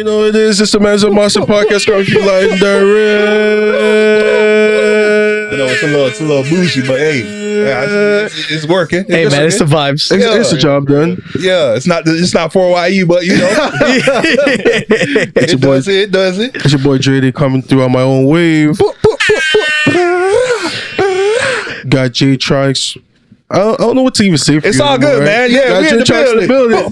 You know it is. It's the Man's of Mossin podcast coming to you live and direct. I know it's a little bougie, but hey, it's working. Hey man, it's the vibes. It's the job done. Yeah, it's not for YU, but you know, it does it. It's your boy Dreday coming through on my own wave. Got J Trikes. I don't know what to even say for It's you all good, man. Yeah, we in the building.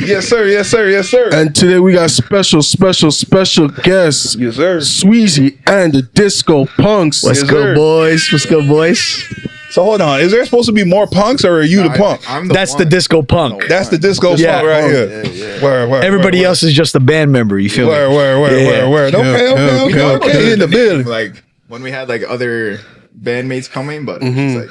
Yes, sir. And today we got special guests. Yes, sir. Sweezy and the Discopunks. Let's go, boys. So hold on, is there supposed to be more punks, or are you the punk? That's the Discopunk. That's the disco punk right here. Where, Everybody else is just a band member. You feel me? Where? Okay. In the building. Like when we had like other bandmates coming, but it's like,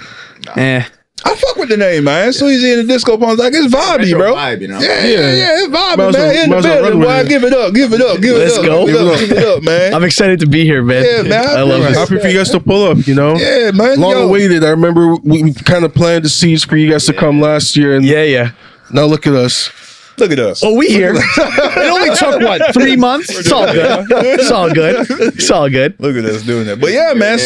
nah. I fuck with the name, man. Sweezy and the Discopunk, like it's vibey, bro. Vibe, you know? Yeah, it's vibey, man. In the might as well building, run boy. with it. Give it up. Let's go. Give it up, man. I'm excited to be here, man. Yeah, man. I love this. Happy for you guys to pull up, you know? Yeah, man. Long Yo. awaited. I remember we kind of planned the seeds for you guys to come last year. And Yeah. now look at us. Look at us. Oh, we here. It only took what, 3 months? It's all good. Look at us doing that. But yeah, man.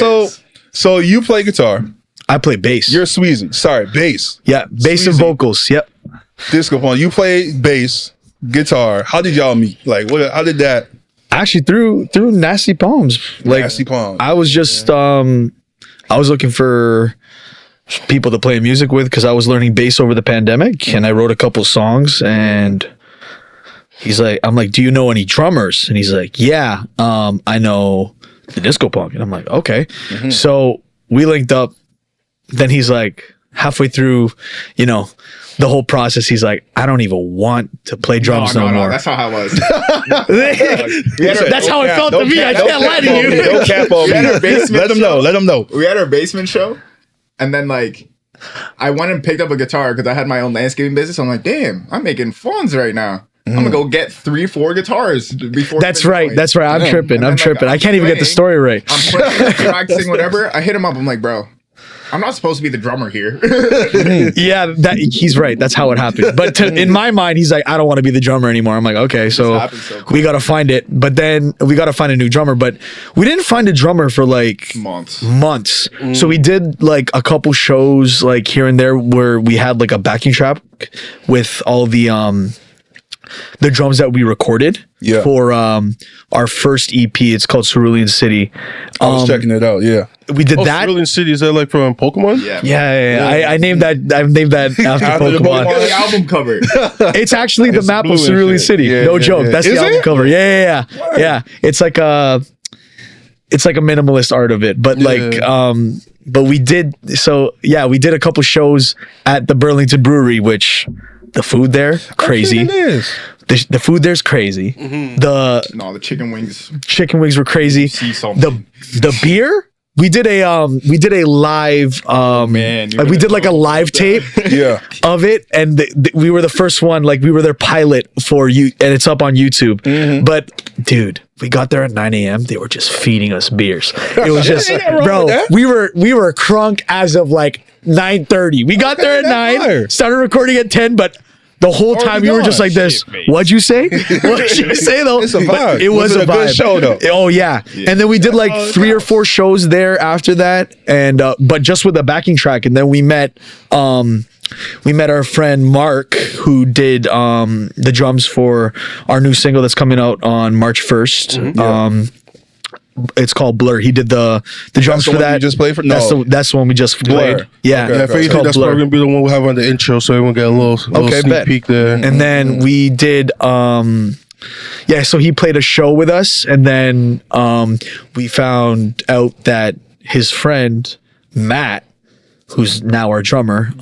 So you play guitar. I play bass. You're Sweezy. Sorry, bass. Yeah, bass and Sweezy. vocals. Yep. Discopunk. You play bass, guitar. How did y'all meet? Like, what? How did that? Actually, through Nasty Poems. Like, Nasty Poems. I was just I was looking for people to play music with because I was learning bass over the pandemic, and I wrote a couple songs. And I'm like, do you know any drummers? And he's like, yeah, I know the Discopunk. And I'm like, okay. So we linked up. Then he's like, halfway through, the whole process, he's like, I don't even want to play drums no more. That's how I was. That's how it felt to me. I can't lie to you. No cap on me. Let them know. We had our basement show, and then like I went and picked up a guitar because I had my own landscaping business. I'm like, damn, I'm making funds right now. I'm gonna go get 3-4 guitars before. That's right. I'm tripping. I can't even get the story right. I'm playing, practicing, whatever. I hit him up. I'm like, bro, I'm not supposed to be the drummer here. Yeah, he's right. That's how it happened. But in my mind, he's like, I don't want to be the drummer anymore. I'm like, okay, so we got to find it. But then we got to find a new drummer. But we didn't find a drummer for like months. So we did like a couple shows like here and there where we had like a backing track with all the drums that we recorded for our first EP. It's called Cerulean City. I was checking it out. Yeah, we did that. Cerulean City, is that like from Pokemon? Yeah. I named that after Pokemon. The album cover. It's actually the map of Cerulean City. No joke. That's the album cover. Yeah. It's like a minimalist art of it, but but we did we did a couple shows at the Burlington Brewery, which the food there crazy. The food there's crazy. The chicken wings. Chicken wings were crazy. The beer. We did a live we did like a live tape of it, and we were the first one, like we were their pilot for you, and it's up on YouTube. But dude, we got there at 9 a.m. They were just feeding us beers. It was just bro, we were crunk as of like 9:30. We got there at 9, started recording at 10, but the whole time we were just like this. What'd you say? What'd you say though? It's a vibe. It was a vibe. Good show though. Oh yeah. And then we did like 3 or 4 shows there after that, and but just with a backing track. And then we met our friend Mark, who did the drums for our new single that's coming out on March 1st. It's called Bueller. He did the drums for that. You just played for? No, that's the one we just played. Yeah, Yeah, for anything, that's probably gonna be the one we have on the intro, so everyone get a little sneak peek there. And then we did so he played a show with us, and then we found out that his friend Matt, who's now our drummer,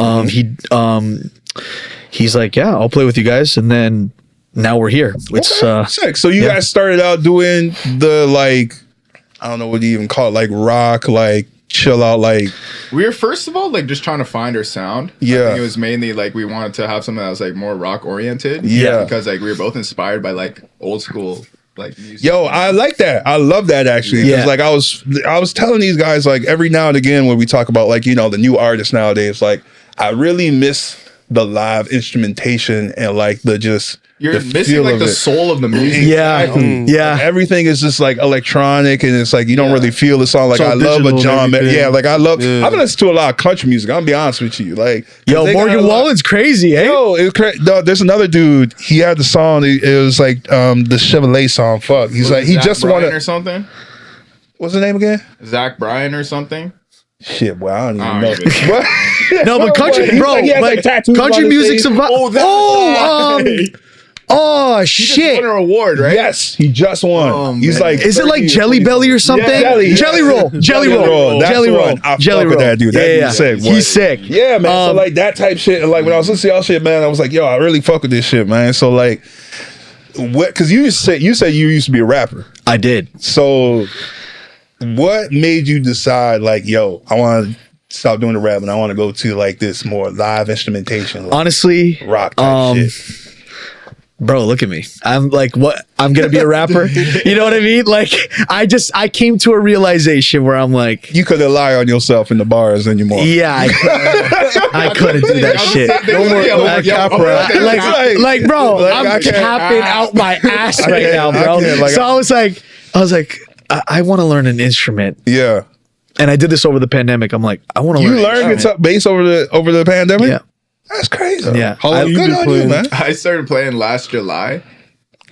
he's like, yeah, I'll play with you guys, and then now we're here. It's sick. So you guys started out doing the like, I don't know what you even call it, like rock, like chill out, like. We were first of all like just trying to find our sound. Yeah, I think it was mainly like we wanted to have something that was like more rock oriented. Yeah, because like we were both inspired by like old school like music. Yo, I like that. I love that actually. Yeah, like I was telling these guys like every now and again when we talk about like the new artists nowadays, like I really miss the live instrumentation and like the just You're missing like the soul of the music. Yeah. Yeah. Like, everything is just like electronic, and it's like you don't really feel the song. Like So I love a John Mayer. everything. Yeah, like I love. I've been listening to a lot of country music. I'm gonna be honest with you. Like, Yo, they got Morgan a lot- Wallen's crazy, eh? Yo, there's another dude. He had the song. It was like the Chevrolet song. Fuck. He's like he Zach just Bryan wanted. or something. What's the name again? Zach Bryan or something. Shit, well, I don't even I know. don't even What? No, but country, He's bro, like, he has, like, tattoos country on his music's face. about. Oh, He just shit. won an award, right? Yes, he just won. Oh, He's man. like, Is it like 30 Jelly Belly or something? Yeah, Jelly Roll. Jelly Roll. That's Jelly the Roll. one. I Jelly fuck with Roll. that dude. That dude's sick, boy. He's sick. Yeah, man. So like that type shit. And like when I was listening to y'all shit, man, I was like, yo, I really fuck with this shit, man. So like, what? Because you said you used to be a rapper. I did. So what made you decide like, yo, I want to stop doing the rap and I want to go to like this more live instrumentation, like Honestly, rock type shit? bro, look at me. I'm like, what? I'm going to be a rapper. You know what I mean? Like, I came to a realization where I'm like, You couldn't lie on yourself in the bars anymore. yeah, I couldn't do that shit. Like, bro, Like, I'm I can't- capping out my ass right can't- now, I bro. can't, like, So I was like, I want to learn an instrument. Yeah. And I did this over the pandemic. I'm like, I want to learn. You an learned instrument. bass over the pandemic? Yeah. That's crazy. Yeah. How long you Good been on playing? you, man. I started playing last July.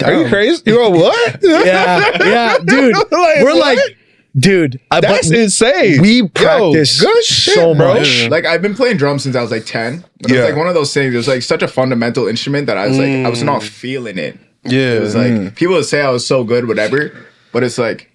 Are you crazy? You know what? Yeah, dude. Like, We're what? like, dude, That's insane. we practice good shit, so bro. much. Like I've been playing drums since I was like 10. But it Yeah. was like one of those things. It was like such a fundamental instrument that I was like, I was not feeling it. Yeah. It was like people would say I was so good, whatever. But it's like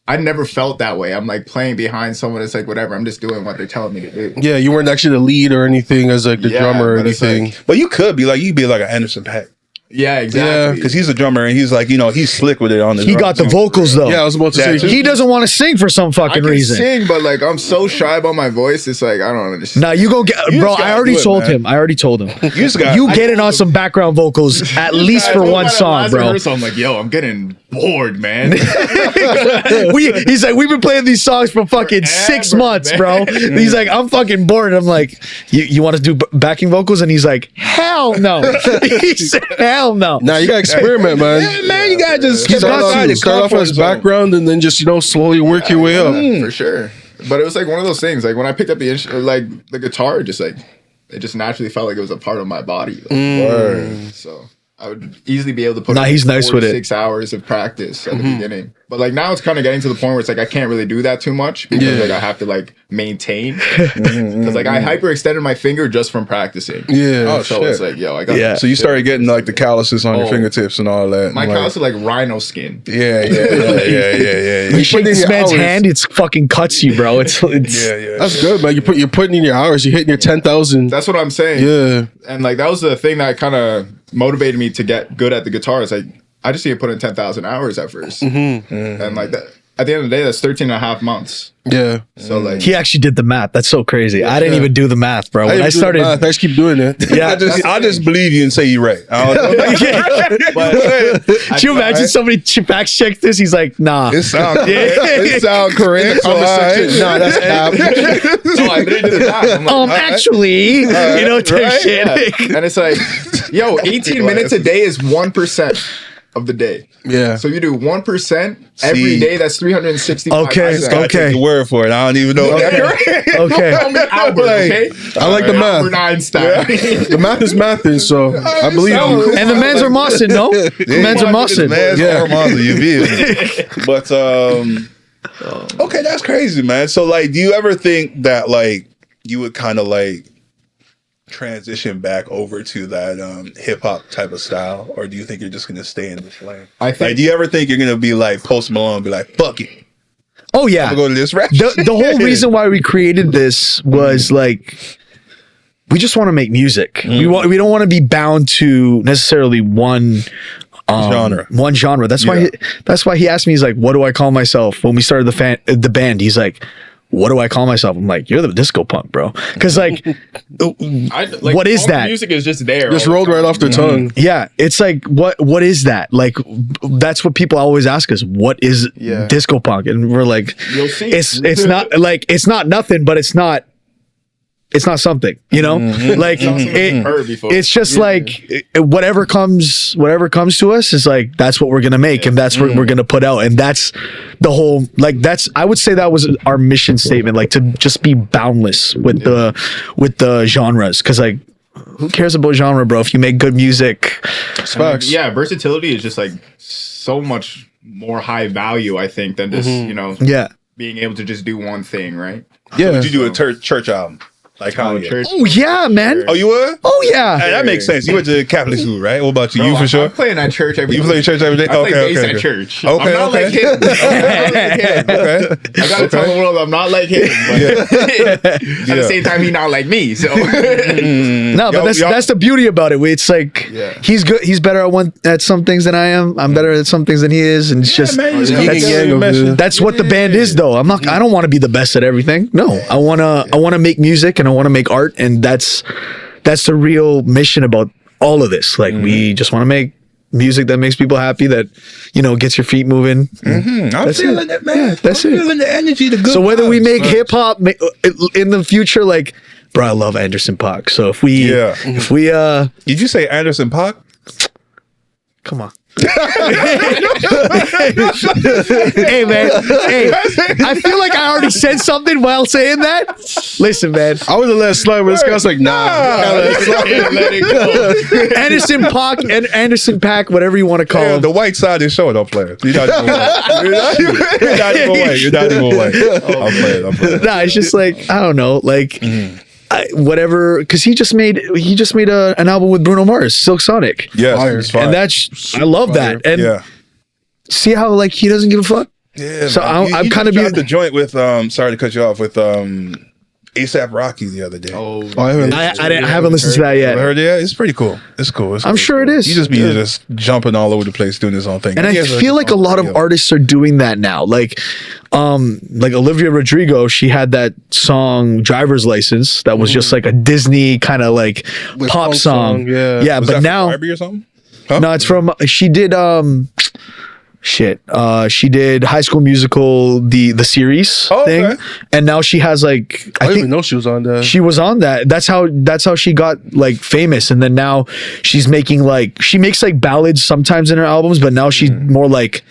I never felt that way. I'm like playing behind someone. It's like whatever. I'm just doing what they're telling me to do. Yeah, you weren't actually the lead or anything as like the Yeah, drummer or but it's anything. like- But you could be like, you'd be like an Anderson .Paak. Yeah, exactly. Because he's a drummer and he's like, he's slick with it on the He got the vocals though. Yeah, I was about to That say. too. He doesn't want to sing for some I fucking can reason. sing, but like I'm so shy about my voice. It's like I don't understand. Now you go get, You bro. just gotta I already do it, told man. him. I already told him. You just got You get it on some background vocals at least for one song, bro. So I'm like, yo, I'm getting bored, man. He's like, we've been playing these songs for fucking 6 Forever, months, bro. man. He's like, I'm fucking bored. I'm like, you want to do backing vocals? And he's like, hell no. He said, hell no. Nah, you gotta experiment, man. Yeah, man, you gotta just Start off as background and then just slowly work your way up. For sure. But it was like one of those things. Like when I picked up the guitar, just like it just naturally felt like it was a part of my body. Like, so I would easily be able to put Nah, in he's nice 4 with to it. 6 hours of practice at the beginning. But like now it's kind of getting to the point where it's like I can't really do that too much because like I have to like maintain because like I hyperextended my finger just from practicing. Yeah. Oh, So shit. it's like, yo, I got Yeah. So you started getting like the calluses on your Oh. fingertips and all that. my like, callus is like rhino skin. Yeah. You shake this man's hand, it's fucking cuts you, bro. It's Yeah. That's good, man. You're putting in your hours. You're hitting your 10,000. That's what I'm saying. Yeah. And like that was the thing that kind of motivated me to get good at the guitar. It's like I just need to put in 10,000 hours at 1st and like that. At the end of the day, that's 13 and a half months. Yeah. So like, He actually did the math. That's so crazy. I didn't even do the math, bro. When I started, I just keep doing it. yeah. I just believe you and say you're right. I don't know. Can you imagine somebody fact check this? He's like, nah. It sound correct. So Nah, that's cap. no, I didn't do the math. I'm like, Actually, you know, type right? shit. yeah. And it's like, yo, 18 minutes a day is 1% of the day. Yeah. So you do 1% every See. day. That's 365. Okay, percent. Gotta take your word for it. I don't even know. Okay. Call me Albert, okay? I like the math. Albert Einstein. The math is mathing, so I believe you. And the men's are Mossin, no? The men's are Mossin. But okay, that's crazy, man. So like, do you ever think that like you would kind of like transition back over to that hip hop type of style, or do you think you're just gonna stay in this lane? I think Like, do you ever think you're gonna be like Post Malone, and be like, fuck it, Oh, yeah. I'll go to this rap? The whole reason why we created this was like, we just want to make music. We don't want to be bound to necessarily one Genre. One genre. That's why he asked me. He's like, "What do I call myself?" When we started the band, he's like, "What do I call myself?" I'm like, "You're the disco punk, bro." Because like, what is all that? The music is just there. Just all the rolled right time. off their tongue. Yeah, it's like what is that? Like that's what people always ask us. What is disco punk? And we're like, You'll see. It's not like it's not nothing, but it's not it's not something, you know, like it's just like whatever comes to us is like, that's what we're going to make and that's what we're going to put out. And that's the whole, like, I would say that was our mission statement, like to just be boundless with the genres. Cause like, who cares about genre, bro? If you make good music, yeah, versatility is just like so much more high value, I think, than just, you know, being able to just do one thing, right? Yeah. So would you do a church album? Like Kanye. Oh yeah, man. Oh, you would? Oh yeah. Hey, that makes sense. You went to Catholic school, right? What about you? Bro, you for sure? I'm playing at church every day. You play church every day? I play bass at church. Okay, I'm not like him. Okay. I gotta tell the world I'm not like him. But at the same time, he's not like me. So no, but that's the beauty about it. It's like he's good. He's better at some things than I am. I'm better at some things than he is, and it's just that's what the band is, though. I don't want to be the best at everything. No, I wanna make music and I want to make art, and that's the real mission about all of this. Like we just want to make music that makes people happy, that, you know, gets your feet moving. I'm feeling it, man. Yeah, that's I'm feeling the energy, the good. So whether we make hip hop in the future, like, bro, I love Anderson .Paak. So if we did you say Anderson .Paak? Come on. Hey man, I feel like I already said something while saying that. Listen, man, I was the last slide where this guy's like, nah. let it go. Anderson .Paak and Anderson .Paak, whatever you want to call him. The white side is showing. Don't play it. You're not even white. You're not even white. I'm playing. Nah, it's just like, I don't know, like. Whatever, because he just made an album with Bruno Mars, Silk Sonic. Yes, and that's I love that. And see how like he doesn't give a fuck. Yeah. So I'm kind of the joint with sorry to cut you off with ASAP Rocky the other day. I haven't listened to that yet. Heard it? Yeah, it's pretty cool. It's cool. I'm sure it is. He just be just jumping all over the place doing his own thing. And I feel like a lot of artists are doing that now. Like Olivia Rodrigo, she had that song "Driver's License" that was just like a Disney kind of like pop song. Yeah, was but that now from Barbie or something? Huh? No, it's from she did she did High School Musical the series thing, and now she has like I didn't even know she was on that. She was on that. That's how she got like famous, and then now she's making like she makes like ballads sometimes in her albums, but now she's more like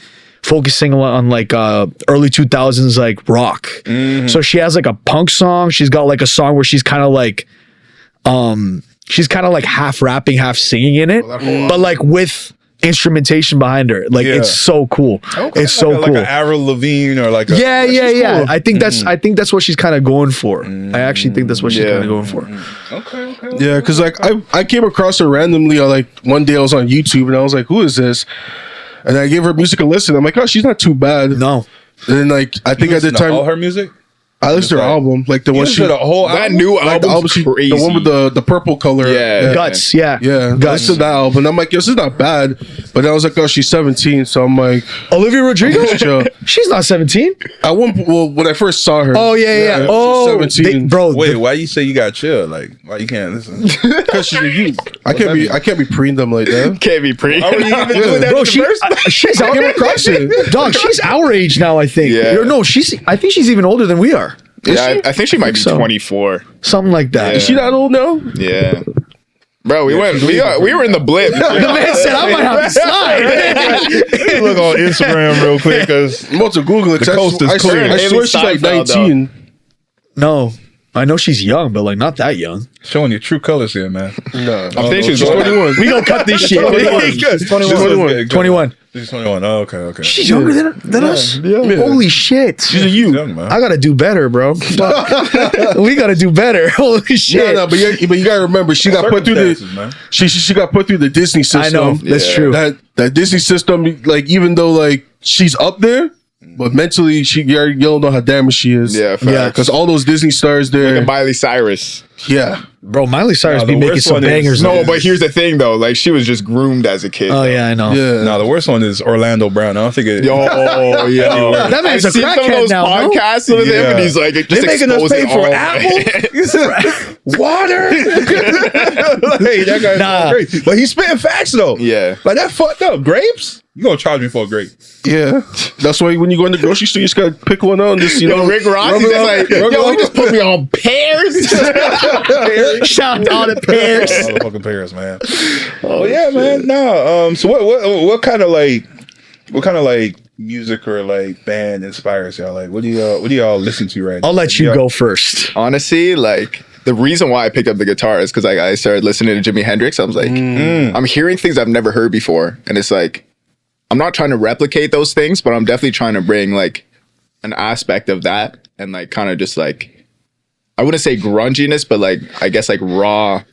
focusing on like early 2000s like rock. So she has like a punk song. She's got like a song where she's kind of like half rapping, half singing in it, but like with instrumentation behind her. Like it's so cool. It's so cool. Like an Avril Lavigne or like a cool. I think that's what she's kind of going for. I actually think that's what she's kind of going for. Okay. Yeah, because like I came across her randomly. Like one day I was on YouTube and I was like, who is this? And I gave her music a listen. I'm like, oh, she's not too bad. No. And then like I think at the time all her music. I listened to her album, like the one she the whole album? New album's crazy. The one with the purple color, Guts, yeah. Guts. I listened to that album. I'm like, this is not bad. But then I was like, oh, she's 17, so I'm like, Olivia Rodrigo, she's not 17. When I first saw her, oh, 17. bro. Wait, why you say you got chill? Like, why you can't listen? Because she's a youth. I can't be preening them like that. Can't be pre. Are you even doing that? Bro, she's our dog. She's our age now, I think. Yeah. No, I think she's even older than we are. I think she might be 24. Something like that. Yeah. Is she that old now? Yeah. Bro, we were in the blip. The man said I might have to slide. Look on Instagram real quick because I'm about to Google it. The coast is clear. I swear she's like 19. No. I know she's young, but like not that young. Showing your true colors here, man. No. I think she's 21. We gonna cut this shit. 21. 21. She's 21. Oh, okay. She's younger than us? Yeah. Holy shit. She's a youth. Young, man. I gotta do better, bro. We gotta do better. Holy shit. No, but you gotta remember, she got put through the she got put through the Disney system. I know. That's true. That Disney system, like even though like she's up there, but mentally you don't know how damaged she is. Yeah, because all those Disney stars there. Like a Miley Cyrus. Yeah. Bro, Miley Cyrus be making some bangers. No, but here's the thing though. Like she was just groomed as a kid. Oh yeah, I know. Yeah. No, the worst one is Orlando Brown. I don't think it. That man's a crackhead now. Podcasts with him, and he's like, just making us pay for apples, water. Hey, that guy's crazy. But he's spitting facts though. Yeah, like that fucked up. Grapes? You gonna charge me for a grape? Yeah, that's why when you go in the grocery store, you just gotta pick one out and just Rick Ross is like, we just put me on pears. Shout out to Paris. Fucking Paris, man. Oh yeah, man. No. So what kind of like music or like band inspires y'all? Like what do y'all listen to right now? I'll let you go first. Honestly, like the reason why I picked up the guitar is because I started listening to Jimi Hendrix. I was like, I'm hearing things I've never heard before, and it's like I'm not trying to replicate those things, but I'm definitely trying to bring like an aspect of that and like kind of just like I wouldn't say grunginess, but like I guess like raw,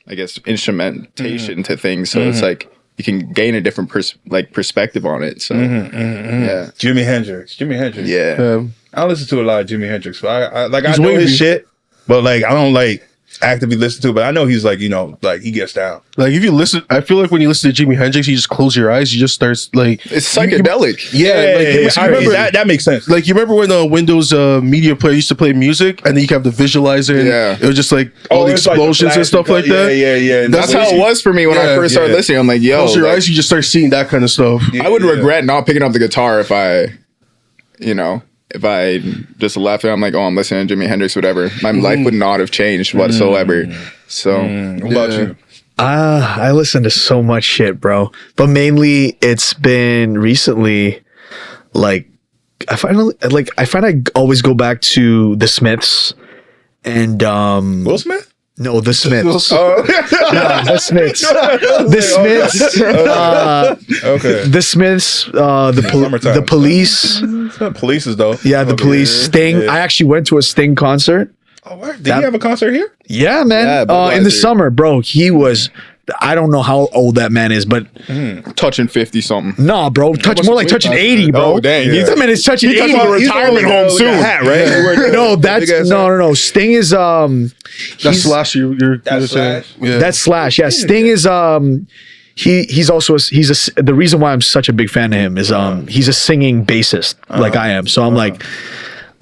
instrumentation to things. So it's like you can gain a different perspective on it. So yeah, Jimi Hendrix. Yeah. I listen to a lot of Jimi Hendrix. So I know his shit, but like I don't like actively listen to it, but I know he's like, like he gets down. Like if you listen, I feel like when you listen to Jimi Hendrix, you just close your eyes, you just starts like it's psychedelic. I remember that makes sense. Like you remember when Windows Media Player used to play music, and then you could have the visualizer, and it was just like all the explosions and stuff like that. Yeah. That's how it was for me when I first started listening. I'm like, yo, close your eyes, you just start seeing that kind of stuff. I would regret not picking up the guitar if I just left it. I'm like, I'm listening to Jimi Hendrix, whatever. My life would not have changed whatsoever. So, what about you? I listen to so much shit, bro. But mainly, it's been recently, like, I find I always go back to the Smiths and Will Smith. No, the Smiths. The Smiths. The Smiths. Okay. The Smiths. The Police. Police is though. Yeah, the Police. Sting. I actually went to a Sting concert. Oh, where? Did he have a concert here? Yeah, man. In the summer, bro. He was. I don't know how old that man is, but touching 50 something. Nah, bro, more like touching 80, bro. Oh, dang, that man is touching 80. Retirement home soon, hat, right? No, that's no. Sting is that's Slash. That's Slash. Yeah. That's Slash. Yeah, Sting is he's also the reason why I'm such a big fan of him is he's a singing bassist like I am. So I'm like.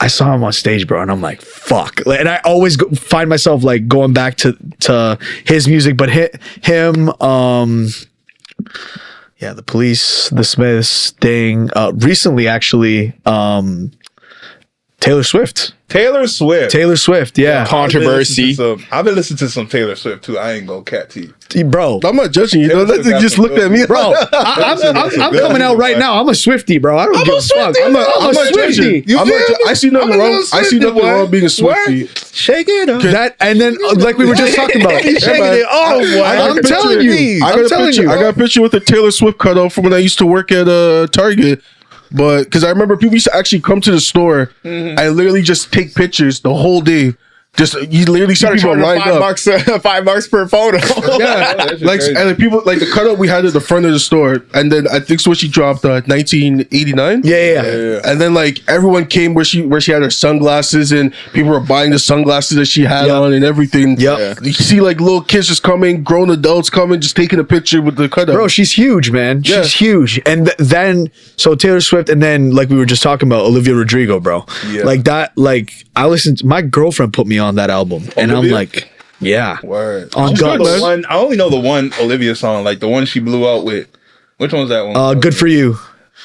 I saw him on stage, bro, and I'm like, fuck. And I always find myself like going back to his music, but him, the Police, the Smiths, Sting. Recently, actually, Taylor Swift. Taylor Swift, yeah. Controversy. I've been listening to some Taylor Swift too. I ain't gonna cat to you. Bro, I'm not judging you. Don't just look at me, bro. I'm coming out right now. I'm a Swiftie, bro. I don't give a fuck. I'm a Swiftie. I see nothing wrong. I see nothing wrong being a Swiftie. Shake it up. That and then like we were just talking about. I'm telling you. I got a picture with a Taylor Swift cutout from when I used to work at Target. But because I remember people used to actually come to the store and literally just take pictures the whole day. Just you literally see people lined up. $5 per photo. Yeah, and people like the cutout we had at the front of the store, and then I think Switchy dropped 1989. Yeah. And then like everyone came where she had her sunglasses, and people were buying the sunglasses that she had on and everything. Yep. You see like little kids just coming, grown adults coming, just taking a picture with the cutout. Bro, she's huge, man. She's huge. And then so Taylor Swift, and then like we were just talking about Olivia Rodrigo, bro. Yeah. Like that. Like I listened. My girlfriend put me on that album, and I'm like, yeah. Word. On I only know the one Olivia song, like the one she blew out with. Which one's that one? Good for you.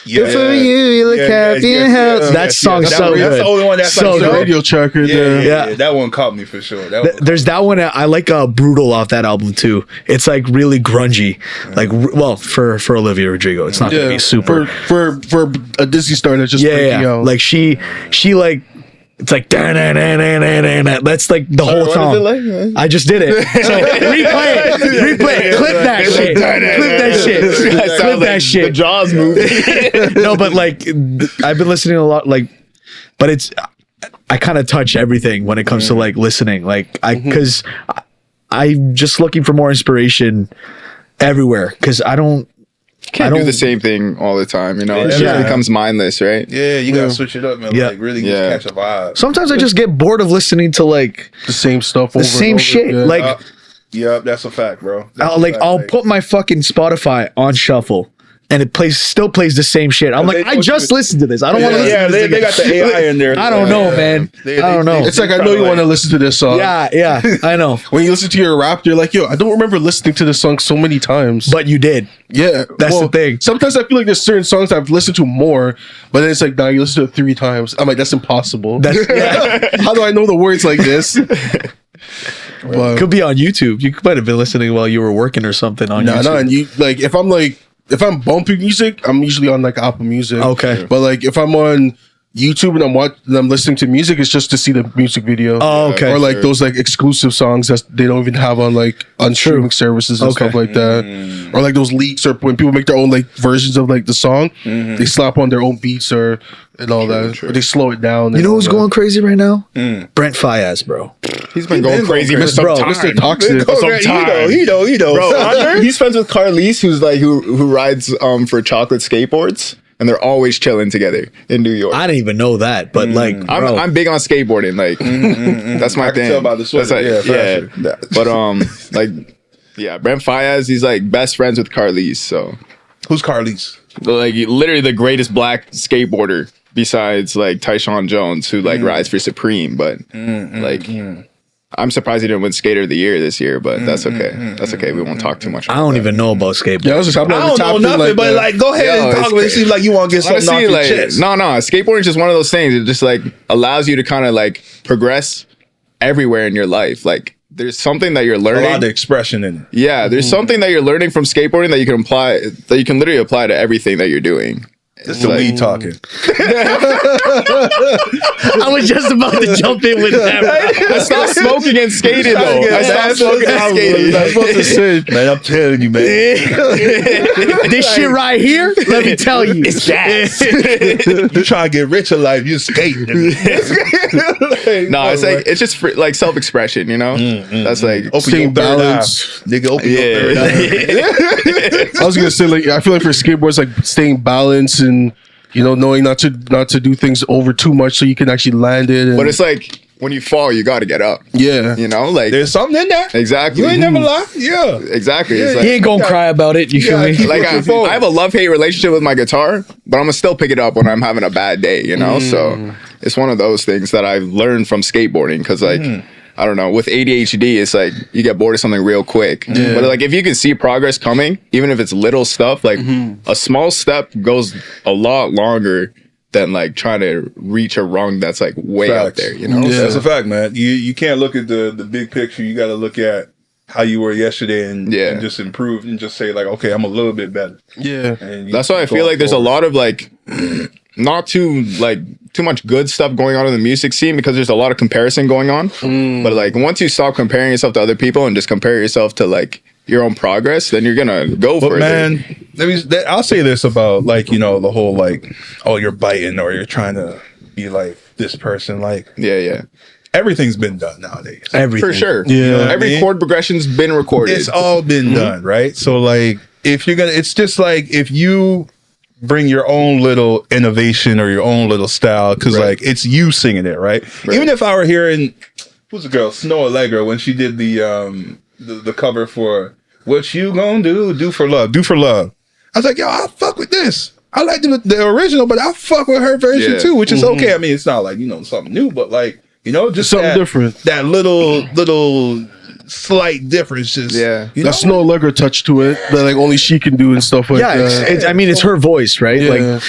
Yeah. Good for you. You look happy and healthy. That song's so good. That's the only one that's so like good. Radio tracker. Yeah, that one caught me for sure. There's that one. I like Brutal off that album too. It's like really grungy. Like for Olivia Rodrigo, it's not gonna be super for a Disney star that's just breaking out. Like she like. It's like that's like the whole song. Like? I just did it. So replay it. Clip that shit. The Jaws movie. No, but like I've been listening a lot. Like, but I kind of touch everything when it comes to like listening. Like because I'm just looking for more inspiration everywhere. Because I don't do the same thing all the time, it just becomes mindless, right? Yeah, you gotta switch it up, man. Like really just catch a vibe. Sometimes I just get bored of listening to like the same stuff the same shit. Yeah. Like that's a fact, bro. I'll put my fucking Spotify on shuffle and it still plays the same shit. I'm like, I just listened to this. I don't want to listen to this. They got the AI in there. I don't know, man. I don't know. It's like I know you want to listen to this song. Yeah, I know. When you listen to your rap, you're like, yo, I don't remember listening to this song so many times. But you did. Yeah. That's the thing. Sometimes I feel like there's certain songs I've listened to more, but then it's like, nah, you listen to it 3 times. I'm like, that's impossible. How do I know the words like this? But Could be on YouTube. You might have been listening while you were working or something on YouTube. no, and you like if I'm bumping music, I'm usually on like Apple Music. Okay. But like if I'm on YouTube and I'm listening to music, it's just to see the music video. Oh, okay. Or like those like exclusive songs that they don't even have on streaming services and stuff like that. Or like those leaks, or when people make their own like versions of like the song, they slap on their own beats and all that. Or they slow it down. You know who's going crazy right now? Brent Faiyaz, bro. He's been going crazy for some time. Mr. Toxic. He know. Bro, he's friends with Carlise, who rides for chocolate skateboards. And they're always chilling together in New York. I didn't even know that, but like, I'm big on skateboarding. Like, that's my thing. I can tell by the sweater. Yeah. But Brent Faiyaz, he's like best friends with Carlise. So, who's Carlise? Like, literally the greatest black skateboarder besides like Tyshawn Jones, who like rides for Supreme. But I'm surprised he didn't win Skater of the Year this year, but that's okay. That's okay. We won't talk too much. I don't even know about skateboarding. Yeah, I don't know nothing, but like, go ahead and talk about it. It seems like you want to get something off your chest. No, skateboarding is just one of those things. It just like allows you to kind of like progress everywhere in your life. Like, there's something that you're learning. A lot of expression in it. Yeah, there's something that you're learning from skateboarding that you can apply, that you can literally apply to everything that you're doing. It's the weed talking. I was just about to jump in with that. I stopped smoking and skating though. I stopped smoking and skating. I was about to say, man, I'm telling you, man. This shit right here, let me tell you, it's gas. You trying to get rich in life, you skating. No, it's like it's just like self-expression, you know. That's like open your balance, nigga. Open your third eye. I was gonna say, like, I feel like for skateboards, like staying balanced and knowing not to do things over too much so you can actually land it. But it's like when you fall, you got to get up. Yeah, like there's something in that. Exactly. You ain't never lie. Yeah, exactly. Yeah. It's like, he ain't gonna cry about it. You feel me? Like I have a love-hate relationship with my guitar, but I'm gonna still pick it up when I'm having a bad day. So it's one of those things that I've learned from skateboarding because like. I don't know. With ADHD, it's like you get bored of something real quick. Yeah. But like if you can see progress coming, even if it's little stuff, like a small step goes a lot longer than like trying to reach a rung that's like way out there. That's a fact, man. You can't look at the big picture. You got to look at how you were yesterday and just improve and just say like, okay, I'm a little bit better. Yeah, that's why I feel like there's a lot of like not too much good stuff going on in the music scene because there's a lot of comparison going on. But like once you stop comparing yourself to other people and just compare yourself to like your own progress, then you're gonna go for it. Man, I'll say this about like the whole like, oh, you're biting or you're trying to be like this person. Like everything's been done nowadays. Everything. For sure. Yeah, every chord progression's been recorded. It's all been done, right? So like if you're gonna, it's just like if you bring your own little innovation or your own little style because like it's you singing it, right? Even if I were hearing who's the girl, Snow Allegra, when she did the cover for What You Gonna Do For Love, I was like, yo, I'll fuck with this. I like the original, but I'll fuck with her version too, which is okay. I mean, it's not like something new, but like just something different. That little slight difference, just that's no Allegra touch to it that like only she can do and stuff like that. I mean, it's her voice, right? Like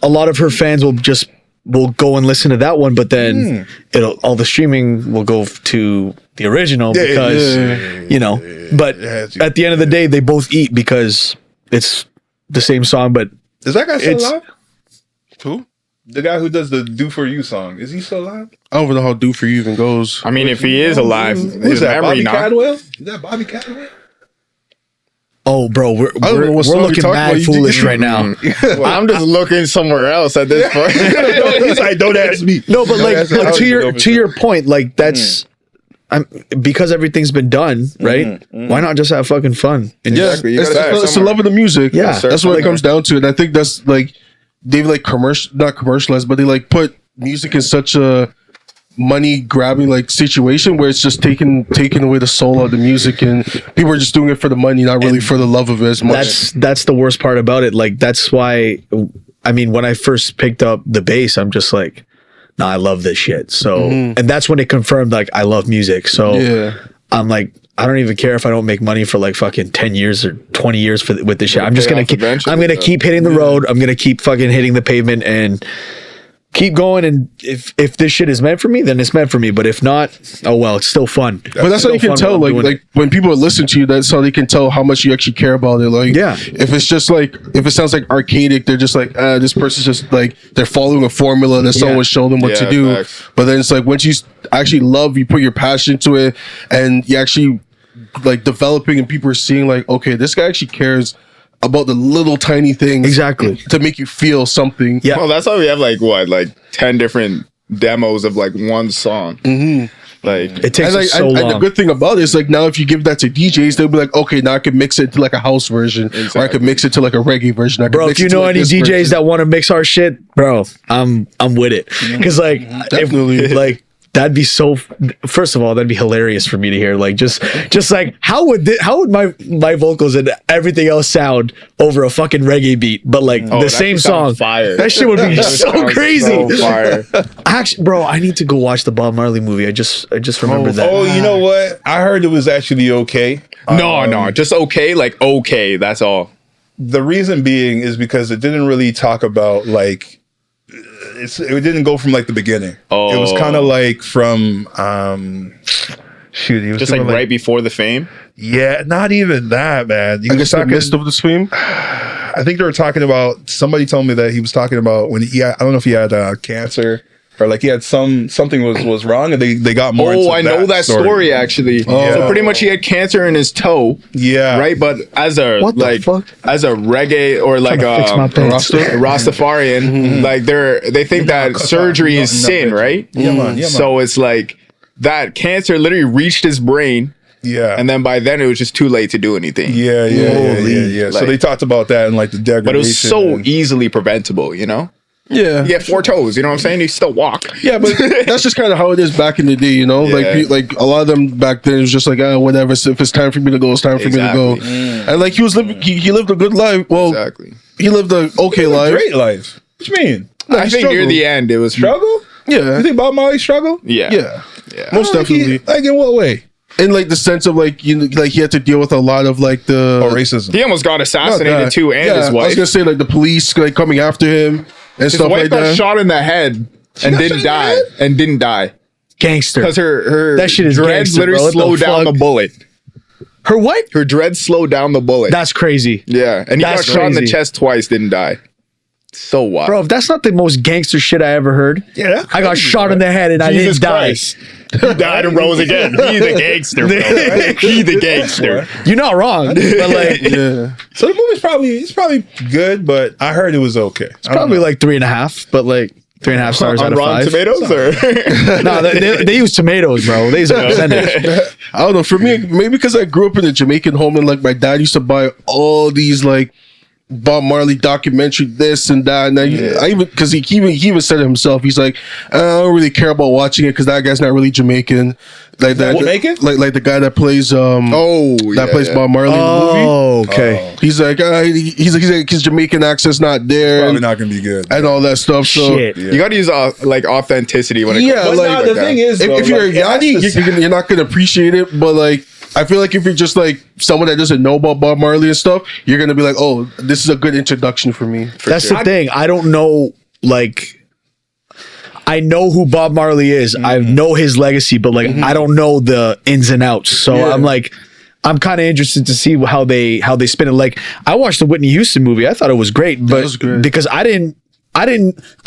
a lot of her fans will go and listen to that one, but then all the streaming will go to the original because But at the end of the day, they both eat because it's the same song. But is that guy still alive? Who? The guy who does the "Do For You" song, is he still alive? I don't even know how "Do For You" even goes. I mean, if he is alive, who's that? Bobby Cadwell? Is that Bobby Cadwell? Oh, bro, we're looking mad foolish right now. I'm just looking somewhere else at this point. He's like, don't ask me. No, but like to your point, like that's because everything's been done, right? Why not just have fucking fun? And exactly. It's the love of the music. Yeah, that's what it comes down to, and I think that's like they've like not commercialized, but they like put music in such a money grabbing like situation where it's just taking away the soul of the music and people are just doing it for the money, not really for the love of it as much. That's the worst part about it. Like that's why I mean when I first picked up the bass, I'm just like, nah, I love this shit. So and that's when it confirmed like I love music. So I'm like, I don't even care if I don't make money for like fucking 10 years or 20 years with this shit. I'm just gonna keep hitting the road. I'm gonna keep fucking hitting the pavement and keep going, and if this shit is meant for me, then it's meant for me. But if not, oh well, it's still fun. But that's how you can tell, like when people listen to you, that's how they can tell how much you actually care about it. Like, yeah, if it's just like, if it sounds like archaic, they're just like, this person's just like, they're following a formula that someone showed them what to do. Facts. But then it's like, once you actually love, you put your passion to it, and you actually like developing, and people are seeing like, okay, this guy actually cares about the little tiny things exactly to make you feel something. Yeah. Well, that's why we have like 10 different demos of like one song. Mm-hmm. Like it takes like, so long. And the good thing about it is like now if you give that to DJs, they'll be like, okay, now I can mix it to like a house version, or I could mix it to like a reggae version. Bro, if you know any DJs that want to mix our shit, bro, I'm with it. Because like, definitely, like. That'd be so. First of all, that'd be hilarious for me to hear. Like, just like how would my vocals and everything else sound over a fucking reggae beat, but like the same song? Fire. That shit would be so crazy. So fire. Actually, bro, I need to go watch the Bob Marley movie. I just remembered that. Oh, you know what? I heard it was actually okay. No, just okay. Like okay, that's all. The reason being is because it didn't really talk about like. It didn't go from like the beginning. Oh. It was kind of like from he was just like right before the fame. Yeah, not even that, man. I guess the midst of the fame. I think they were talking about. Somebody told me that he was talking about when I don't know if he had cancer or like he had something was wrong, and they got more. Oh, I know that story actually. So pretty much he had cancer in his toe. Yeah, right. But as a as a reggae or like a Rastafarian, like they think that surgery is sin, right? Yeah, so it's like that cancer literally reached his brain. Yeah, and then by then it was just too late to do anything. Yeah. Like, so they talked about that and like the degradation, but it was so easily preventable, you know. Yeah, you get 4 toes. You know what I'm saying? You still walk. Yeah, but that's just kind of how it is back in the day. You know, like a lot of them back then it was just like, whatever. So if it's time for me to go, it's time for me to go. And like he was living, he lived a good life. Well, he lived a okay life, great life. What you mean? No, I think near the end it was struggle. Yeah, you think Bob Marley struggled? Yeah, most definitely. Like in what way? In like the sense of like like he had to deal with a lot of like the racism. He almost got assassinated too, and his wife. I was gonna say like the police like coming after him and his stuff wife like got that. shot in the head and didn't die. Gangster. Because her that shit is dreads gangster, literally slowed down the bullet. Her what? Her dreads slowed down the bullet. That's crazy. Yeah, and he got shot in the chest twice, didn't die. So wild. Bro, if that's not the most gangster shit I ever heard. Yeah, I got shot in the head and Jesus I didn't die. He died and rose again. He the gangster, bro. He the gangster. You're not wrong. But like, So the movie's probably good, but I heard it was okay. It's probably like 3.5, but like 3.5 stars out of 5. Rotten Tomatoes, or no, they use tomatoes, bro. They use a percentage. I don't know. For me, maybe because I grew up in a Jamaican home and like my dad used to buy all these like Bob Marley documentary, this and that, and I even because he even said it himself. He's like, I don't really care about watching it because that guy's not really Jamaican. Like that, Jamaican? Like the guy that plays plays Bob Marley in the movie. Oh, okay. He's like, he's like his Jamaican accent's not there. Probably not gonna be good and all that stuff. So shit, you got to use like authenticity when it comes. Like the thing is, if you're a Yanni, you're not gonna appreciate it, but like. I feel like if you're just like someone that doesn't know about Bob Marley and stuff, you're gonna be like, "Oh, this is a good introduction for me." That's the thing. I don't know. Like, I know who Bob Marley is. I know his legacy, but like, I don't know the ins and outs. So I'm like, I'm kind of interested to see how they spin it. Like, I watched the Whitney Houston movie. I thought it was great, but because I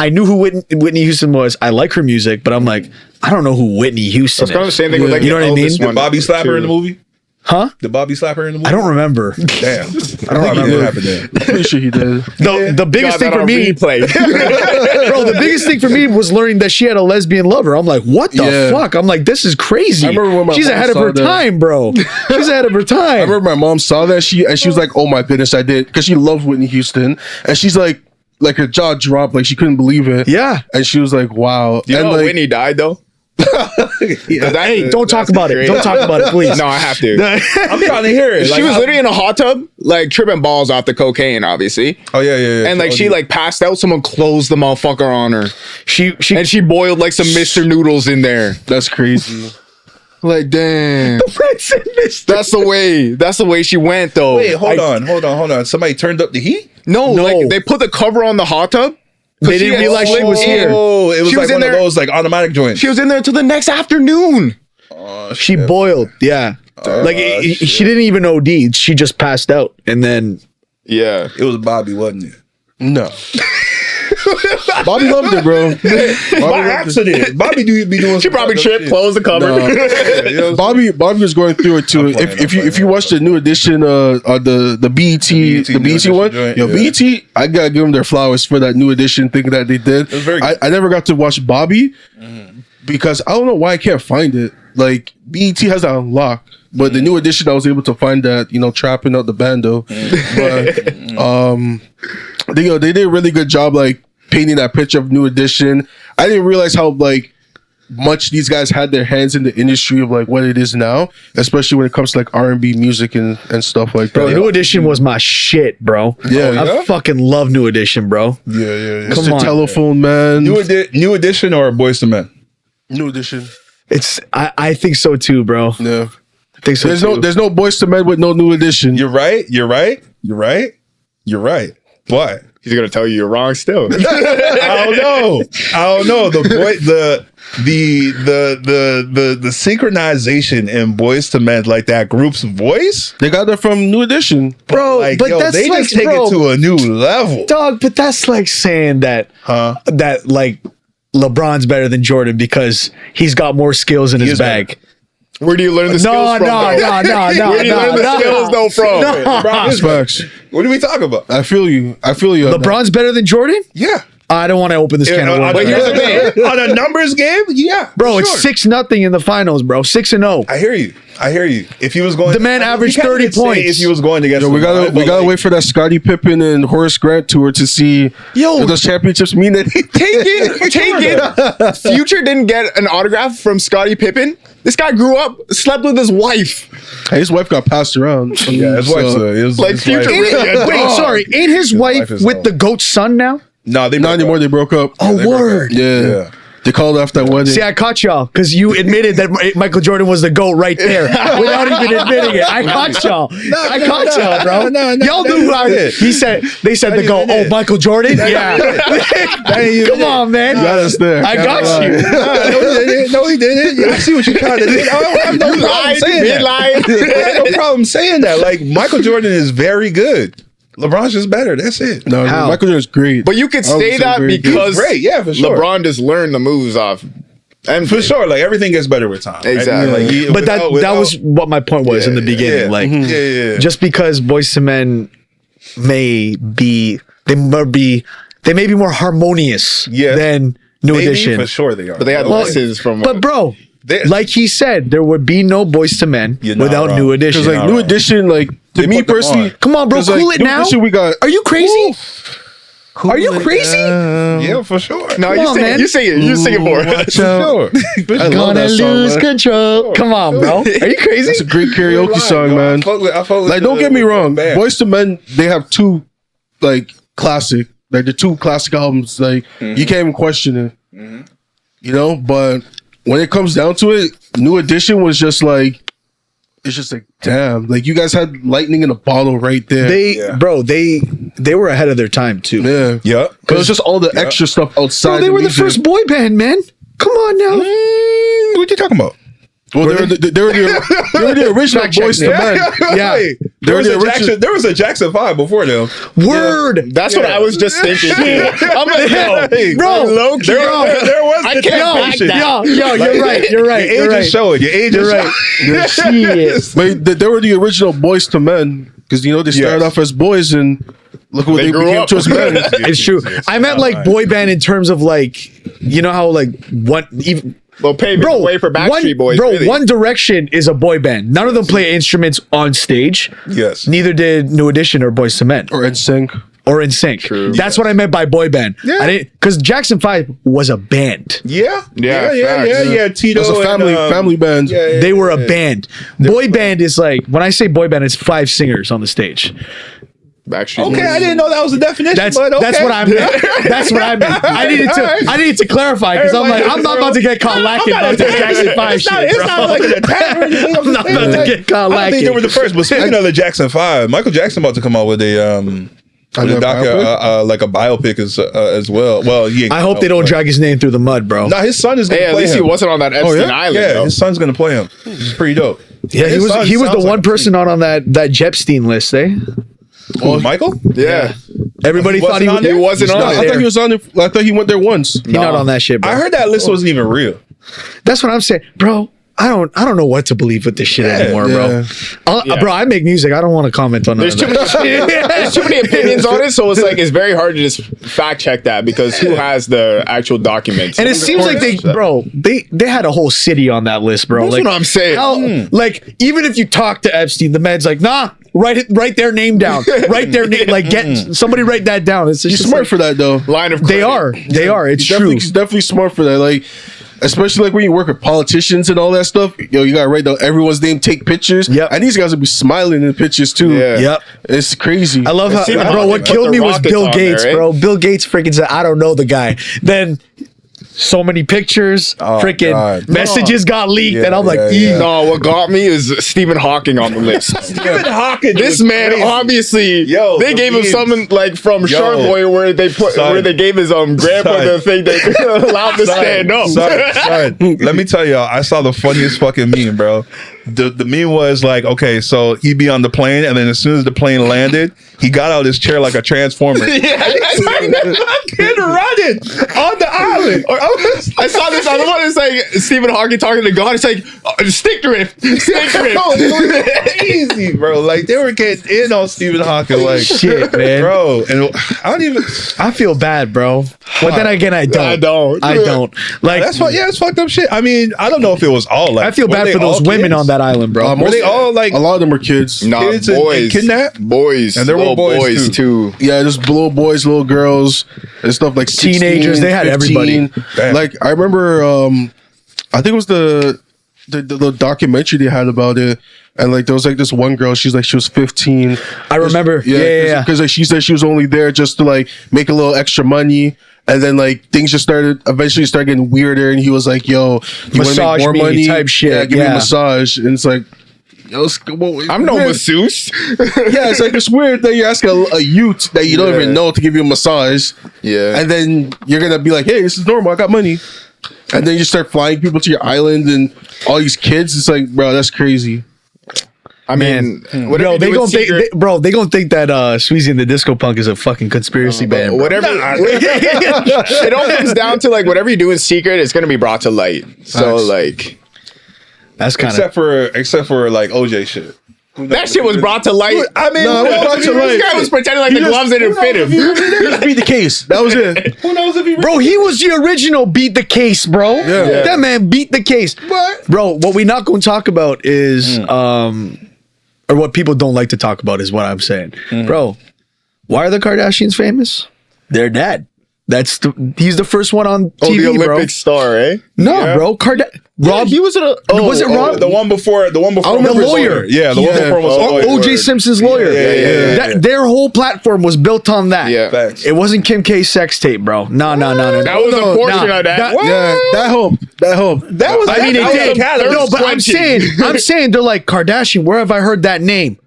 knew who Whitney Houston was. I like her music, but I'm like, I don't know who Whitney Houston is. It's kind of the same thing with like, you know what I mean? Did Bobby slap her in the movie? Huh? Did Bobby slap her in the movie? I don't remember. Damn. I don't remember. I'm pretty sure he did. The biggest thing for me, bro, the biggest thing for me was learning that she had a lesbian lover. I'm like, what the fuck? I'm like, this is crazy. I remember when she's ahead of her time, bro. She's ahead of her time. I remember my mom saw that she was like, oh my goodness, I did, because she loves Whitney Houston, and she's like her jaw dropped, like she couldn't believe it. Yeah, and she was like, wow. You know Whitney died though. Hey, don't talk about it. Don't talk about it, please. No, I have to. I'm trying to hear it. She was literally in a hot tub, like tripping balls off the cocaine, obviously. Oh yeah. And like she like passed out. Someone closed the motherfucker on her. She boiled like some Mr. Noodles in there. That's crazy. Like damn. That's the way she went though. Wait, hold on. Somebody turned up the heat? No, like they put the cover on the hot tub. They didn't realize she was here. Oh, it was She like was in one of there- those like automatic joints. She was in there until the next afternoon. She boiled. Yeah. She didn't even OD. She just passed out. And then Yeah. It was Bobby, wasn't it? No. Bobby loved it, bro. By accident. Bobby do be doing. She probably tripped, closed the cupboard. No. Bobby was going through it too. If you watch the new edition on the BET one, BET, I gotta give them their flowers for that new edition thing that they did. It was very good. I never got to watch Bobby because I don't know why I can't find it. Like BET has that on lock, but the new edition I was able to find that, trapping out the bando. But they did a really good job like painting that picture of new edition. I didn't realize how like much these guys had their hands in the industry of like what it is now, especially when it comes to like R&B music and stuff like that. Bro, New Edition was my shit, bro. Yeah. I fucking love New Edition, bro. Yeah. Come Mr. on. Telephone Man. New edition or Boyz II Men? New edition. I think so too, bro. Yeah. I think so too. There's no Boyz II Men with no new edition. You're right. What? He's gonna tell you you're wrong still. I don't know. The synchronization in Boyz II Men, like that group's voice, They got that from New Edition. Bro, like, but yo, that's they like, just take bro, it to a new level. dog, but that's like saying that that like LeBron's better than Jordan because he's got more skills in his is bag. Where do you learn the skills No, from? no, though? no, no, Where do you learn the skills though from? LeBron is Facts. What are we talking about? I feel you. on that. LeBron's better than Jordan? Yeah. I don't want to open this can of worms. But here's the thing. On a numbers game, yeah. Bro, for it's sure. 6-0 in the finals, bro. 6-0. I hear you. If he was going, The man averaged you can't 30 even say points. If he was going against, We LeBron, but gotta like, wait for that Scottie Pippen and Horace Grant tour to see if those championships mean anything. Future didn't get an autograph from Scottie Pippen. This guy grew up, slept with his wife. Hey, his wife got passed around. Yeah, his wife's Like Future really Wait, sorry. Ain't his wife wife is with old. the GOAT's son now? No, they Not anymore. They broke up. Oh, word. Yeah. They called off that wedding. See, I caught y'all because you admitted that Michael Jordan was the GOAT right there without even admitting it. I caught y'all. I caught y'all, bro. Y'all knew who I was. They said the GOAT. Oh, Michael Jordan? Yeah. Come on, man. got us there. I got you. No, he didn't. I see what you're trying to do. I have no problem saying that. I have no problem saying that. Like, Michael Jordan is very good. LeBron's just better. That's it. No, How? Michael Jordan's great. But you could say that because Great, yeah, for sure. LeBron just learned the moves off. And For sure, like everything gets better with time. right? Exactly. Like, But that was what my point was in the beginning. yeah. Like, Yeah. just because Boyz II Men may be more harmonious than New Maybe, Edition. for sure they are. but they had losses from. But bro, They- like he said, there would be no Boyz II Men You're not without wrong. New Edition. Because like Nah, New right. Edition, like They to me put them personally, on. Come on, bro, 'cause, like, cool it New now. Edition, we got. Are you crazy? Are you crazy? Yeah, for sure. no, Come you on, sing man. it. You sing it. You sing it for us. Watch out. I love that song, Lose man. control. Come on, bro. Are you crazy? It's a great karaoke song, man. Like, don't get me wrong. Boyz II Men, they have two like classic, like the two classic albums. Like you can't even question it. But when it comes down to it, New Edition was just like, it's just like, damn, like you guys had lightning in a bottle right there. They were ahead of their time too. Yeah. Yeah. Because it was just all the extra stuff outside. Bro, they were the music. first boy band, man. Come on now. What you talking about? Well, they were the original Boyz II Men. Yeah. There was a Jackson 5 before them. Word. That's what I was just thinking. I'm like, yo, Bro, low key. There was I the can't back temptation. that. Yo, you're right. You're right. Your age You're is right. showing. Your age is You're showing. right. Shit. But they were the original Boyz II Men because they started off as boys and look what they grew became up. to as men. It's true. I meant like boy band in terms of like, you know how like what even. Well, paving the way for Backstreet Boys. Bro, really. One Direction is a boy band. None of them play instruments on stage. Yes. Neither did New Edition or Boyz II Men Or NSYNC. or NSYNC. True. That's what I meant by boy band. Yeah. I didn't because Jackson 5 was a band. Yeah. Yeah, Tito. It was a family band. They were a band. Boy band is like when I say boy band, it's 5 singers on the stage. Backstreet Okay, Boys. I didn't know that was the definition. That's but okay. that's what I meant. That's what I meant. I needed to clarify because I'm like I'm not about to get caught lacking about this Jackson 5 shit, It's bro. not like an attack or anything. I'm not about to get caught I don't think they lacking. were the first. But speaking of the Jackson 5, Michael Jackson about to come out with a like a biopic as well. Well, I hope they don't drag his name through the mud, bro. No, his son is going to play at least him. he wasn't on that Epstein Island. Yeah, though. his son's going to play him. It's pretty dope. Yeah, he was the one person not on that Jepstein list, eh? Oh, Michael? Yeah. Everybody thought he wasn't on I thought he was on it. I thought he went there once. He's not on that shit, bro. I heard that list wasn't even real. That's what I'm saying, bro. I don't know what to believe with this shit anymore, bro. Bro, I make music. I don't want to comment on that. There's too many opinions on it, so it's very hard to just fact check that because who has the actual documents? And it seems like they had a whole city on that list, bro. That's like, what I'm saying. Like, even if you talk to Epstein, the man's like, nah, write their name down. Write their name. Like, get somebody write that down. It's He's smart for that, though. Line of They credit. are. It's true. He's definitely smart for that. Like, especially like when you work with politicians and all that stuff, you gotta write down everyone's name, take pictures. Yep. And these guys will be smiling in the pictures too. Yeah. Yep. It's crazy. I love how, bro, what killed me was Bill Gates, bro. Bill Gates freaking said, I don't know the guy. Then so many pictures, freaking messages got leaked, and I'm like, no, what got me is Stephen Hawking on the list. Stephen Hawking. This man obviously, they gave him something like from Shark Boy where they gave his grandpa the thing that allowed to stand up. Son, let me tell y'all, I saw the funniest fucking meme, bro. The meme was like, okay, so he'd be on the plane, and then as soon as the plane landed, he got out of his chair like a transformer. Kid running on the island. I saw this other one. It's like Stephen Hawking talking to God. It's like stick drift. Easy, bro. Like they were getting in on Stephen Hawking. Like shit, man, bro. And I feel bad, bro. But then again, I don't. Like that's it's fucked up shit. I mean, I don't know if it was all like. I feel bad for those women on that island, bro. Were they all like? A lot of them were kids. Nah, kids boys, and kidnapped boys, and there were boys too. Yeah, just little boys, little girls, and stuff like 16, teenagers. They had 15. Everybody. Damn. Like I remember, I think it was the documentary they had about it, and like there was like this one girl. She was 15. I remember. Yeah. Because like, she said she was only there just to like make a little extra money. And then like things just eventually started getting weirder, and he was like, "Yo, you want to make more money?" Type shit. Yeah, give me a massage, and it's like, I'm no masseuse. Yeah, it's like it's weird that you ask a youth that you don't even know to give you a massage. Yeah, and then you're gonna be like, "Hey, this is normal. I got money," and then you start flying people to your island and all these kids. It's like, bro, that's crazy. I mean, bro, they gonna think that Sweezy and the Discopunk is a fucking conspiracy band. Bro. Whatever, it all comes down to like whatever you do in secret, it's gonna be brought to light. So like, that's kind of except for like OJ shit. That shit was brought to light. I mean, this guy was pretending like the gloves didn't fit him. He just beat the case. That was it. Who knows if he? Bro, he was the original beat the case, bro. Yeah. That man beat the case. What? Bro, what we not going to talk about is, or what people don't like to talk about is what I'm saying. Bro, why are the Kardashians famous? They're dead. He's the first one on TV, the Olympic bro. Star, eh? No, bro. Rob, he was was it Rob? The one before. The lawyer. Yeah, the one before was OJ Simpson's lawyer. Yeah. Their whole platform was built on that. Yeah, facts. It wasn't Kim K's sex tape, bro. No. That was a portion of that. That helped. That was. I mean, it did. No, but I'm saying they're like, Kardashian. Where have I heard that name?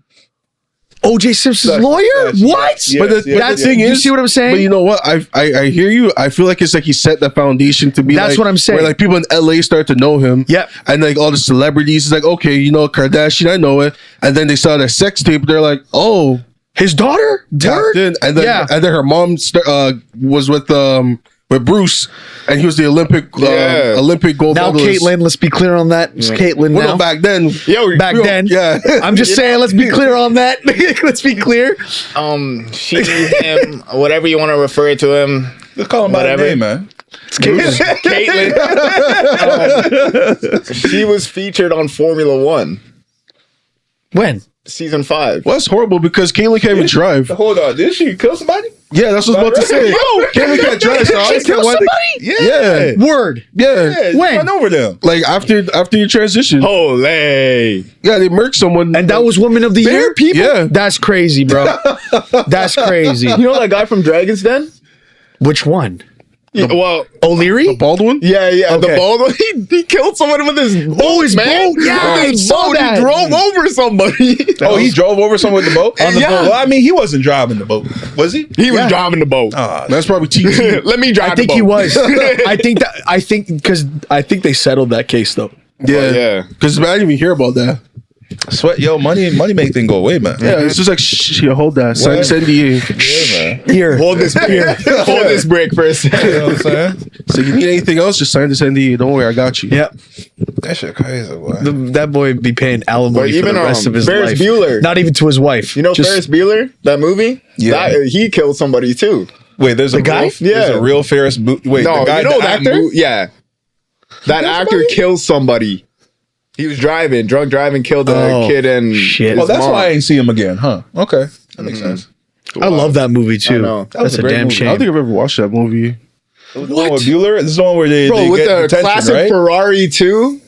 OJ Simpson's lawyer? What? Yes, but the thing is, you see what I'm saying? But you know what? I hear you. I feel like it's like he set the foundation to be. That's what I'm saying. Where like people in LA start to know him. Yep. And like all the celebrities, it's like, okay, you know, Kardashian, I know it. And then they saw that sex tape. They're like, oh, his daughter? tapped in. And then her mom was with Bruce, and he was the Olympic gold now, medalist. Caitlyn, let's be clear on that. It's Caitlyn now. No, back then. Yeah. I'm just saying, let's be clear on that. Let's be clear. She, him, whatever you want to refer to him. Just call him by name, man. It's Caitlyn. She was featured on Formula One. When? Season 5. Well, that's horrible because Caitlyn can't even drive. Hold on, did she kill somebody? Yeah, that's what I was about to say. Caitlyn can't drive, so I can't wait. Yeah. Word. Yeah. When? Run over them. Like after your transition. Holy. Yeah, they murked someone. And that was Woman of the Year, people? Yeah. That's crazy, bro. That's crazy. You know that guy from Dragon's Den? Which one? Well, O'Leary? The bald one? yeah, the Okay. bald one. He killed someone with his boat, his man. boat? Yeah, I saw Boat, that. He drove over somebody. Oh, he drove over someone with the boat? On the boat. Well, I mean, he wasn't driving the boat. Was he? He was driving the boat. That's probably TT. Let me drive I think the boat. he was. I think they settled that case though. Yeah. Because I didn't even hear about that. Sweat, yo, money make things go away, man. Yeah, it's just like, hold that. Sign this NDA. Yeah, man. Here. Hold this brick. Hold this brick first. You know what I'm saying? So you need anything else, just sign this NDA. Don't worry, I got you. Yeah. That shit crazy, boy. That boy be paying alimony But for even, the rest of his Ferris life. Bueller. Not even to his wife. You know Ferris Bueller, that movie? Yeah. He killed somebody too. Wait, there's a guy? real, there's a real Ferris Wait, No, the guy, you know the that actor? yeah. That actor killed somebody. He was drunk driving, killed a kid and shit. Oh, his that's mom. why I ain't see him again, huh? Okay, that makes sense. I love that movie too. I know. That was That's a a great damn movie. I don't shame. think I've ever watched that movie. The one with Bueller? This is the one where they Bro, with get the detention, classic right? Ferrari too.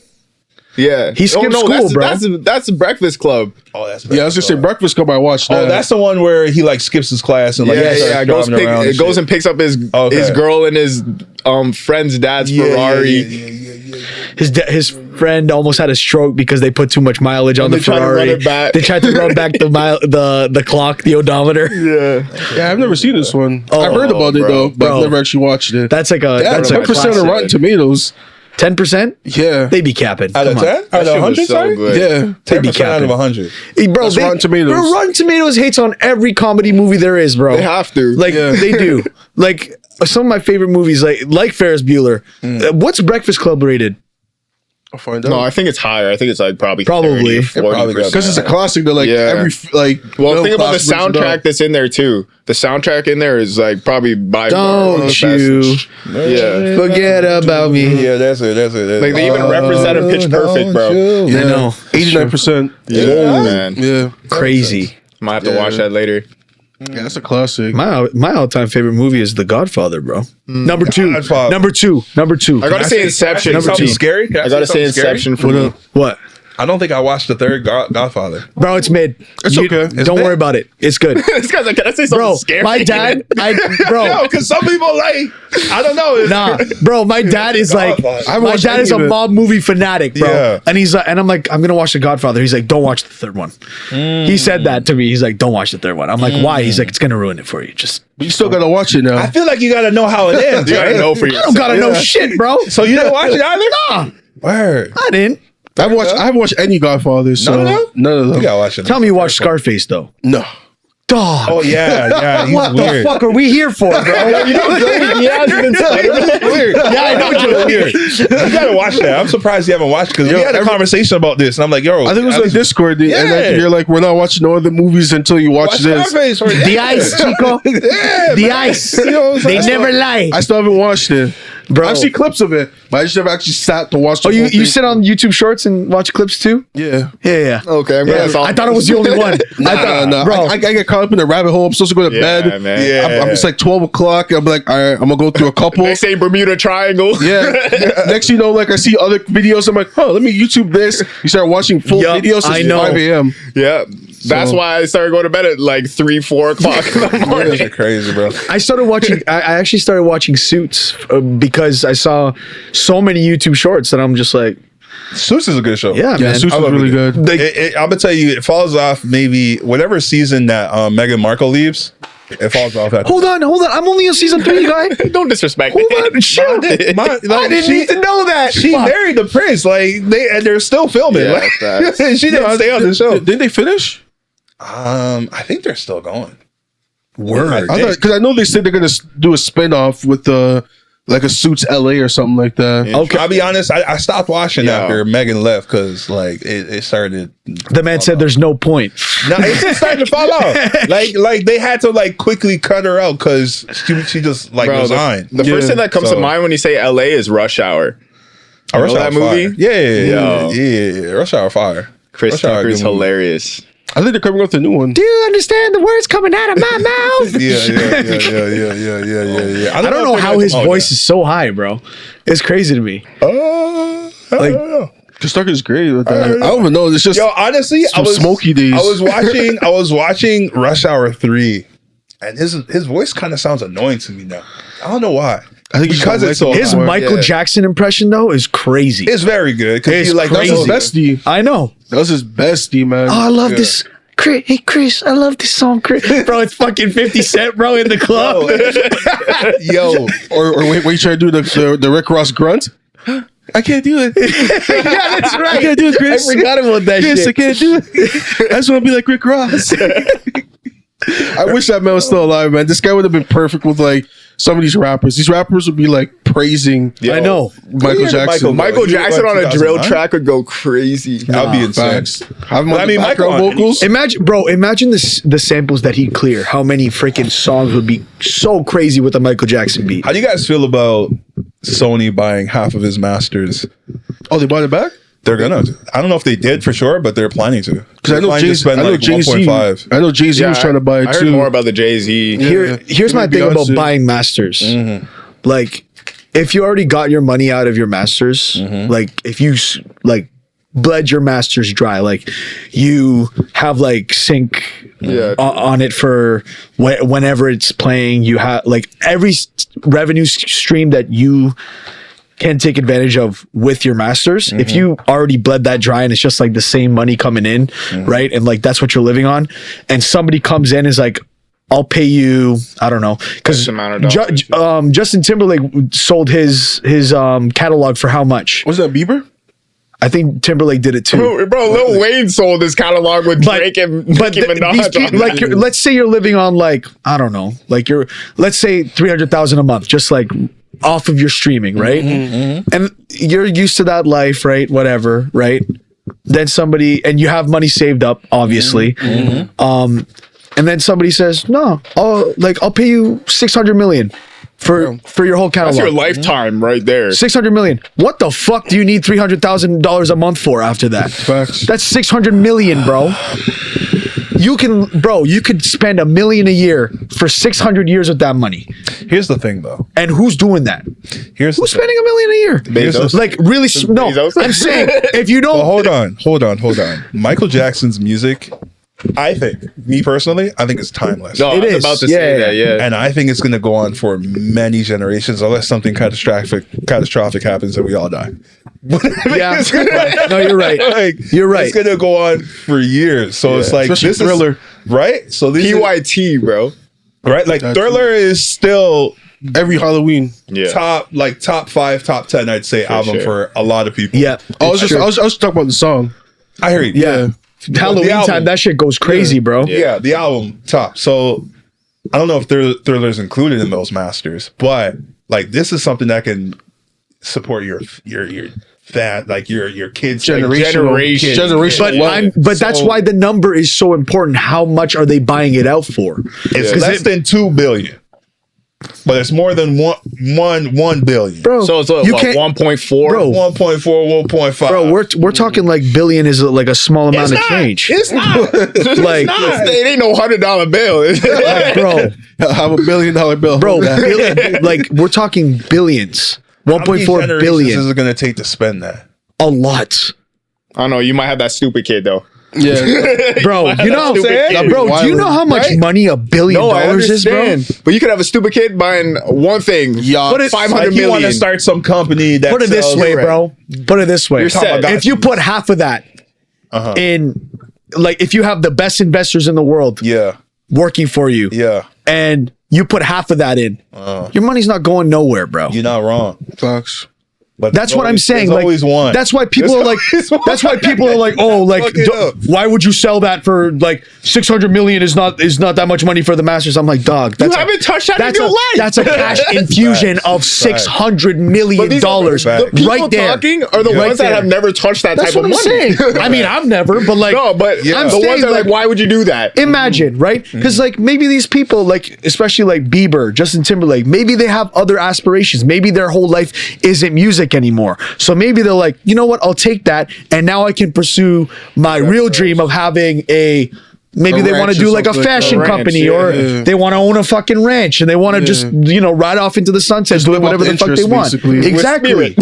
Yeah, He skipped school, that's, bro. That's the Breakfast Club. Oh, that's Yeah, I was gonna say Breakfast Club. I watched that. Oh, that's the one where he like skips his class and like Yeah. goes It goes and picks up his girl and his friend's dad's Ferrari. His friend almost had a stroke because they put too much mileage on And the they tried to run Ferrari. it back. They tried to run back the clock, the odometer. Yeah, I've never seen this one. I heard about it bro. though, but Bro. I've never actually watched it. That's like a That's that's a 10% of classic. Rotten Tomatoes. 10%? Yeah, They be capping. Out of Come on. 10? Out of shit was 100, so sorry? good. yeah. 10% out of 100. Hey, bro, That's Rotten Tomatoes. Bro, Rotten Tomatoes hates on every comedy movie there is, bro. They have to. Like Yeah. they do. Like some of my favorite movies, like Ferris Bueller. What's Breakfast Club rated? I'll find out. No, I think it's higher. I think it's like probably Probably. 30, It probably 40%. Because it's a classic. That like Yeah. every like. Well, middle think about the class brings it soundtrack up. that's in there too. The soundtrack in there is like probably by far one of the Don't best. you Yeah, forget about me. Yeah, that's it. like they even represent him Pitch Perfect, bro. Yeah, I know. 89%. Yeah, man. Yeah, Crazy. Might have to watch that later. yeah, that's a classic. My all-time favorite movie is The Godfather, bro. Number two. Godfather. Number two. I gotta say Inception. Number Number 2. two. Scary? Can I gotta say something Inception scary? for me. What? I don't think I watched the third Godfather. Bro, it's mid. It's okay. It's Don't mid? worry about it. It's good. This guy's like, can I say something Bro, scary? my dad, bro. No, because some people like, I don't know. Nah, bro, my dad is like, Godfather. my dad is a mob movie fanatic, bro. Yeah. And he's like, and I'm like, I'm gonna watch The Godfather. He's like, don't watch the third one. He said that to me. He's like, don't watch the third one. I'm like, why? He's like, it's gonna ruin it for you. Just But you still gotta watch it now. I feel like you gotta know how it ends. You gotta right? know for I yourself. don't gotta know shit, bro. So you didn't watch it either? Nah, Word. I didn't. I haven't watched any Godfather. So None of them? None of them. You gotta watch it. Tell me you watched Scarface though. No. Dog. Oh yeah, he's what weird. the fuck are we here for, bro? You know, Joey Diaz has been Spider-Man. Weird. Yeah, I know Joe weird. You gotta watch that. I'm surprised you haven't watched because we had a conversation about this, and I'm like, yo, I think it was like Discord, and Yeah. like, you're like, we're not watching no other movies until you watch this. Scarface. The ice, Chico. The ice. You know what I'm They saying? never lie. I still haven't watched it. Bro. I've seen clips of it, but I just never actually sat to watch the Oh, whole you thing. sit on YouTube Shorts and watch clips too? Yeah. Yeah. Okay, I'm Yeah, glad I thought it was the only one. Nah. bro. I get caught up in the rabbit hole. I'm supposed to go to Yeah, bed. man. Yeah. It's like 12 o'clock. I'm like, all right, I'm gonna go through a couple. They say Bermuda Triangle. Yeah. Next, you know, like I see other videos. I'm like, let me YouTube this. You start watching full Yup, videos. I It's know. 5 a.m. Yeah, that's So- why I started going to bed at like 3-4 o'clock in the morning. You're crazy, bro. I started watching. I actually started watching Suits because I saw so many YouTube Shorts that I'm just like, Suits is a good show. yeah, Yeah, man. Suits I was love really it. good. I'm gonna tell you, it falls off maybe whatever season that Meghan Markle leaves. It falls off. At Hold on. I'm only on season 3, guy. Don't disrespect Hold me. on, chill. I didn't need to know that. She Fuck. married the prince. Like they're still filming. Yeah, Like, facts. she didn't stay on the show. Didn't they finish? I think they're still going. Word. Because I know they said they're gonna do a spinoff with like a Suits LA or something like that. Okay. I'll be honest. I stopped watching Yeah. after Megan left because like it started. The man said there's no point. No, it's starting to fall out. Like they had to like quickly cut her out because she just like Bro, resigned. the first thing that comes to mind when you say LA is Rush Hour. You Rush know Hour that movie? Fire. Yeah. Yo. Rush Hour Fire. Chris Rush Hour Tucker is good movie. hilarious. I think they're coming up with a new one. Do you understand the words coming out of my mouth? Yeah. I don't know how his voice is so high, bro. It's crazy to me. Like, Because Tucker's great with that. I don't even know. It's just yo, honestly, some smoky days. I was watching Rush Hour 3, and his voice kind of sounds annoying to me now. I don't know why. I think because it's so his hard. Michael Jackson impression though is crazy. It's very good because It's like That was crazy. his bestie. I know. That was his bestie, man. Oh, I love this. Chris, hey Chris, I love this song, Chris. Bro, it's fucking 50 Cent, bro, in the club. Yo, or wait, you try to do the Rick Ross grunt? I can't do it. Yeah, that's right. I can't do it, Chris. I forgot about that Chris, shit. I can't do it. I just want to be like Rick Ross. I wish that man was still alive, man. This guy would have been perfect with like some of these rappers. These rappers would be like praising. I know. Michael Jackson. Michael Jackson on a drill 2009? track would go crazy. that'd be insane. Facts. Have him on I the mean, background Michael- vocals. Imagine the samples that he'd clear. How many freaking songs would be so crazy with a Michael Jackson beat? How do you guys feel about Sony buying half of his masters? Oh, they bought it back? They're gonna. I don't know if they did for sure, but they're planning to. Because I know Jay-Z. I know Jay-Z. I know Jay-Z was trying to buy it I heard too. more about the Jay-Z. Here's my thing about buying masters. Like, if you already got your money out of your masters, like if you like bled your masters dry, like you have like sync on it for whenever it's playing, you have like every revenue stream that you can take advantage of with your masters. If you already bled that dry and it's just like the same money coming in, right? And like that's what you're living on, and somebody comes in and is like, I'll pay you, I don't know, because Justin Timberlake sold his catalog for how much? Was that Bieber? I think Timberlake did it too. Bro, Lil Wayne sold his catalog with Drake and Nicki Minaj. Like, let's say you're living on like, I don't know, like let's say 300,000 a month, just like off of your streaming, right? And you're used to that life, right? Whatever, right? Then and you have money saved up, obviously. And then somebody says, no, I'll pay you 600 million for your whole catalog. That's your lifetime right there. 600 million. What the fuck do you need $300,000 a month for after that? Facts. That's 600 million, bro. You could spend $1 million a year for 600 years with that money. Here's the thing, though. And who's doing that? Who's spending $1 million a year? Bezos. Like really? No, Bezos. I'm saying if you don't. Well, hold on. Michael Jackson's music, I think, me personally, I think it's timeless. No, It I was is. about to Yeah, say that, yeah. And I think it's going to go on for many generations unless something catastrophic happens and we all die. Yeah. No, you're right. Like, You're right. It's going to go on for years. So it's like, Especially this Thriller. is, right? So this PYT, bro. right? Like, Thriller is still Every Halloween. Yeah. top 5, top 10, I'd say, album sure. for a lot of people. Yeah. I was talking about the song. I hear you. Yeah. Halloween The album. time, that shit goes crazy, bro. Yeah, the album top. So I don't know if Thriller's included in those masters, but like this is something that can support your fan, like your kids' But that's why the number is so important. How much are they buying it out for? It's less than 2 billion. But it's more than 1 billion. Bro, So it's you what, can't- 1.4? Bro. 1.4, 1.5. Bro, we're talking like billion is like a small amount of change. It's not. Like, It ain't no $100 bill. bro, I have $1 billion bill. bro, like we're talking billions. How many 1.4 generations billion. is it going to take to spend that? A lot. I don't know. You might have that stupid kid, though. Yeah. Bro, you know, Stupid bro, do you know how much Right? money $1 billion is, bro? But you could have a stupid kid buying one thing. Yeah. Put it 500 Like you want to million. start some company that Put it this sells- way, bro. Put it this way. You're set. If you put half of that in, like, if you have the best investors in the world Yeah. working for you, Yeah. and you put half of that in, your money's not going nowhere, bro. You're not wrong. Facts. But That's what I'm saying. There's Like, always one. that's why people are like, that's why people are like, oh, like, Fuck it up. why would you sell that for like 600 million is not that much money for the Masters? I'm like, dog, that's haven't touched that in that's your life. That's a cash infusion of $600 million But the people right there. talking are the Right ones that there. have never touched that That's type what of I'm money. saying. I mean, I've never, but like, No, but I'm the saying, ones that are like, why would you do that? Imagine, right? Because like maybe these people, like especially like Bieber, Justin Timberlake, maybe they have other aspirations. Maybe their whole life isn't music anymore. So maybe they're like, you know what? I'll take that, and now I can pursue my real dream of having a. Maybe A they want ranch to or do like a something like fashion that. company, Ranch, or they want to own a fucking ranch, and they want to just ride off into the sunset, doing live off whatever the the fuck they interest, want. basically. With Exactly,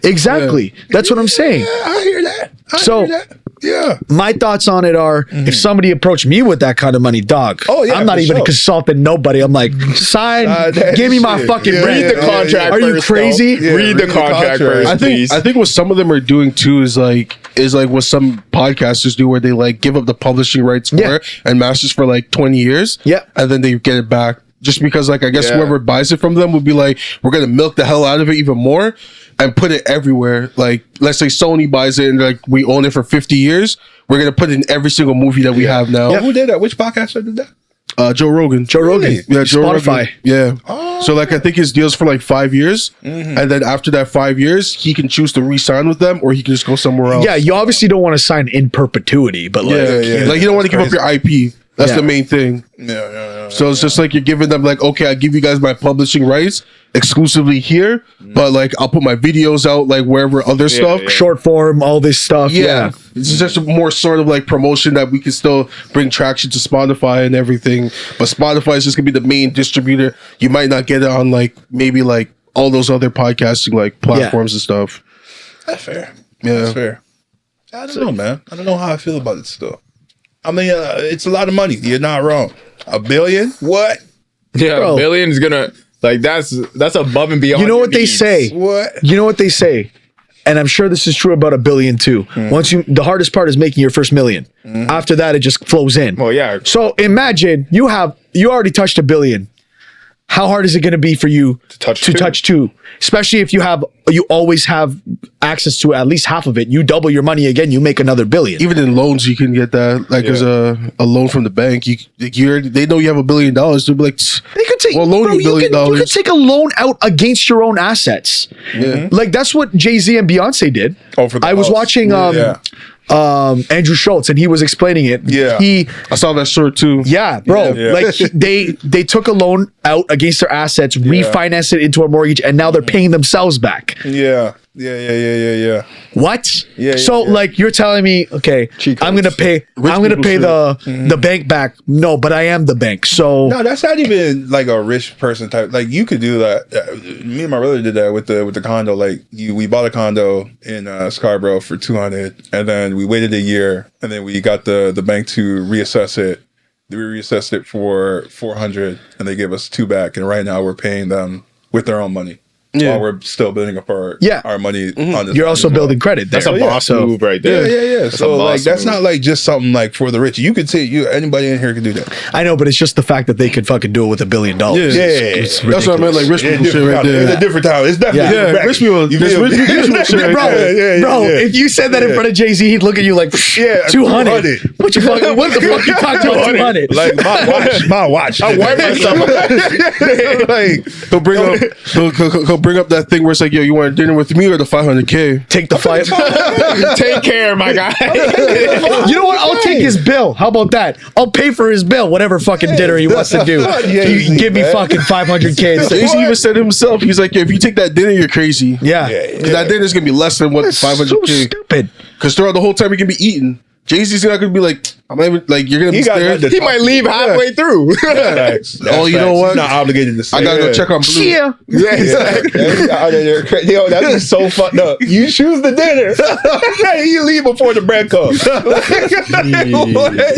exactly. That's what I'm saying. I hear that. I So hear that. Yeah. My thoughts on it are, if somebody approached me with that kind of money, dog, I'm not even consulting nobody. I'm like, sign, give me my fucking rent. Read the contract. Are you crazy? Read the contract first, please. I think what some of them are doing too is like what some podcasters do, where they like give up the publishing rights for it and masters for like 20 years. Yeah. And then they get it back. Just because, like, I guess whoever buys it from them would be like, we're gonna milk the hell out of it even more and put it everywhere. Like, let's say Sony buys it and like we own it for 50 years. We're gonna put it in every single movie that we have now. Who did that? Which podcaster did that? Joe Rogan. Really? Yeah, Joe Spotify. Rogan. Yeah. So like, I think his deal's for like 5 years, and then after that 5 years, he can choose to re-sign with them, or he can just go somewhere else. Yeah, you obviously don't want to sign in perpetuity, but like, like you don't want to give up your IP. That's the main thing. Yeah. So it's just like you're giving them like, okay, I give you guys my publishing rights exclusively here, but like I'll put my videos out like wherever other stuff, short form, all this stuff. Yeah. It's just more sort of like promotion that we can still bring traction to Spotify and everything. But Spotify is just gonna be the main distributor. You might not get it on like maybe like all those other podcasting like platforms and stuff. That's fair. Yeah, that's fair. I don't know, man. I don't know how I feel about it still. I mean, it's a lot of money. You're not wrong. $1 billion? What? Yeah, $1 billion is gonna like that's above and beyond. You know what they say? What? You know what they say? And I'm sure this is true about $1 billion too. The hardest part is making your first million. After that, it just flows in. Well, yeah. So imagine you already touched $1 billion. How hard is it going to be for you to touch two? Especially if you always have access to at least half of it. You double your money again, you make another $1 billion. Even in loans, you can get that. Like as a loan from the bank, they know you have $1 billion. They'll be like, they could take. We'll loan you $1 billion. You could take a loan out against your own assets. Yeah. Like that's what Jay-Z and Beyonce did. Oh, for the I was watching Andrew Schultz, and he was explaining it. Yeah, I saw that shirt too. Yeah, bro. Like they took a loan out against their assets, refinanced it into a mortgage, and now they're paying themselves back. Yeah. What? So like you're telling me, okay, I'm gonna pay the bank back. No, but I am the bank. So no, that's not even like a rich person type. Like you could do that. Me and my brother did that with the condo. Like we bought a condo in Scarborough for $200, and then we waited a year, and then we got the bank to reassess it. We reassessed it for $400, and they gave us $2 back. And right now we're paying them with their own money. While we're still building up our money on this. You're also building credit there. That's a boss move right there. Yeah. So like that's not like just something like for the rich. You could say anybody in here could do that. I know, but it's just the fact that they could fucking do it with $1 billion. Yeah. That's what I meant, like rich people shit right there. It's a different time. It's definitely rich people. Bro, if you said that in front of Jay-Z, he'd look at you like 200. What the fuck you talking about 200? Like my watch. I wipe myself. Like he'll bring up that thing where it's like, yo, you want dinner with me or the 500K? Take the 5. Take care, my guy. You know what? I'll take his bill. How about that? I'll pay for his bill, whatever fucking dinner he wants to do. You can give me fucking 500K. Jay-Z even said himself, he's like, if you take that dinner, you're crazy. Yeah. Because that dinner's gonna be less than what 500K. So stupid. Because throughout the whole time, you're gonna be eating. Jay-Z's not gonna be like, I'm not even like, you're gonna be scared. He might leave halfway through. You know what? He's not obligated to say. I gotta go check on Blue. Yeah. Yo, that'd be so fucked up. You choose the dinner. You leave before the bread comes.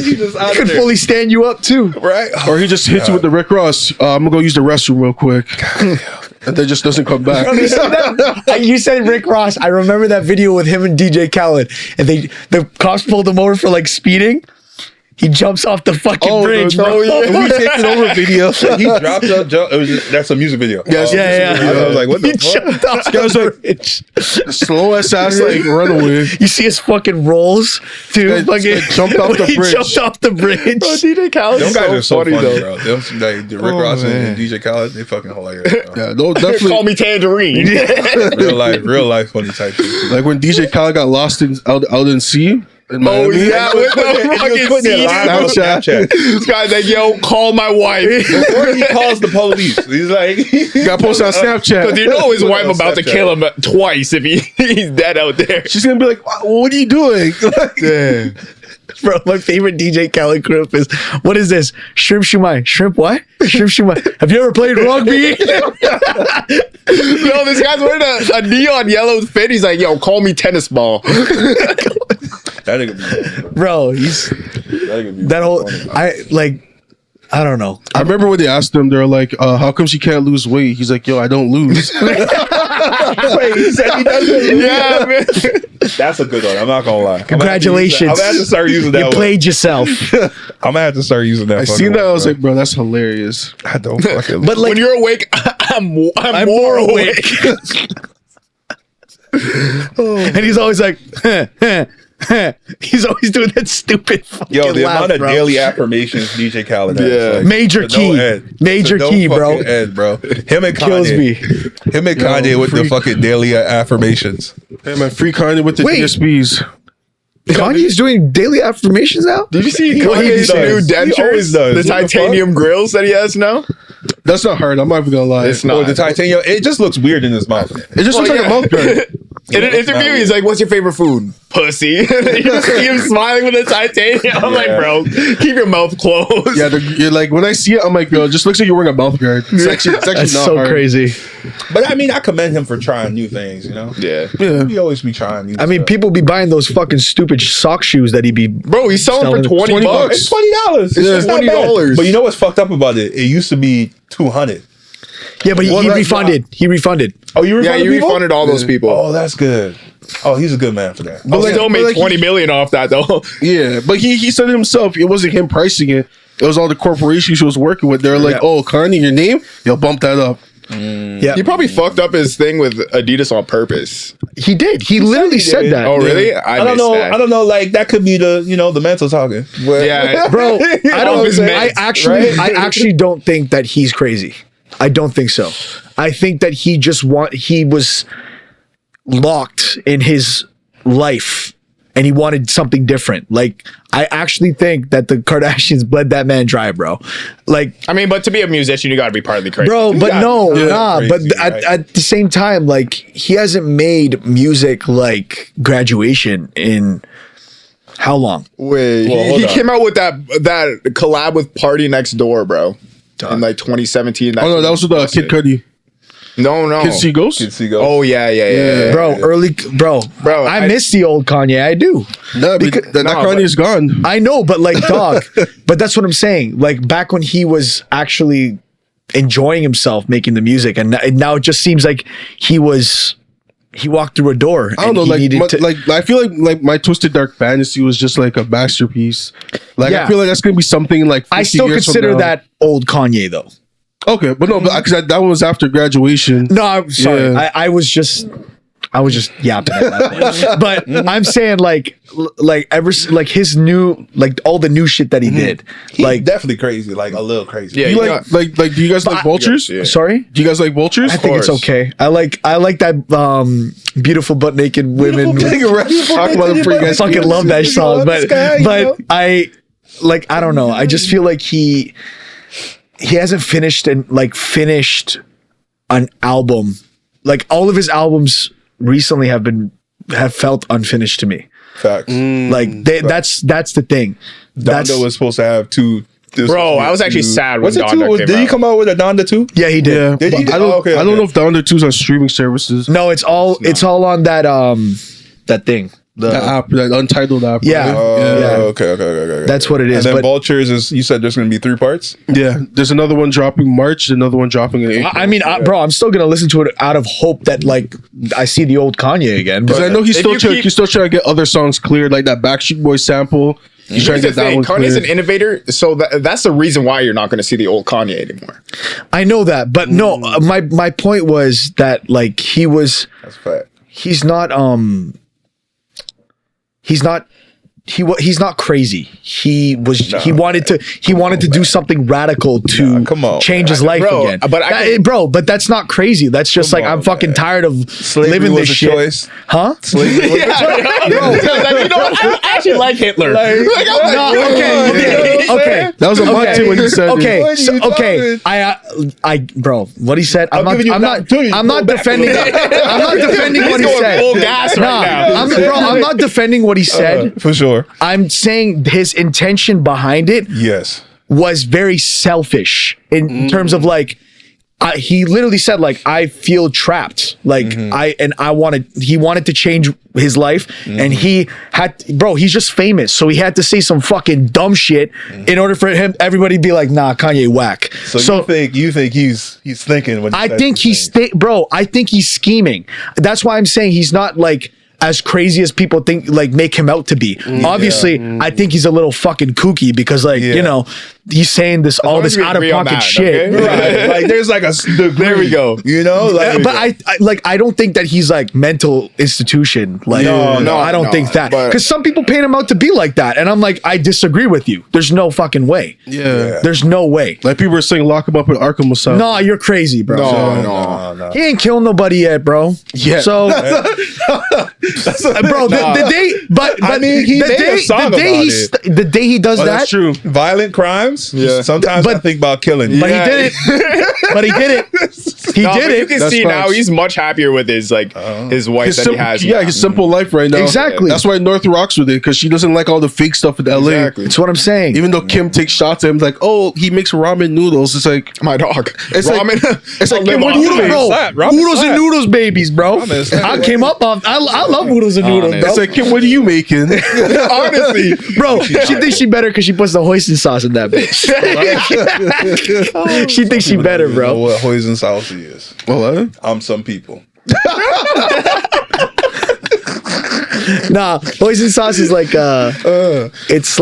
You just out He could fully stand you up too. right? Or he just hits you with the Rick Ross. I'm gonna go use the restroom real quick. And then just doesn't come back. You said Rick Ross. I remember that video with him and DJ Khaled, and the cops pulled him over for like speeding. He jumps off the fucking bridge, bro. Yeah. We take it over video. He dropped up. That's a music video. Yes, I was like, what the fuck? Jumped off the bridge. The slow ass like runaway. You see his fucking rolls, dude. Fucking jumped off the bridge. He jumped off the bridge. Bro, DJ Khaled. Them guys are so funny, though. bro. Them, like, Rick Ross and DJ Khaled, they fucking hilarious. Bro. Yeah, no, definitely. Call me Tangerine. real life funny type shit. Like when DJ Khaled got lost out in sea. In Miami. Oh yeah, with the fucking Snapchat. This guy's like, yo, call my wife. Before he calls the police, he's like, he got posted on Snapchat. Because you know his wife about to kill him twice if he's dead out there. She's gonna be like, what are you doing? Yeah. Bro, my favorite DJ Khaled group is, what is this? Shrimp shumai. Shrimp what? Shrimp shumai. Have you ever played rugby? No, this guy's wearing a neon yellow fit. He's like, yo, call me tennis ball. That nigga be bro. He's that whole. I don't know. I remember when they asked him, they're like, "How come she can't lose weight?" He's like, "Yo, I don't lose." Wait, he said he doesn't lose. Yeah, man. That's a good one. I'm not gonna lie. Congratulations. I'm gonna have to start using that. You played yourself. I'm gonna have to start using that. I seen that. I was like, bro, that's hilarious. I don't fucking. But like, when you're awake, I'm more awake. And he's always like, he's always doing that stupid fucking the laugh, amount of bro. daily affirmations DJ Khaled has. Yeah. Like, Major key. Major key, bro. End, bro. Him and Kanye. Kills me. Him and Kanye with the fucking daily affirmations. Hey man, free Kanye with the DSPs. Kanye's doing daily affirmations now? Did you see He Kanye's always new does. He always dentures? does. The What the titanium grills that he has now? That's not hard. I'm not even gonna lie. It's not. The titanium. It just looks weird in his mouth. It just looks like a mouth guard. In an interview, he's like, "What's your favorite food?" Pussy. You just see him smiling with the titanium. I'm like, bro, keep your mouth closed. Yeah, you're like, when I see it, I'm like, yo, it just looks like you're wearing a mouth guard. It's actually That's not so hard. crazy. But I mean, I commend him for trying new things. You know. Yeah. Yeah. He always be trying new I mean, stuff. people be buying those fucking stupid sock shoes that he be. Bro, he's selling for Selling $20 bucks. It's $20. It's Yeah, just not bad. $20. But you know what's fucked up about it? It used to be $200. Yeah, but Well, he that's refunded. He refunded. Oh, you Yeah, refunded you people? refunded all those people. Oh, that's good. Oh, he's a good man for that. But like- still made but like 20 million off that though. Yeah, but he said it himself. It wasn't him pricing it. It was all the corporations he was working with. They're like, Yeah. oh, Kanye, your name? You'll bump that up. Yeah, He probably fucked up his thing with Adidas on purpose. he did. He literally he said did. that. Oh, really? I don't missed know. that. I don't know. Like that could be the mental talking. But, Yeah, Bro, I don't. his meds, I actually don't think that he's crazy. I don't think so. I think that he was locked in his life and he wanted something different. Like, I actually think that the Kardashians bled that man dry, bro. Like, I mean, but to be a musician, you got to be partly crazy. bro, but no, nah. crazy, But right? at the same time, like, he hasn't made music like Graduation in how long? Wait, Well, he hold on. came out with that collab with Party Next Door, bro, in like 2017. Oh, no, that was with Kid Cudi. No. Kid See Ghost? Kids see go. Oh yeah. Bro, Bro, I miss the old Kanye. I do. No, but that Kanye is gone. I know, but like, dog. But that's what I'm saying. Like, back when he was actually enjoying himself making the music, and now it just seems like he walked through a door. I don't know, I feel like My Twisted Dark Fantasy was just like a masterpiece. Like, Yeah. I feel like that's gonna be something like 50 I still years from consider now. that old Kanye, though. Okay, but no, because that one was after Graduation. No, I'm sorry. Yeah. I was just yapping at that point. But I'm saying like his new, like all the new shit that he did. He's Like, definitely crazy, like a little crazy. Yeah, You you like, got- like, do you guys like Vultures? yeah. sorry? Do you guys like Vultures? I think it's course. okay. I like that beautiful butt naked women. Talk about them for you I guys. fucking love that song, but I don't know. I just feel like he hasn't finished an album. Like, all of his albums recently have felt unfinished to me. Facts. Like, that's the thing. Donda was supposed to have two. Bro, I was actually sad when What's it Donda two? came Did he out. come out with a Donda 2? Yeah, he did. Yeah, Did he? but I don't. Oh, okay, I don't okay. know if Down the 2's on streaming services. No, it's all on that thing. The app, that Untitled app. Yeah. right? Yeah. Okay. That's what it is. And then But Vultures is. You said there's going to be 3 parts. Yeah. There's another one dropping March. Another one dropping in April. I mean, bro, I'm still gonna listen to it out of hope that like I see the old Kanye again. Because But I know he's if still you trying. keep- He's still trying to get other songs cleared, like that Backstreet Boy sample. He's trying to Here's get the that thing, one Kanye's an cleared. innovator, so that's the reason why you're not going to see the old Kanye anymore. I know that, but no, my point was that like That's a fact. he's not crazy. He wanted to do something radical to Nah, come on, change his man. life Bro, again. but But that's not crazy. That's just Come like, I'm on, fucking man. tired of Slavery living was this a shit. choice. Huh? Slavery was a choice. You know what? I actually like Hitler. Okay. That was a month when he said Okay, it. What are so, you okay. talking? Bro, what he said. I'm giving you an not opportunity to I'm not go back a defending. little bit. I'm not defending what he He's going said. full gas right now. I'm not defending what he said. For sure. I'm saying his intention behind it Yes. was very selfish in terms of like, he literally said like, I feel trapped. Like he wanted to change his life and he's just famous. So he had to say some fucking dumb shit in order for everybody to be like, nah, Kanye whack. So you think he's thinking when I think I think he's scheming. That's why I'm saying he's not like as crazy as people think, like make him out to be. Obviously, I think he's a little fucking kooky because like, you know, he's saying all this out of pocket shit. Okay? Right. Like there's like a degree. There we go. You know, like, but I don't think that he's like mental institution. Like, no, I don't think that, because some people paint him out to be like that, and I'm like, I disagree with you. There's no fucking way. Yeah, there's no way. Like people are saying, lock him up at Arkham Asylum. No, you're crazy, bro. No. He ain't killed nobody yet, bro. Yeah. So, bro, the day, but I mean, he made a song about it. The day he does that, that's true. Violent crimes. Yeah. Sometimes I think about killing. But he did it. But he did it. He did it. You can see now he's much happier with his wife that he has. Yeah, his simple life right now. Exactly. That's why North rocks with it, because she doesn't like all the fake stuff in LA. Exactly. That's what I'm saying. Even though Kim takes shots at him, like, oh, he makes ramen noodles. It's like my dog. It's ramen. Like, it's like Kim, what do you make? Bro, oodles and noodles babies, bro. I came up on. I love oodles and noodles. Bro. It's like, Kim, what are you making? Honestly, bro, she thinks she better because she puts the hoisin sauce in that bitch. She thinks she better, bro. You know what hoisin sauce is? What? I'm some people. Nah, hoisin sauce is like it's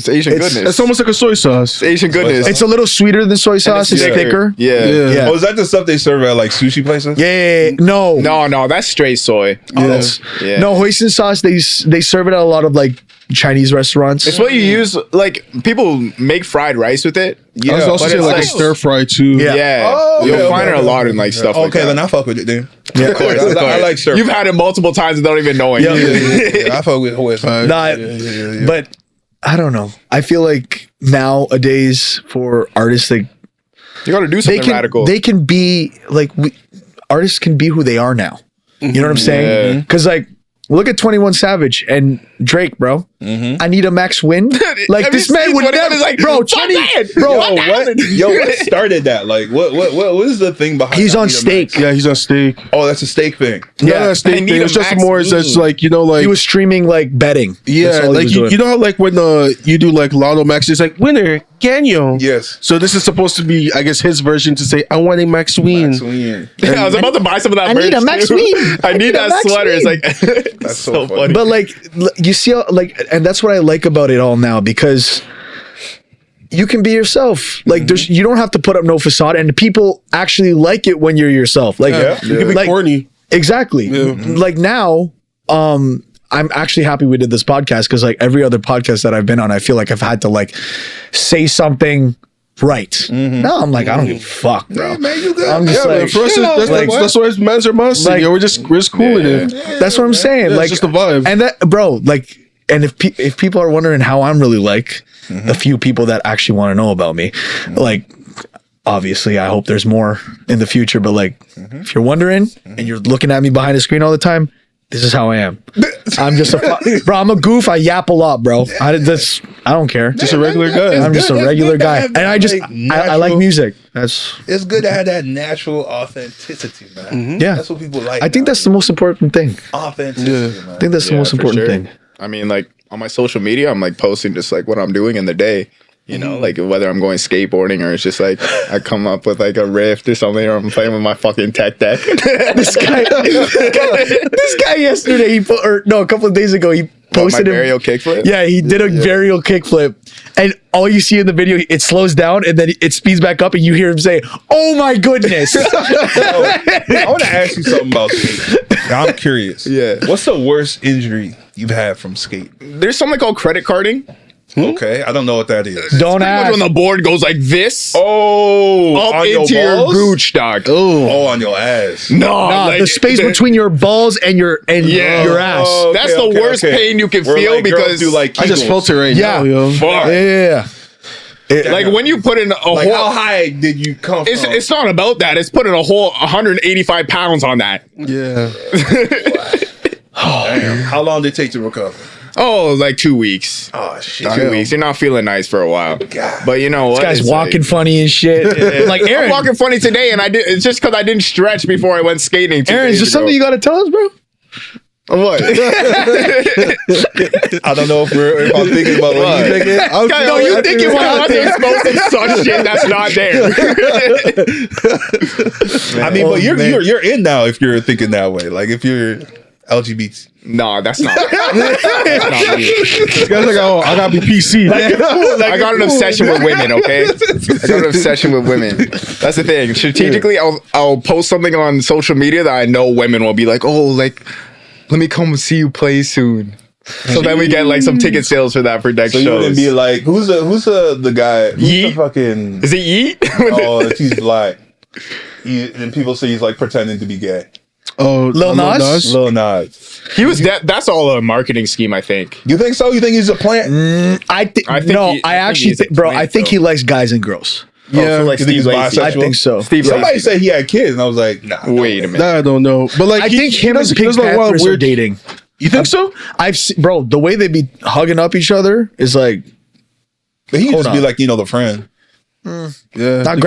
Asian goodness. It's almost like a soy sauce. It's Asian goodness. It's a little sweeter than soy sauce. It's thicker. Yeah. Oh, is that the stuff they serve at like sushi places? Yeah. No, that's straight soy. No, hoisin sauce. They serve it at a lot of like Chinese restaurants. It's what you use. Like people make fried rice with it. Yeah, I was also saying like a stir fry too. Yeah. You'll find it a lot in like stuff like that. Okay, then I fuck with it then. Yeah, of course. I like stir fry. You've had it multiple times without even knowing. Yeah, I fuck with hoisin. But I don't know. I feel like nowadays for artists, like you got to do something radical. They can be like artists can be who they are now. You know what I'm saying? Because like, look at 21 Savage and Drake, bro. I need a max win. Like this man would never, like, bro. What started that? Like, what is the thing behind? He's on stake. Yeah, he's on stake. Oh, that's a stake thing. Yeah, not a stake thing. It's just more as that's like, you know, like he was streaming like betting. Yeah, like you know how like when you do like Lotto Max, it's like winner Ganyo. Yes. So this is supposed to be, I guess, his version to say, I want a Max Win. Yeah, I was about to buy some of that. I need a Max Win. I need that sweater. It's like that's so funny. But like you see, how, like, and that's what I like about it all now, because you can be yourself. Like you don't have to put up no facade, and people actually like it when you're yourself. Like you can be like, corny. Exactly. Like now, I'm actually happy we did this podcast, because like every other podcast that I've been on, I feel like I've had to like say something right. Now I'm like, I don't give a fuck, bro. Man, you good. I'm just like, for us, that's why men's are Mossin. Like, we're just cool in it. That's what I'm saying. Yeah, like, it's just the vibe. And that, bro, like, and if people are wondering how I'm really like, the few people that actually want to know about me, like, obviously, I hope there's more in the future. But like, if you're wondering and you're looking at me behind the screen all the time, this is how I am. I'm just bro. I'm a goof. I yap a lot, bro. I don't care. Just a regular guy. I'm just a regular guy, and I like music. It's good to have that natural authenticity, man. Yeah, that's what people like. I think that's the most important thing. Authenticity, man. I think that's the most important thing. I mean, like on my social media, I'm like posting just like what I'm doing in the day. You know, like whether I'm going skateboarding or it's just like I come up with like a riff or something, or I'm playing with my fucking tech deck. This guy yesterday, a couple of days ago, he posted my varial kickflip. Yeah, he did a varial kickflip, and all you see in the video, it slows down and then it speeds back up, and you hear him say, "Oh my goodness!" I want to ask you something about skate. I'm curious. Yeah, what's the worst injury you've had from skate? There's something called credit carding. Okay, I don't know what that is. Don't ask. When the board goes like this, up on into your gooch, dog. Oh, on your ass. No, like, the space between your balls and your ass. Okay, that's the worst pain you can feel, like because do like I just felt it right now. Yeah. Like when you put in a whole, how high did you come from? It's not about that. It's putting a whole 185 pounds on that. Yeah. Damn. How long did it take to recover? Oh, like 2 weeks. Oh shit. 2 weeks. You're not feeling nice for a while. God. But you know what? This guy's It's walking funny and shit. Like I'm Aaron, walking funny today, and it's just because I didn't stretch before I went skating. Aaron, is there something you got to tell us, bro? What? I don't know if I'm thinking about what you thinking. No, you thinking when I'm exposing such shit that's not there. I mean, but you're in now if you're thinking that way. Like if you're LGBT. No, that's not me. This guy's like, oh, I gotta be PC. I got an obsession with women, okay? I got an obsession with women. That's the thing. Strategically, I'll post something on social media that I know women will be like, oh, like, let me come and see you play soon. So then we get like some ticket sales for that for next shows. So you wouldn't be like, who's the guy? Who's Yeet? the fucking? Is it Yeet? Oh, he's black. And people say he's like pretending to be gay. Oh, Lil Nas? Lil Nas. He was that's all a marketing scheme, I think. You think so? You think he's a plant? I think he's bro. a I think he likes guys and girls. Yeah, so like you think he's Steve Lacy. bisexual? I think so. Steve Somebody Lacy. said he had kids, and I was like, nah. Wait a minute. That I don't know, but like I think him and Pink Panthers are dating. You think so? I've seen, bro, the way they be hugging up each other is like, But he Hold just be on. like, the friend. Yeah. not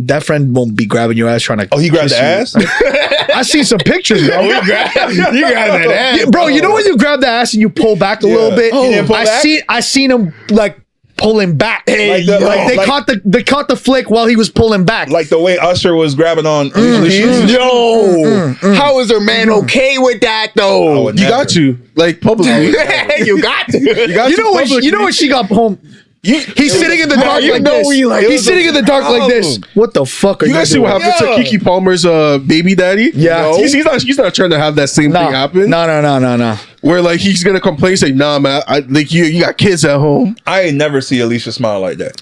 that friend won't be grabbing your ass trying to. Oh, he grabbed kiss the you. ass? I see some pictures, bro. You grabbed that ass. Bro, you know when you grab the ass and you pull back a little bit? He didn't pull back? I seen him like pulling back. Like They caught the flick while he was pulling back. Like the way Usher was grabbing on Alicia Keys? Yo, how is a man okay with that though? would You never. got to like publicly. You got to. you know when she got home. He's sitting in the dark you like know this. he like- He's sitting in the dark like this. What the fuck are you You guys see what doing? happened to Keke Palmer's baby daddy? Yeah. No. He's not trying to have that same thing happen. No. Where like he's gonna complain, say, nah, man, like you got kids at home. I ain't never see Alicia smile like that.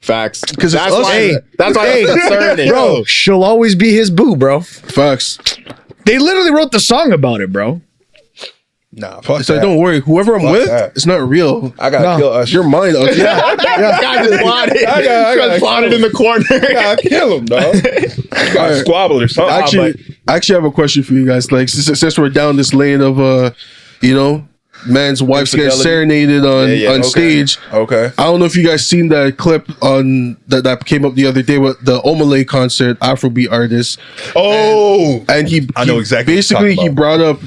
Facts. 'Cause it's that's us. why. Hey, That's why I'm concerned, Bro, she'll always be his boo, bro. Facts. They literally wrote the song about it, bro. Nah, fuck So that. don't worry, whoever I'm Fuck with, that. it's not real. I gotta kill Usher. Your mind. Yeah. Guy just plotted. I gotta Plotted in the corner. I gotta kill him, dog. Gotta squabble or something. I actually have a question for you guys. Like since we're down this lane of man's wife's getting Infidelity? serenaded on Okay. stage. Okay. I don't know if you guys seen that clip on that came up the other day with the Omah Lay concert, Afrobeat artist. Oh, And I know exactly what you're basically talking he brought up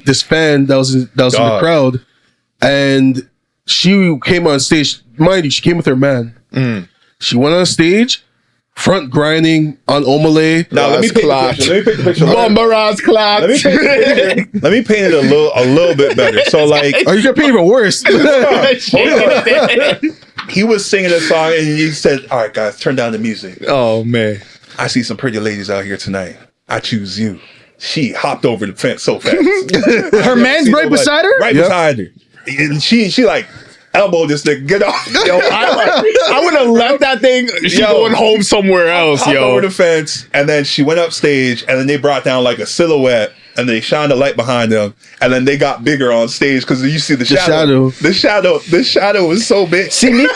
this fan that was in the Dog. crowd, and she came on stage. Mind you, she came with her man. She went on stage, front grinding on Omah Lay. now let me paint the picture. Let me paint the picture. Bombaraz clap. Let me paint the picture. Let me paint it a little bit better. So like, Oh, you can paint even worse. he was singing a song and he said, "All right, guys, turn down the music. Oh man. I see some pretty ladies out here tonight. I choose you." She hopped over the fence so fast. Her man's right beside her? Right behind her. And she like elbowed this nigga. Get off. Yo, I would have left that thing. She going home somewhere else, Hopped yo. over the fence, and then she went up stage, and then they brought down like a silhouette, and they shined a light behind them, and then they got bigger on stage because you see the shadow. The shadow was so big. See me,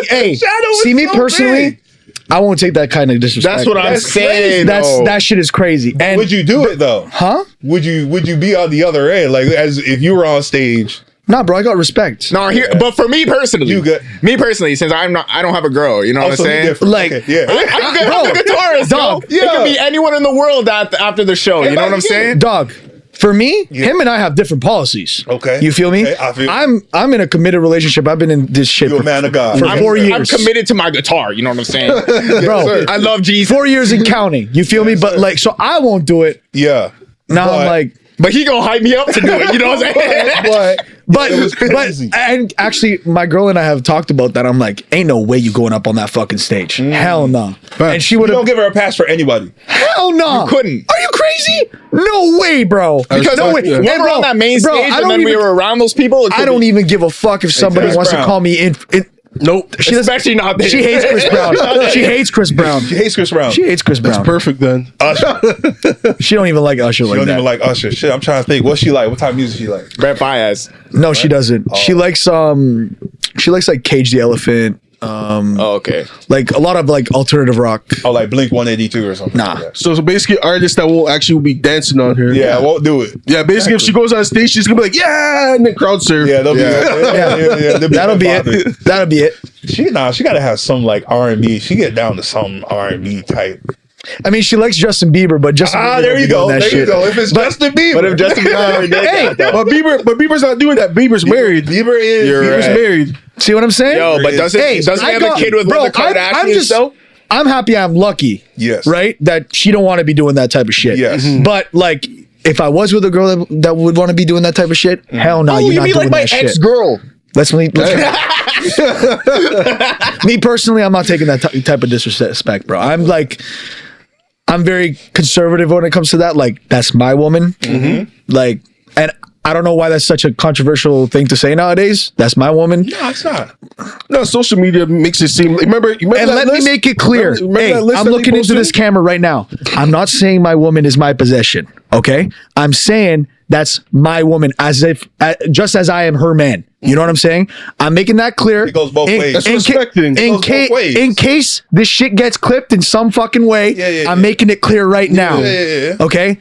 hey. Shadow was See me so personally. big. I won't take that kind of disrespect. That's what I'm That's saying. That shit is crazy. And Would you do it though? huh? Would you be on the other end, like as if you were on stage? Nah, bro, I got respect. No, here, but for me personally, You good. me personally, since I don't have a girl, you know what I'm Also, saying? different. Like, Okay, yeah. I'm a guitarist, dog. yo. It could be anyone in the world after the show. You know what I'm saying? Dog, for me, him and I have different policies. Okay. You feel me? Okay, I feel- I'm in a committed relationship. I've been in this shit You're a man of God. for I'm- 4 years. I'm committed to my guitar. You know what I'm saying? Bro, I love Jesus. 4 years and counting. You feel me? But like, so I won't do it. Yeah. Now I'm But- like, But he gonna hype me up to do it. You know what I'm saying? But it was crazy. and actually, my girl and I have talked about that. I'm like, ain't no way you going up on that fucking stage. Hell no. And she you would don't have. give her a pass for anybody. Hell no. You couldn't. Are you crazy? No way, bro. Because no way. when Hey, we're on that main bro, stage I and don't then we even- were around those people, I don't even give a fuck if somebody Chris wants Brown. to call me in. Nope. She doesn't. especially not this. She hates Chris Brown. She hates Chris Brown. She hates Chris Brown. She hates Chris Brown. That's perfect then. Usher. She don't even like Usher She like don't that. even like Usher. Shit, I'm trying to think. What's she like? What type of music she like? Brett Baez. No, she doesn't. She likes like Cage the Elephant. okay. Like a lot of like alternative rock. Oh, like Blink 182 or something. Nah. Like that. So basically, artists that won't actually be dancing on her. Yeah, I won't do it. Yeah, basically, if she goes on stage, she's gonna be like, yeah, and then crowd surf. Yeah, they'll be. That'll be it. That'll be it. She gotta have some like R&B. She get down to some R&B type. I mean, she likes Justin Bieber, but Justin Bieber There you go. that There you shit. go. If it's Justin Bieber, But if Justin Bieber did that, though. But Bieber's not doing that. Bieber's married. Bieber's right. married. See what I'm saying? Yo, but doesn't he have a kid with one of the Kardashians though? I'm happy I'm lucky. Yes. Right? That she don't want to be doing that type of shit. Yes. But like, if I was with a girl that would want to be doing that type of shit, hell no, you're you not mean doing like my that shit. ex-girl? Let's me personally, I'm not taking that type of disrespect, bro. I'm very conservative when it comes to that. Like, that's my woman. Like, and I don't know why that's such a controversial thing to say nowadays. That's my woman. No, it's not. No, social media makes it seem. Remember And that let me list? make it clear. Remember Hey, that list I'm that we looking into posted? this camera right now. I'm not saying my woman is my possession. Okay, I'm saying that's my woman, just as I am her man. You know what I'm saying? I'm making that clear. It goes both ways. That's respecting. It goes both ways. In case this shit gets clipped in some fucking way, I'm making it clear right now. Yeah. Okay,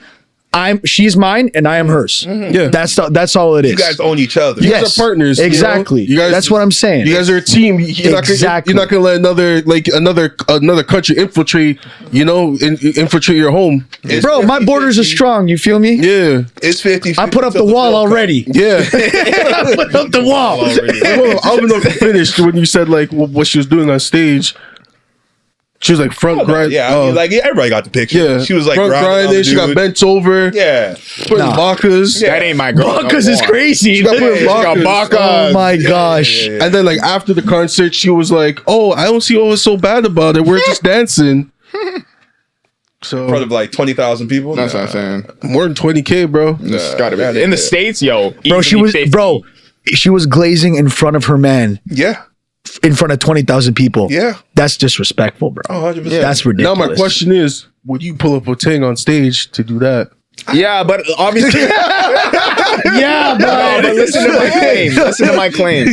she's mine and I am hers. Yeah. That's all it is. You guys own each other. You guys are partners. you know? Exactly. You guys, that's what I'm saying. You guys are a team. You're Exactly. not gonna let another country infiltrate. Infiltrate your home. Bro, my borders are strong. You feel me? Yeah. It's 50. I put up the wall already. Yeah. I put up the wall. Well, I don't know if you finished when you said like what she was doing on stage. She was like front grind. Yeah, I mean, like everybody got the picture. Yeah. She was like front grinding. She got bent over. Yeah. Putting vodkas. Yeah. That ain't my girl. Because it's crazy. She got putting She got vodkas. Oh my gosh. And then like after the concert, she was like, "Oh, I don't see what was so bad about it. We're just dancing." So In front of like 20,000 people. That's what I'm saying. more than 20K, bro. It's gotta be in the States, yo. Bro, she was 50. she was glazing in front of her man, Yeah. in front of 20,000 people. Yeah. That's disrespectful, bro. Oh, 100%. That's Now ridiculous. my question is, would you pull up a ting on stage to do that? Yeah, but obviously. Yeah, No, but listen to my claim. Listen to my claim.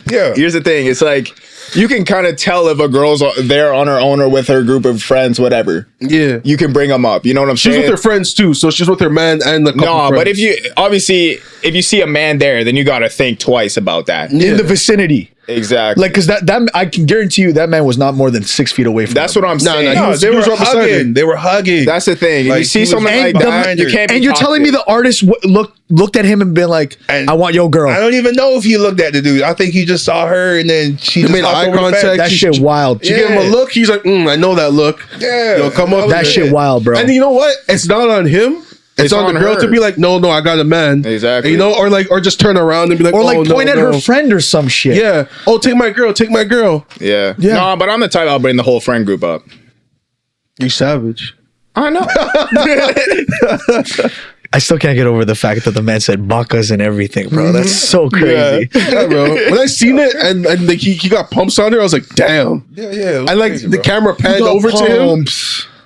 Yeah. Here's the thing. It's like you can kind of tell if a girl's there on her own or with her group of friends, whatever. Yeah. You can bring them up. You know what I'm She's saying? with her friends too, so she's with her man and the couple No, friends. but if you see a man there, then you got to think twice about that. in the vicinity. Exactly. Like, because that I can guarantee you that man was not more than 6 feet away from That's her. what I'm saying. no, They he were was right beside her. hugging. They were hugging. That's the thing. If Like, you see he was someone right like behind that, you her. can't. And be you're telling me toxic. the artist looked at him and been like, And I want your girl. I don't even know if he looked at the dude. I think he just saw her and then she just made hopped eye over the contact. fence. That shit wild. She gave him a look. He's like, I know that look. Yeah. Yo, come up. That shit wild, bro. And you know what? It's not on him. It's on the girl her. to be like, no, I got a man. Exactly. And, or just turn around and be like, Or like oh, point at no. her friend or some shit. Yeah. Oh, take my girl. Yeah. Yeah. No, but I'm the type I'll bring the whole friend group up. You savage. I know. I still can't get over the fact that the man said bakas and everything, bro. That's so crazy. Yeah, bro. When I seen it and like, he got pumps on her, I was like, damn. Yeah. And like the camera panned over to him.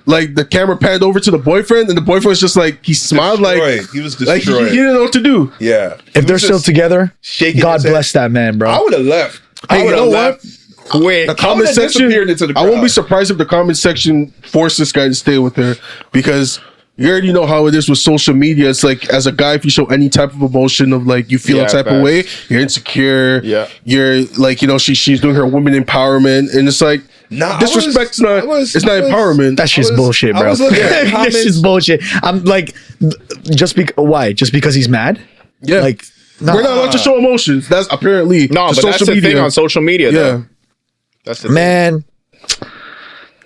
Like the camera panned over to the boyfriend, and the boyfriend was just like, he smiled like he was like destroyed. he didn't know what to do. Yeah. If they're still together, shaking God his head. bless that man, bro. I would have left. Hey, I you would know have what? left. Quick. The comment would've section, disappeared into the I won't be crowd. surprised if the comment section forced this guy to stay with her, because you already know how it is with social media. It's like, as a guy, if you show any type of emotion of like you feel a type of way, you're insecure. Yeah. You're like, she's doing her women empowerment, and it's like, disrespect's not empowerment. That shit's bullshit, bro. I was looking at That comments. shit's bullshit. I'm like, why? Just because he's mad? Yeah. Like, nah. We're not allowed to show emotions. That's apparently No, but that's the thing on social media, Yeah. though. That's the thing. Man,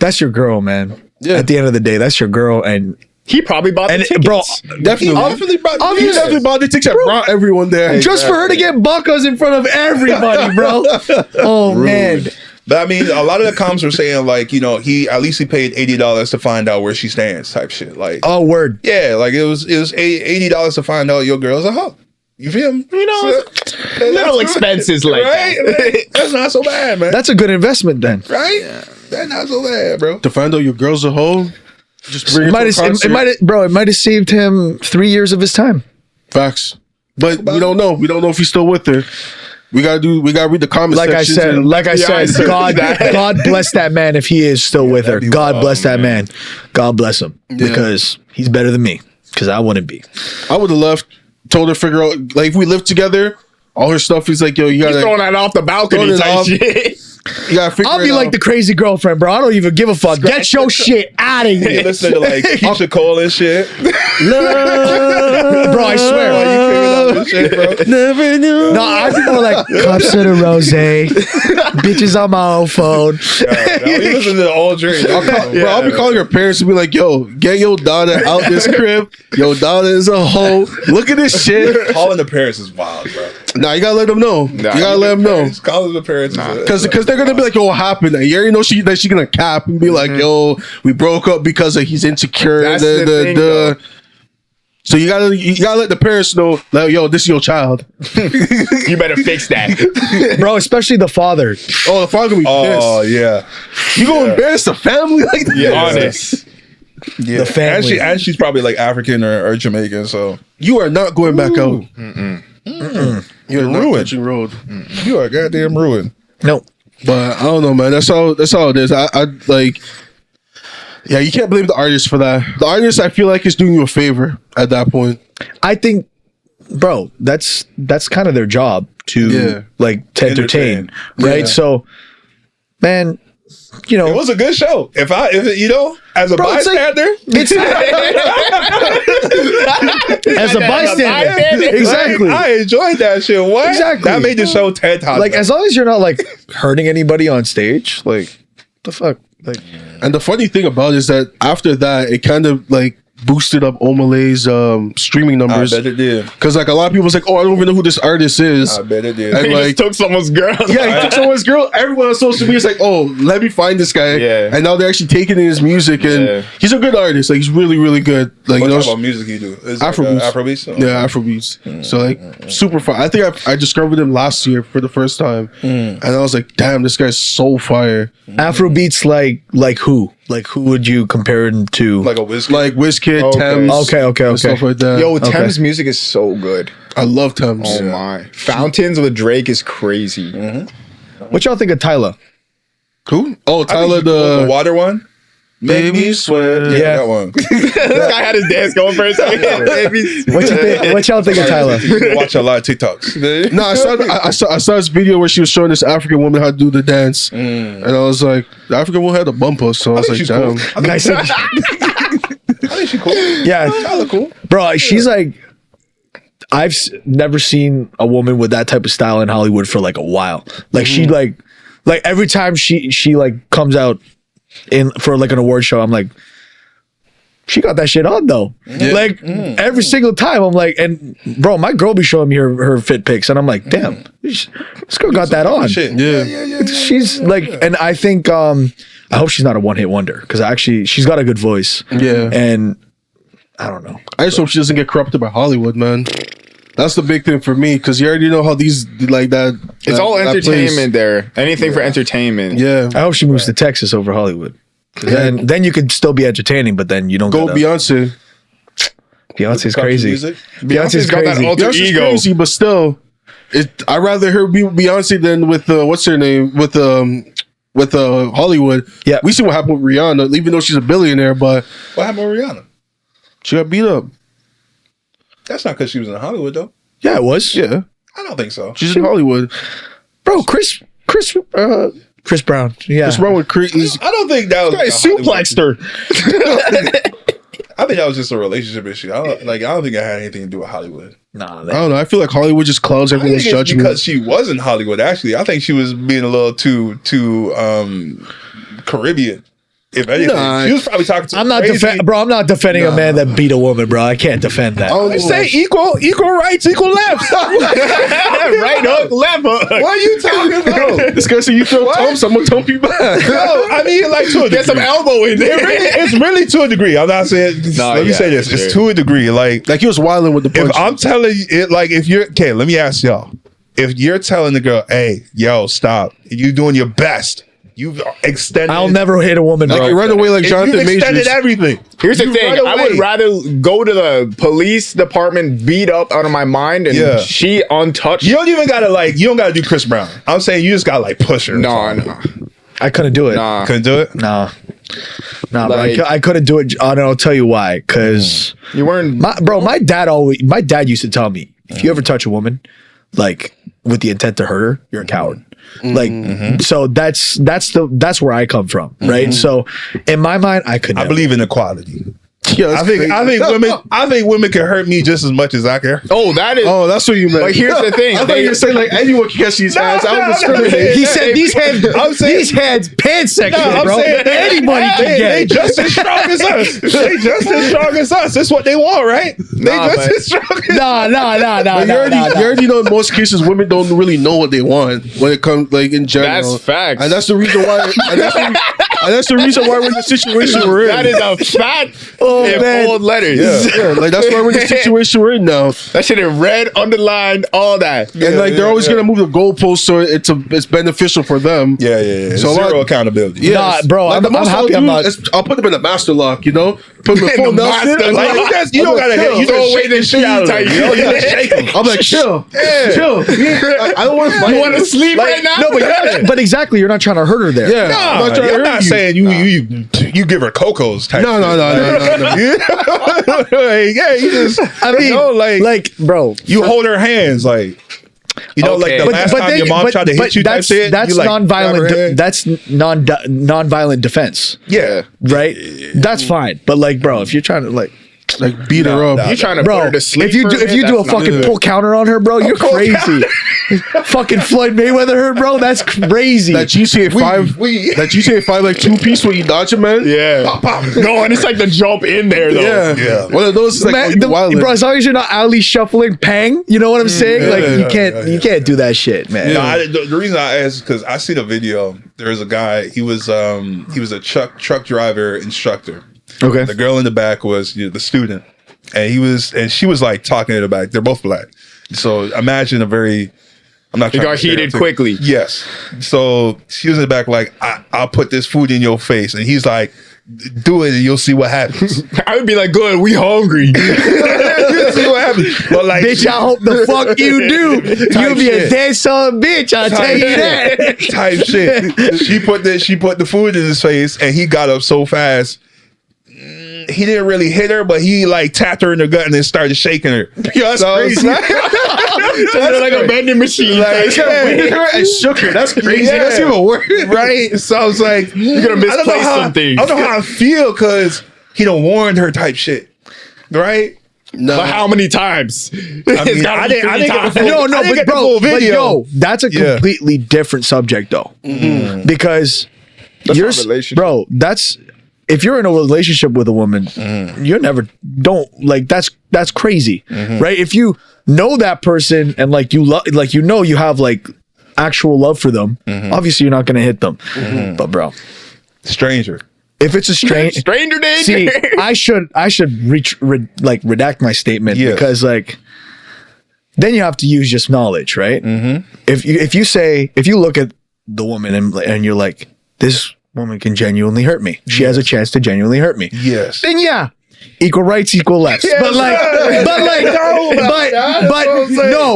that's your girl, man. Yeah. At the end of the day, that's your girl, and He probably bought the tickets. bro, Definitely brought the tickets that brought everyone there. just for her to get buckos in front of everybody, bro. Oh man, But I mean, a lot of the comments were saying like, he paid $80 to find out where she stands, type shit. Like, oh word. yeah, like it was $80 to find out your girl's a hoe. You feel me? Little expenses like right? that. That's not so bad, man. That's a good investment then. right. That's not so bad, bro. To find out your girl's a hoe, just bring It might have saved him 3 years of his time. Facts. But we don't know. We don't know if he's still with her. We gotta read the comments. Like I said, God bless that man if he is still with her. God bless that man. God bless him because he's better than me. Because I wouldn't be. I would have left. Told her figure out like if we lived together, all her stuff. He's like, yo, you gotta throwing that off the balcony type shit. You gotta figure. I'll be like the crazy girlfriend, bro. I don't even give a fuck. Get your shit out of here. You listen to like Keisha Cole and shit. Bro, I swear. You shit, bro. Never knew. No, I'd be more like cups of the rose, bitches on my own phone. You listen to the old drink. Bro, I'll be calling her parents and be like, yo, get your daughter out this crib. Your daughter is a hoe. Look at this shit. Calling the parents is wild, bro. Nah, you gotta let them know. You gotta let them know. Calling the parents, because they're gonna be like, yo, what happened? You already know she gonna cap and be like, yo, we broke up because he's insecure. That's the thing, though. So you gotta let the parents know, like, yo, this is your child. You better fix that, bro. Especially the father. Oh, the father gonna be pissed. Oh yeah, you gonna embarrass the family like that? Yeah, honest. Yeah, the family, and she's probably like African or Jamaican. So you are not going back out. You're ruined. Touching road. You are goddamn ruined. No, but I don't know, man. That's all it is. I like. Yeah, you can't blame the artist for that. The artist, I feel like, is doing you a favor at that point. I think, bro, that's kind of their job to entertain, right? Yeah. So, man, you know, it was a good show. If you know, as a bystander, as a bystander, exactly. I enjoyed that shit. What? Exactly. That made the show 10 times. Like, as long as you're not like hurting anybody on stage, like, the fuck, like. And the funny thing about it is that after that, it kind of like boosted up Omah Lay's streaming numbers. I bet it did. Because like a lot of people was like, oh, I don't even know who this artist is. I bet it did. And He like, just took someone's girl. yeah, he took someone's girl. Everyone on social media is like, oh, let me find this guy. Yeah. And now they're actually taking in his music, and he's a good artist. Like, he's really, really good. Like, What you know, type of music you do? Is Afrobeats. Like, Afrobeats? Oh. Yeah, Afrobeats. So like super fun. I think I discovered him last year for the first time, and I was like, damn, this guy's so fire. Afrobeats, like who? Like who would you compare him to? Like a Wizkid? Like Wizkid, Okay. Thames, Okay. stuff like that. Yo, Thames music is so good. I love Thames. Oh my. Fountains with Drake is crazy. What y'all think of Tyler? Who? Oh, Tyler the the water one? Make Me Sweat. Yeah, that one. This guy had his dance going for a second. What y'all think of Tyler? You watch a lot of TikToks. No, I saw this video where she was showing this African woman how to do the dance, and I was like, the African woman had a bumper, so I was like, she's damn. cool. Guy said, I think she's cool. yeah, Tyler cool. bro. She's like, I've never seen a woman with that type of style in Hollywood for like a while. Like she like every time she like comes out in for like an award show, I'm like, she got that shit on though. Like every single time, I'm like, and bro, my girl be showing me her fit pics, and I'm like, damn, this girl got that on. Shit. Yeah. She's like, and I think I hope she's not a one-hit wonder because actually she's got a good voice. Yeah. And I don't know. I just hope she doesn't get corrupted by Hollywood, man. That's the big thing for me, because you already know how these like that. It's all that entertainment place. there. Anything for entertainment. Yeah. I hope she moves to Texas over Hollywood. Then you could still be entertaining, but then you don't Go gotta- Beyonce. Beyonce's Country crazy. music? Beyonce's got that crazy. alter Beyonce's ego. crazy, but still, I'd rather her be Beyonce than with what's her name with Hollywood. Yeah. We see what happened with Rihanna, even though she's a billionaire, but What happened with Rihanna? she got beat up. That's not because she was in Hollywood, though. Yeah, it was. Yeah, I don't think so. she's in Hollywood. Bro, Chris Brown. Yeah. What's wrong with Chris? I don't think that was. Guy suplexed her. I think that was just a relationship issue. I don't think it had anything to do with Hollywood. Nah, I don't know. I feel like Hollywood just clouds I think everyone's it's judgment. because she was in Hollywood. Actually, I think she was being a little too Caribbean. If anything, Nah. she was probably talking to. I'm not I'm not defending a man that beat a woman, bro. I can't defend that. I Say equal rights, equal left. Right hook, left hook. What are you talking about? This guy said you throw Tom's, I'm gonna thump you back. No, I mean like to a Get some degree. elbow in there. It's really to a degree. I'm not saying. Let me say this. sure. It's to a degree. Like Like he was wilding with the punch. if I'm telling you, if you're okay, let me ask y'all. If you're telling the girl, "Hey, yo, stop," and you're doing your best, you've extended. I'll never hit a woman, like bro. you run away like You've Jonathan extended Majors. everything. Here's the thing. I would rather go to the police department beat up out of my mind and she untouched. You don't even gotta you don't gotta do Chris Brown. I'm saying you just gotta push her. No. I couldn't do it. Couldn't do it? No, I couldn't do it. I'll tell you why. Because you weren't, my dad used to tell me, if you ever touch a woman, like with the intent to hurt her, you're a coward. So that's where I come from, right? So in my mind, I could. I believe in equality. Yeah, I think women can hurt me just as much as I can. Oh, that's what you meant. But here's the thing. I thought you were saying like anyone can catch these hands. I don't discriminate. He said these hands pansexual, bro. Anybody can get. They just as strong as us. They just as strong as us. That's what they want, right? They just as strong as us. You already know in most cases women don't really know what they want when it comes like in general. That's facts. And that's the reason why that's the reason why we're in the situation we're in. That is a fact. In bold letters. Yeah, like that's why we're in the situation we're in now. That shit in red, underlined, all that. And they're always gonna move the goalposts so it's beneficial for them. Yeah. So zero accountability. Yeah, nah, bro. Like I'm happy. I'll put them in a master lock. You know, put them in full Nelson. You don't gotta hit. You just shake the shit out of them. You just shake them. I'm like, chill. I don't want to fight. You want to sleep right now? No, but exactly, you're not trying to hurt her there. Yeah, I'm not saying you give her cocos type. No. Yeah, you just. I mean, like, bro, you hold her hands like. You know, like the last time your mom tried to hit you, that's nonviolent. That's nonviolent defense. Yeah, right. That's fine. But like, bro, if you're trying to like beat her up, you're trying to put her to sleep. If you do a fucking pull counter on her, bro, you're crazy. Fucking Floyd Mayweather her, bro. That's crazy. That GTA 5, that GTA 5 like 2-piece when you dodge it, man. Yeah. Pop, pop. No, and it's like the jump in there though. Yeah. One of those is like bro, as long as you're not alley shuffling pang, you know what I'm saying? You can't do that shit, man. No, the reason I asked is because I seen a video. There's a guy. He was a truck driver instructor. Okay. The girl in the back was the student, and she was like talking in the back. They're both black, so imagine I'm not. You got heated quickly. Yes. So she was in the back like, I'll put this food in your face, and he's like, do it, and you'll see what happens. I would be like, good, we hungry. You'll see what happens. But like, bitch, I hope the fuck you do. You'll be a dead son, bitch. I'll tell you that. Type shit. She put the food in his face, and he got up so fast. He didn't really hit her, but he like tapped her in the gut and then started shaking her. Yo, that's crazy. That's like a vending machine. Like, winded her and shook her. That's crazy. Yeah. That's even worse. Right? So I was like, you're gonna misplace some things. I don't know how I feel because he done warned her type shit. Right? No. But how many times? I didn't get the full video. But yo, that's a completely different subject though. Mm-hmm. Because if you're in a relationship with a woman, you're that's crazy, right? If you know that person and like you you have like actual love for them, obviously you're not gonna hit them. But bro, stranger. If it's a stranger danger, see, I should redact my statement because like then you have to use just knowledge, right? If you look at the woman and you're like, this woman can genuinely hurt me. She has a chance to genuinely hurt me. Yes. Then equal rights, equal lefts. Yes,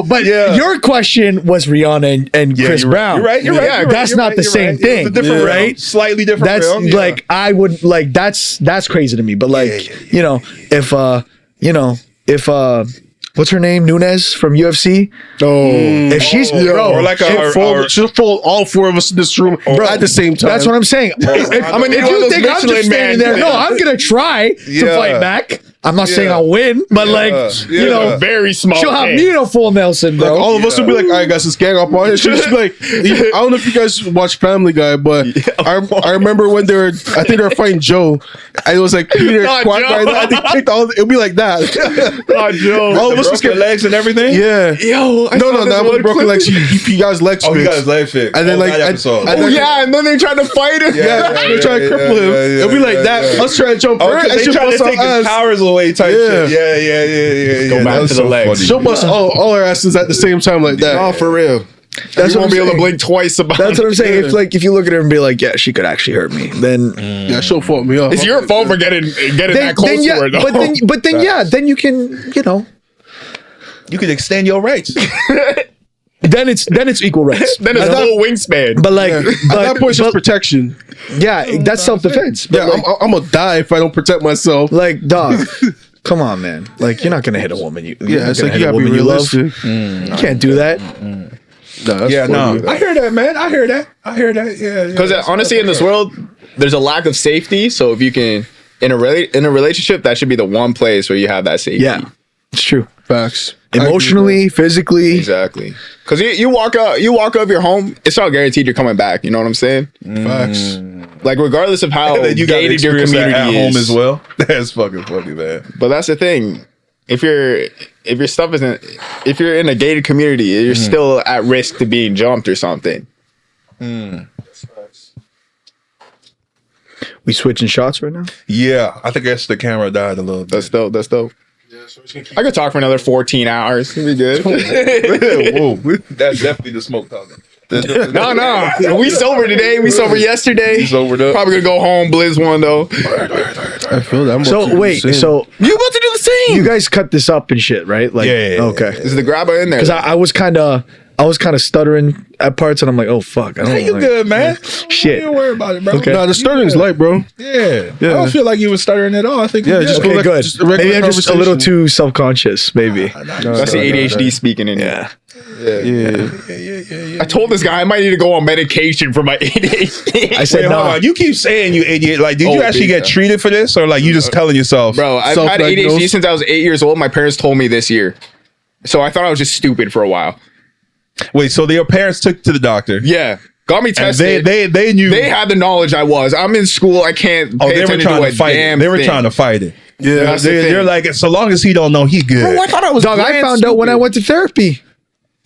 but your question was Rihanna and Chris Brown. You're right. That's not the same thing. It's a different realm. Slightly different. That's realm, like I would like that's crazy to me. But like if what's her name? Nunes from UFC. If she's she'll fold all four of us in this room at the same time. That's what I'm saying. If you think I'm just standing there, no, I'm gonna try to fight back. I'm not saying I'll win, but very small. She'll have me in a full Nelson, bro. Like, all of us will be like, all right, guys, let's gang up on it. She'll just be like, I don't know if you guys watch Family Guy, but I remember when they were fighting Joe, and it was like Peter, Quack, I think kicked all. It'll be like that. Not Joe. All of us broken legs and everything. Yeah. Yo, not with broken legs. He got his legs fixed. He got his legs fixed. And then and then they tried to fight him. They tried to cripple him. It'll be like that. Let's try to jump her. They try to take his powers away type shit. Yeah. Go back to the legs. She'll bust all our asses at the same time like that. Oh, for real. That's You what won't be I'm able to saying. blink twice about That's what I'm it. saying. If you look at her and be like, yeah, she could actually hurt me, then Yeah, she'll fuck me up. It's your fault for getting that close to her, though. then you can, You can extend your rights. then it's equal rights. Then it's full wingspan. But like, At that point, it's just protection. yeah, that's self defense. Yeah, I'm gonna die if I don't protect myself. Like, dog, come on, man. Like, you're not gonna hit a woman. Yeah, it's like you gotta be realistic. You can't do that. Yeah, no. I hear that, man. I hear that. Yeah. Because honestly, in this world, there's a lack of safety. So if you can, in a relationship, that should be the one place where you have that safety. Yeah, it's true. Facts. Emotionally, physically. Exactly. Because you walk out of your home, it's not guaranteed you're coming back. You know what I'm saying? Facts. Like, regardless of how You got to gated your experience that community at home is. as well. That's fucking funny, man. But that's the thing. If your stuff isn't, if you're in a gated community, you're still at risk to being jumped or something. We switching shots right now. Yeah, I think that's the camera died a little bit. That's dope. I could talk for another 14 hours. It'd be good. Whoa, that's definitely the smoke talking. No. We sober today. We sober yesterday. We sobered up. Probably gonna go home, blizz one though. I feel that. I'm about to So do wait, the same. so You about to do the same? you guys cut this up and shit, right? Like, Yeah. okay. Is the grabber in there? Because I was kind of stuttering at parts, and I'm like, oh fuck, I don't. Hey, you like, good, man? Shit. Don't worry about it, bro. Okay. Nah, the stuttering's light, bro. Yeah. I don't feel like you were stuttering at all. I think Yeah, you just did. go Okay, like good. just a regular Maybe I'm just a little conversation. too self-conscious. Maybe. That's the ADHD speaking in Yeah. Yeah. I told this guy I might need to go on medication for my ADHD. I said Wait, hold no. on. You keep saying you ADHD. Like, did you Oh, actually big get time. treated for this, or like you just telling yourself? Bro, I've had Self-diagnosed? ADHD since I was 8 years old. My parents told me this year. So I thought I was just stupid for a while. Wait, so your parents took to the doctor? Yeah. Got me And tested. they knew. They had the knowledge I was. I'm in school. I can't Oh, pay they were attention trying to to a fight it. damn They were thing. trying to fight it. Yeah, That's the They're thing. like, so long as he don't know, he good. Bro, I thought I was Dog, I grand found out when I stupid. went to therapy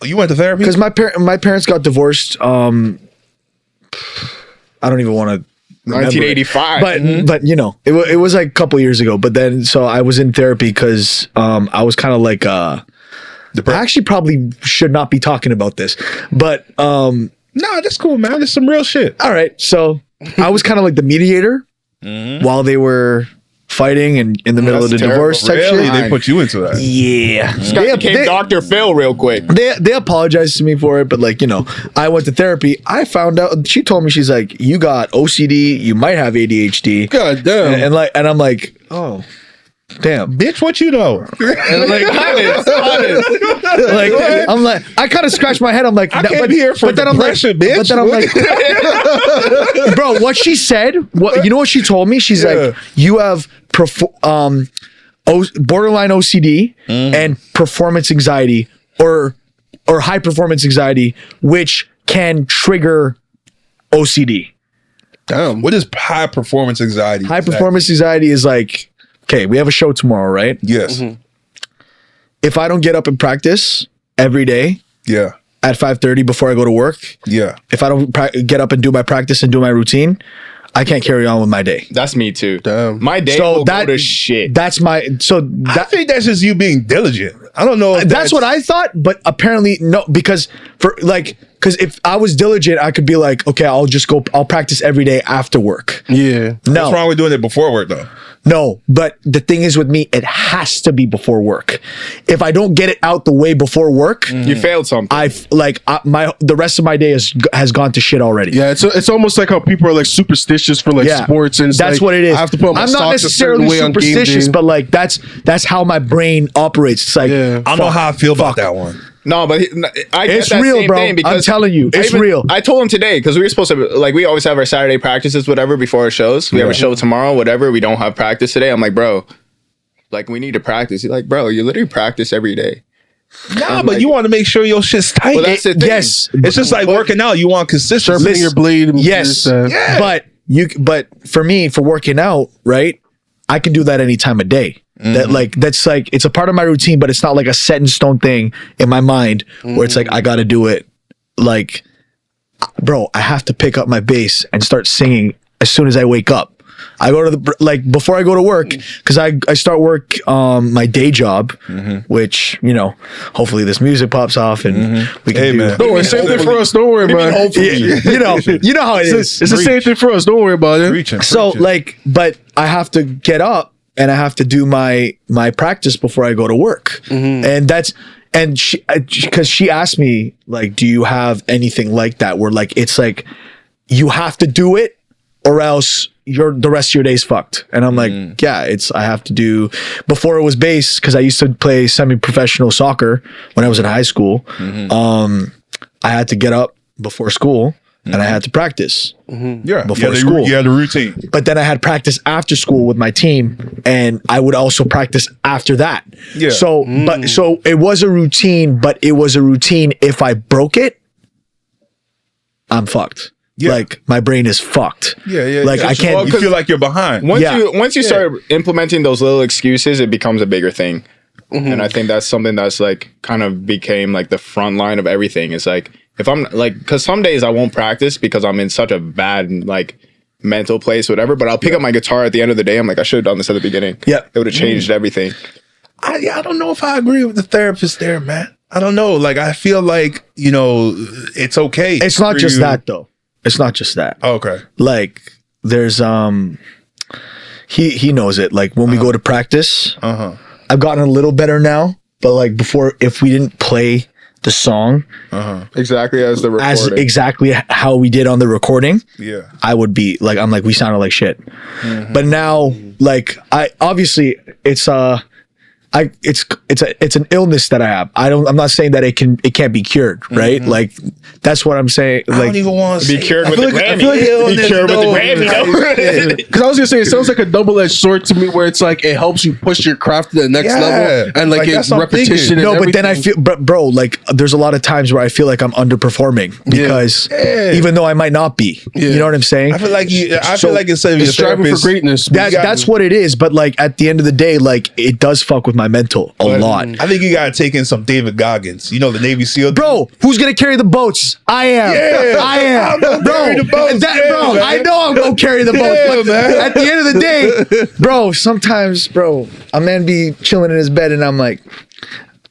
You went to therapy? because my parents got divorced. I don't even want to. 1985. But it was like a couple years ago. But then so I was in therapy because I was kind of like I actually probably should not be talking about this, but Nah, that's cool, man. That's some real shit. all right. So I was kind of like the mediator while they were fighting and in the middle of the That's divorce type Really? shit. They put you into that. Yeah, Guy became Dr. Phil real quick. they apologized to me for it, but I went to therapy. I found out she told me, she's like, you got OCD, you might have ADHD, God damn. and I'm like, oh, damn. Bitch, what you know? And like, like I'm like, I kind of scratched my head. I'm like, I came here for depression, bitch. But then I'm like, bro, what she said, you know what she told me? She's like, you have borderline OCD and performance anxiety, or high performance anxiety, which can trigger OCD. Damn. What is high performance anxiety? High performance anxiety is like, okay, we have a show tomorrow, right? Yes. If I don't get up and practice every day Yeah. at 5:30 before I go to work, Yeah. if I don't get up and do my practice and do my routine, I can't carry on with my day. That's me too. Damn. My day So will go to shit. That's my I think that's just you being diligent. I don't know. If that's what I thought, but apparently no, because if I was diligent, I could be like, okay, I'll practice every day after work. Yeah. No, What's wrong with doing it before work though? no, but the thing is with me, it has to be before work. If I don't get it out the way before work, You failed something. the rest of my day has gone to shit already. Yeah, it's almost like how people are like superstitious for like sports, and it's that's like, what it is. I have to put my I'm not socks a certain necessarily way on game superstitious, day. but like that's how my brain operates. It's like, Yeah. I don't know how I feel about that one. No, but I get It's that real, same bro. thing because I'm telling you, it's real. I told him today because we were supposed to, like, we always have our Saturday practices, whatever, before our shows. We have a show tomorrow, whatever. We don't have practice today. I'm like, bro, like, we need to practice. He's like, bro, you literally practice every day. Nah, but you want to make sure your shit's tight. Well, that's the thing. Yes, It's just like working out. You want consistency. Sharpening your blade. And yes, this, but for me, for working out, right, I can do that any time of day. That's like it's a part of my routine, but it's not like a set in stone thing in my mind where it's like I got to do it. Like, bro, I have to pick up my bass and start singing as soon as I wake up. I go to the like before I go to work because I start work my day job, which hopefully this music pops off and we can do. Man. Don't worry, same thing for us. Don't worry about it. You know how it is. It's the same thing for us. Don't worry about it. Preaching. But I have to get up and I have to do my practice before I go to work, and she because she asked me like, do you have anything like that where like it's like you have to do it or else the rest of your day's fucked. And I'm like, yeah, I have to do. Before it was bass, because I used to play semi-professional soccer when I was in high school. I had to get up before school and I had to practice before school. You had a routine. But then I had practice after school with my team, and I would also practice after that. Yeah. So it was a routine, but it was a routine. If I broke it, I'm fucked. Yeah. Like my brain is fucked. Like I can't. You feel like you're behind. Once you start implementing those little excuses, it becomes a bigger thing. And I think that's something that's like kind of became like the front line of everything. It's like if I'm like, because some days I won't practice because I'm in such a bad like mental place, whatever. But I'll pick up my guitar at the end of the day. I'm like, I should have done this at the beginning. Yeah, it would have changed everything. I don't know if I agree with the therapist there, man. I don't know. Like I feel like it's okay. It's not just that though. It's not just that. Oh, okay. Like there's he knows it. Like when we go to practice, I've gotten a little better now, but like before, if we didn't play the song exactly as the recording, as exactly how we did on the recording, I would be like, I'm like, we sounded like shit. But now, like I obviously it's an illness that I have. I'm not saying that it can't be cured, right? Like that's what I'm saying. Like, I don't even want to be cured with the Grammy. Be cured with the Grammy. Because I was gonna say it sounds like a double-edged sword to me, where it's like it helps you push your craft to the next level, and like it's repetition. And but then I feel, bro, like there's a lot of times where I feel like I'm underperforming because even though I might not be, you know what I'm saying? I feel like feel like instead of you're striving for greatness, that's what it is. But like at the end of the day, like it does fuck with my mental a lot. I think you gotta take in some David Goggins. The Navy SEAL. Bro, who's gonna carry the boats? I am. I am. Bro, I know I'm gonna carry the boats. But at the end of the day, bro, sometimes, a man be chilling in his bed and I'm like,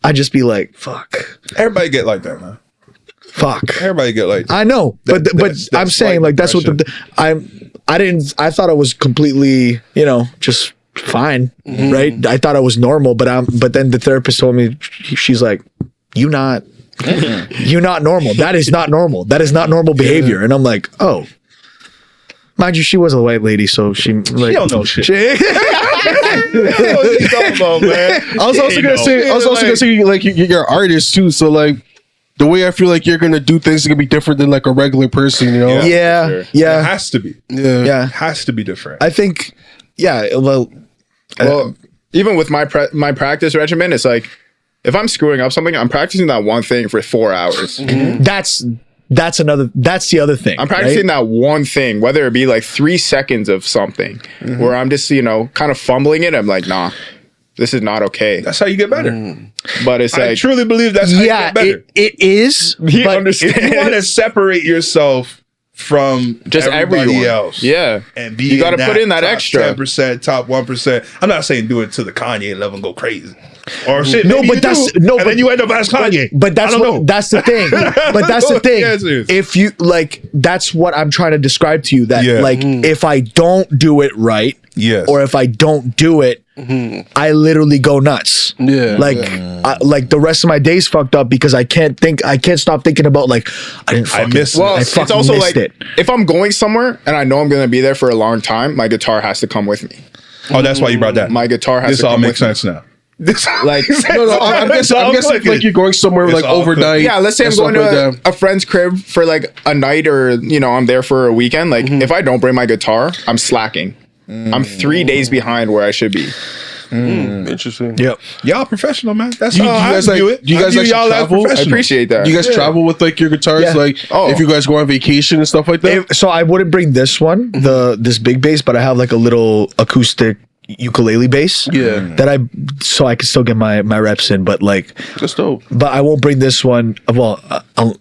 I just be like, fuck. Everybody get like that, man. Fuck. Everybody get like that. I know. But I'm saying like that's what I thought I was completely, just fine, right? I thought I was normal, but then the therapist told me, she's like, you're not normal. That is not normal. That is not normal behavior. And I'm like, oh, mind you, she was a white lady, so she don't know shit. I was also gonna say like you're an artist too, so like the way I feel like you're gonna do things is gonna be different than like a regular person, Yeah. It has to be. Yeah. It has to be different. I think, well, even with my practice regimen, it's like if I'm screwing up something, I'm practicing that one thing for 4 hours. That's the other thing. I'm practicing that one thing, whether it be like 3 seconds of something where I'm just, kind of fumbling it. I'm like, nah, this is not okay. That's how you get better. But it's I truly believe that's how you get better. It is. But if you want to separate yourself from just everybody else, and be you got to put in that extra 10%, top 1%. I'm not saying do it to the Kanye level and go crazy, or shit. No, but and then you end up as Kanye. But that's that's the thing. But that's the thing. If you like, that's what I'm trying to describe to you. That like, if I don't do it right, or if I don't do it, I literally go nuts. Like the rest of my day's fucked up because I can't stop thinking about like I miss it. Well, it's also like if I'm going somewhere and I know I'm going to be there for a long time, my guitar has to come with me. Oh, that's why you brought that. My guitar has to come with me. This all makes sense now. Like I'm guessing like you're going somewhere like overnight. Yeah, let's say I'm going to a friend's crib for like a night, or I'm there for a weekend. Like if I don't bring my guitar, I'm slacking. I'm 3 days behind where I should be. Interesting. Yep. Y'all professional, man. That's do you how I guys view it. Do you guys actually travel? I appreciate that. Do you guys travel with like your guitars? Like if you guys go on vacation and stuff like that? So I wouldn't bring this one, this big bass, but I have like a little acoustic ukulele bass. That so I can still get my reps in, but like that's dope. But I won't bring this one. Well,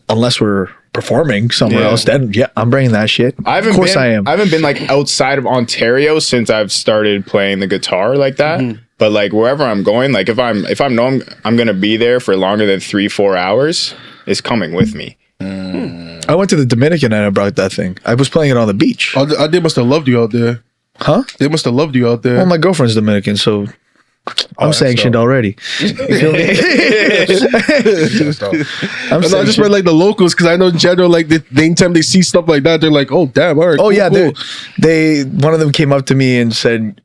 unless we're performing somewhere else, then yeah, I'm bringing that shit. Of course I am. I haven't been like outside of Ontario since I've started playing the guitar like that. But like wherever I'm going, like if I'm I'm gonna be there for longer than 3-4 hours, it's coming with me. I went to the Dominican and I brought that thing. I was playing it on the beach. Oh, they must have loved you out there. Huh? They must have loved you out there. Well, my girlfriend's Dominican, so I'm sanctioned already. You feel me? I just read like the locals because I know in general, like the anytime they see stuff like that, they're like, "Oh damn, all right." Oh cool, yeah, cool. they one of them came up to me and said,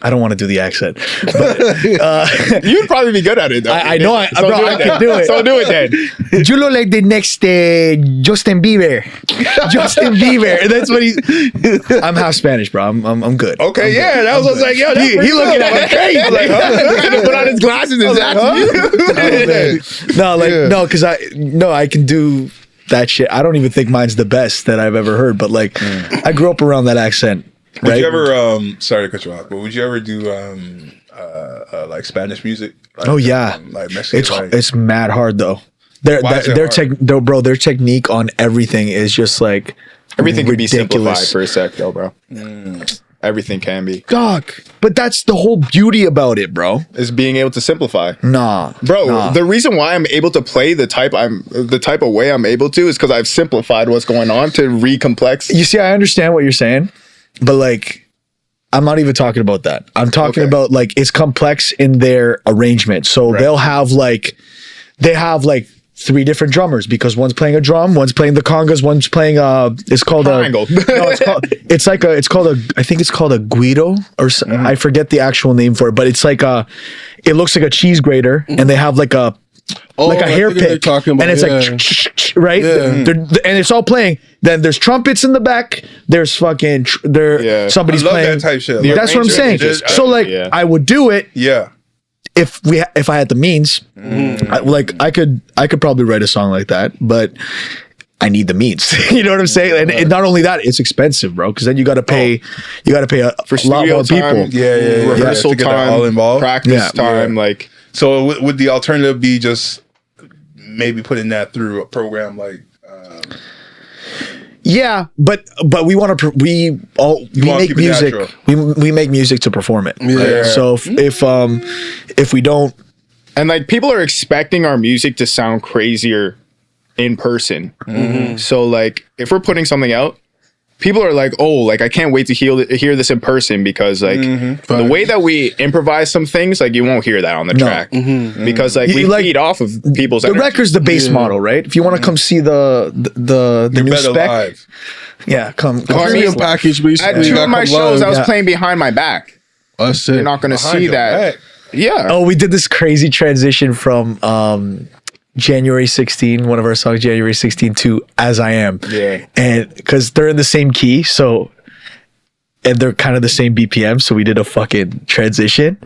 I don't want to do the accent, but You'd probably be good at it though. I know I can do it. So do it then. You look like the next Justin Bieber. Justin Bieber. That's what he. I'm half Spanish, bro. I'm good. Okay, yeah, that was what I was like, yo, He looking at me crazy. Like, huh? Put on his glasses and zapped you. No, because I can do that shit. I don't even think mine's the best that I've ever heard, but like I grew up around that accent. Would you ever sorry to cut you off, but would you ever do like Spanish music? Like, Oh yeah, like Mexican, it's mad hard though. Their technique on everything is just like Everything can be simplified ridiculous. for a sec though, bro. Everything can be. Dog, but that's the whole beauty about it, bro. Is being able to simplify. Nah, The reason why I'm able to play the type of way I'm able to is because I've simplified what's going on to recomplex. You see, I understand what you're saying, but like, I'm not even talking about that. I'm talking about like it's complex in their arrangement. So they have like 3 different drummers because one's playing a drum, one's playing the congas, one's playing it's called triangle. it's called I think it's called a guido or I forget the actual name for it, but it's like it looks like a cheese grater and they have like a hair pick and it's like right and it's all playing. Then there's trumpets in the back, there's fucking somebody's playing that type shit. That's what I'm saying. So like I would do it if I had the means. I could probably write a song like that, but I need the means. You know what I'm saying? And not only that, it's expensive, bro, because then you got to pay for a lot more time, people. Rehearsal time, all involved, practice time, like. So would the alternative be just maybe putting that through a program like? Yeah, but we want to we make music. We make music to perform it. Right? So if we don't, and like people are expecting our music to sound crazier in person. So like if we're putting something out, people are like, oh, like I can't wait to hear this in person because like the way that we improvise some things, like you won't hear that on the track because like we feed off of people's. The record's the base model, right? If you want to come see the new spec, live. come premium package. At 2 of my shows, I was playing behind my back. That's it. You're not going to see that. Yeah. Oh, we did this crazy transition from January 16, one of our songs, January 16 to As I Am. Yeah. And because they're in the same key, and they're kind of the same BPM, so we did a fucking transition,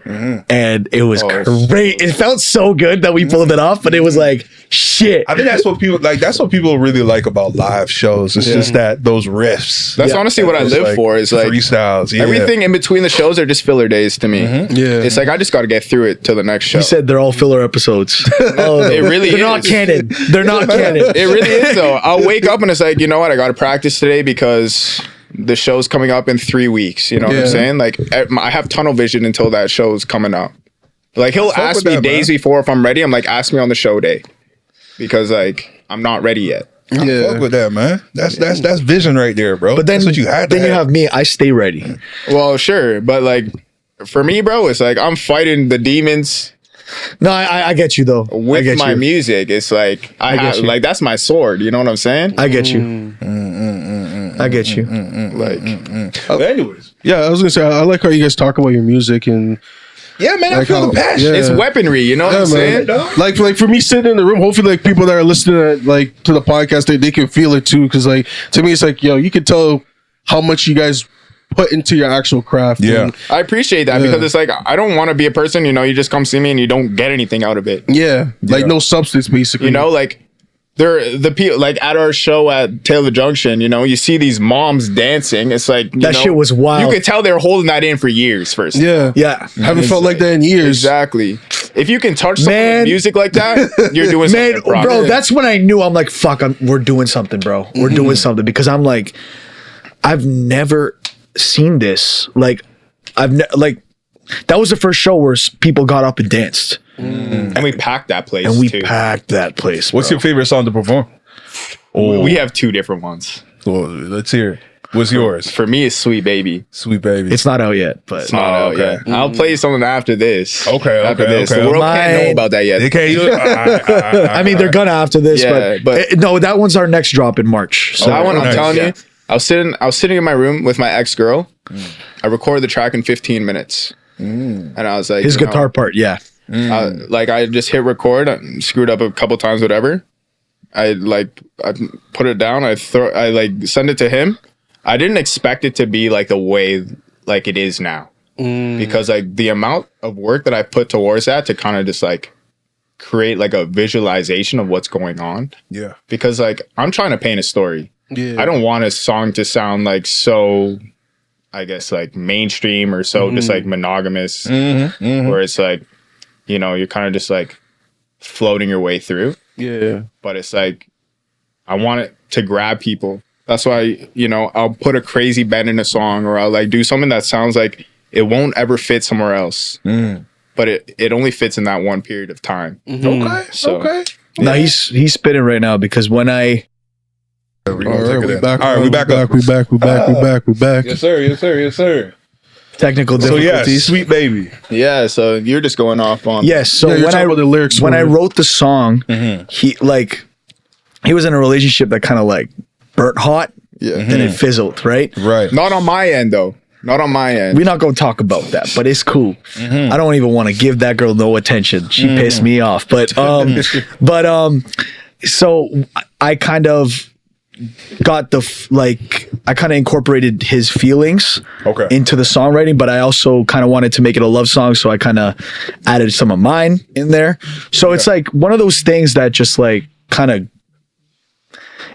and it was great. It felt so good that we pulled it off, but it was like shit. I think that's what people like. That's what people really like about live shows. It's just that those riffs. That's honestly what I live for. Is like freestyles. Everything in between the shows are just filler days to me. It's like I just got to get through it till the next show. He said they're all filler episodes. It really they're is. not canon. They're not canon. It really is though. I'll wake up and it's like, you know what? I got to practice today because the show's coming up in 3 weeks. You know what I'm saying? Like I have tunnel vision until that show's coming up. Like he'll ask me days before if I'm ready. I'm like, ask me on the show day because like I'm not ready yet. Fuck with that, man. That's vision right there, bro. But then that's what you had. Then you have me. I stay ready. Well, sure, but like for me, bro, it's like I'm fighting the demons. No, I get you though. With my music, it's like like that's my sword. You know what I'm saying? I get you. I get you. But anyways, I was gonna say I like how you guys talk about your music and. Yeah, man, I feel the passion. It's weaponry, you know what I'm saying? Like for me sitting in the room, hopefully like people that are listening to the podcast, they can feel it too. Cause like to me, it's like, yo, you can tell how much you guys put into your actual craft. Yeah. And, I appreciate that because it's like I don't want to be a person, you know, you just come see me and you don't get anything out of it. Yeah. Like no substance basically. You know, like the people like at our show at Taylor Junction, you know, you see these moms dancing. It's like that shit was wild. You could tell they're holding that in for years first. Yeah. Haven't felt like that in years. Exactly. if you can touch someone with music like that, you're doing something. Bro, that's when I knew. I'm like, fuck, we're doing something, bro. We're doing something, because I'm like, I've never seen this. Like, that was the first show where people got up and danced. And we packed that place. What's your favorite song to perform? We have 2 different ones. Well, let's hear it. What's yours? For me, it's Sweet Baby. Sweet Baby. It's not out yet, but It's not out yet. I'll play you something after this. Okay, After okay, this. okay. The world can't know about that yet. They can't. I mean, they're gonna after this, Yeah, but- no, that one's our next drop in March. So That one, I'm Nice. telling Yeah. you, I was sitting in my room with my ex-girl. I recorded the track in 15 minutes. And I was like, his guitar part, yeah. I just hit record, I screwed up a couple times, whatever. I put it down. I send it to him. I didn't expect it to be like the way like it is now, because like the amount of work that I put towards that to kind of just like create like a visualization of what's going on. Yeah. Because like I'm trying to paint a story. Yeah. I don't want a song to sound like so, I guess, like mainstream or so just like monogamous, where it's like, you know, you're kind of just like floating your way through. Yeah. But it's like, I want it to grab people. That's why, you know, I'll put a crazy bend in a song, or I'll like do something that sounds like it won't ever fit somewhere else. But it only fits in that one period of time. Okay. So- Okay. No, he's spinning right now, because when I All right, we back. We back. Yes, sir. Yes, sir. Yes, sir. technical So difficulties. yeah, Sweet Baby. Yeah, so you're just going off on. Yes. So Yeah, you're when talking about the lyrics when I were- wrote the song, he was in a relationship that kind of like burnt hot, then it fizzled, right? Right. Not on my end though. Not on my end. We're not gonna talk about that, but it's cool. I don't even want to give that girl no attention. She pissed me off. But so I kind of got I kind of incorporated his feelings into the songwriting, but I also kind of wanted to make it a love song, so I kind of added some of mine in there. So it's like one of those things that just like kind of,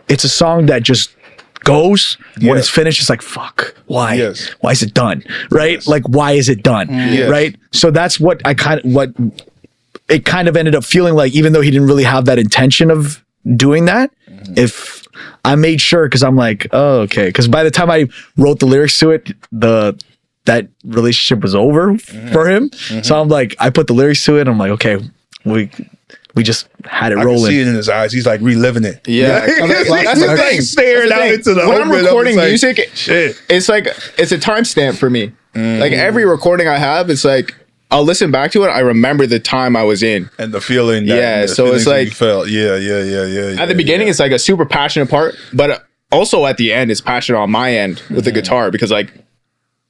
it's a song that just goes when it's finished. It's like, fuck, why? Why is it done? Right? Like, why is it done? Right? So that's what it kind of ended up feeling like, even though he didn't really have that intention of doing that. If I made sure, because I'm like, oh, okay. Because by the time I wrote the lyrics to it, that relationship was over for him. So I'm like, I put the lyrics to it. I'm like, okay, we just had it rolling. I can see it in his eyes. He's like reliving it. Yeah, that's the thing. Staring out into the when I'm open, recording like, music, shit. it's like it's a timestamp for me. Like every recording I have, it's like I'll listen back to it. I remember the time I was in And the feeling. That, Yeah, the so it's feelings that like- you felt. Yeah. at the beginning, it's like a super passionate part, but also at the end, it's passionate on my end with the guitar, because like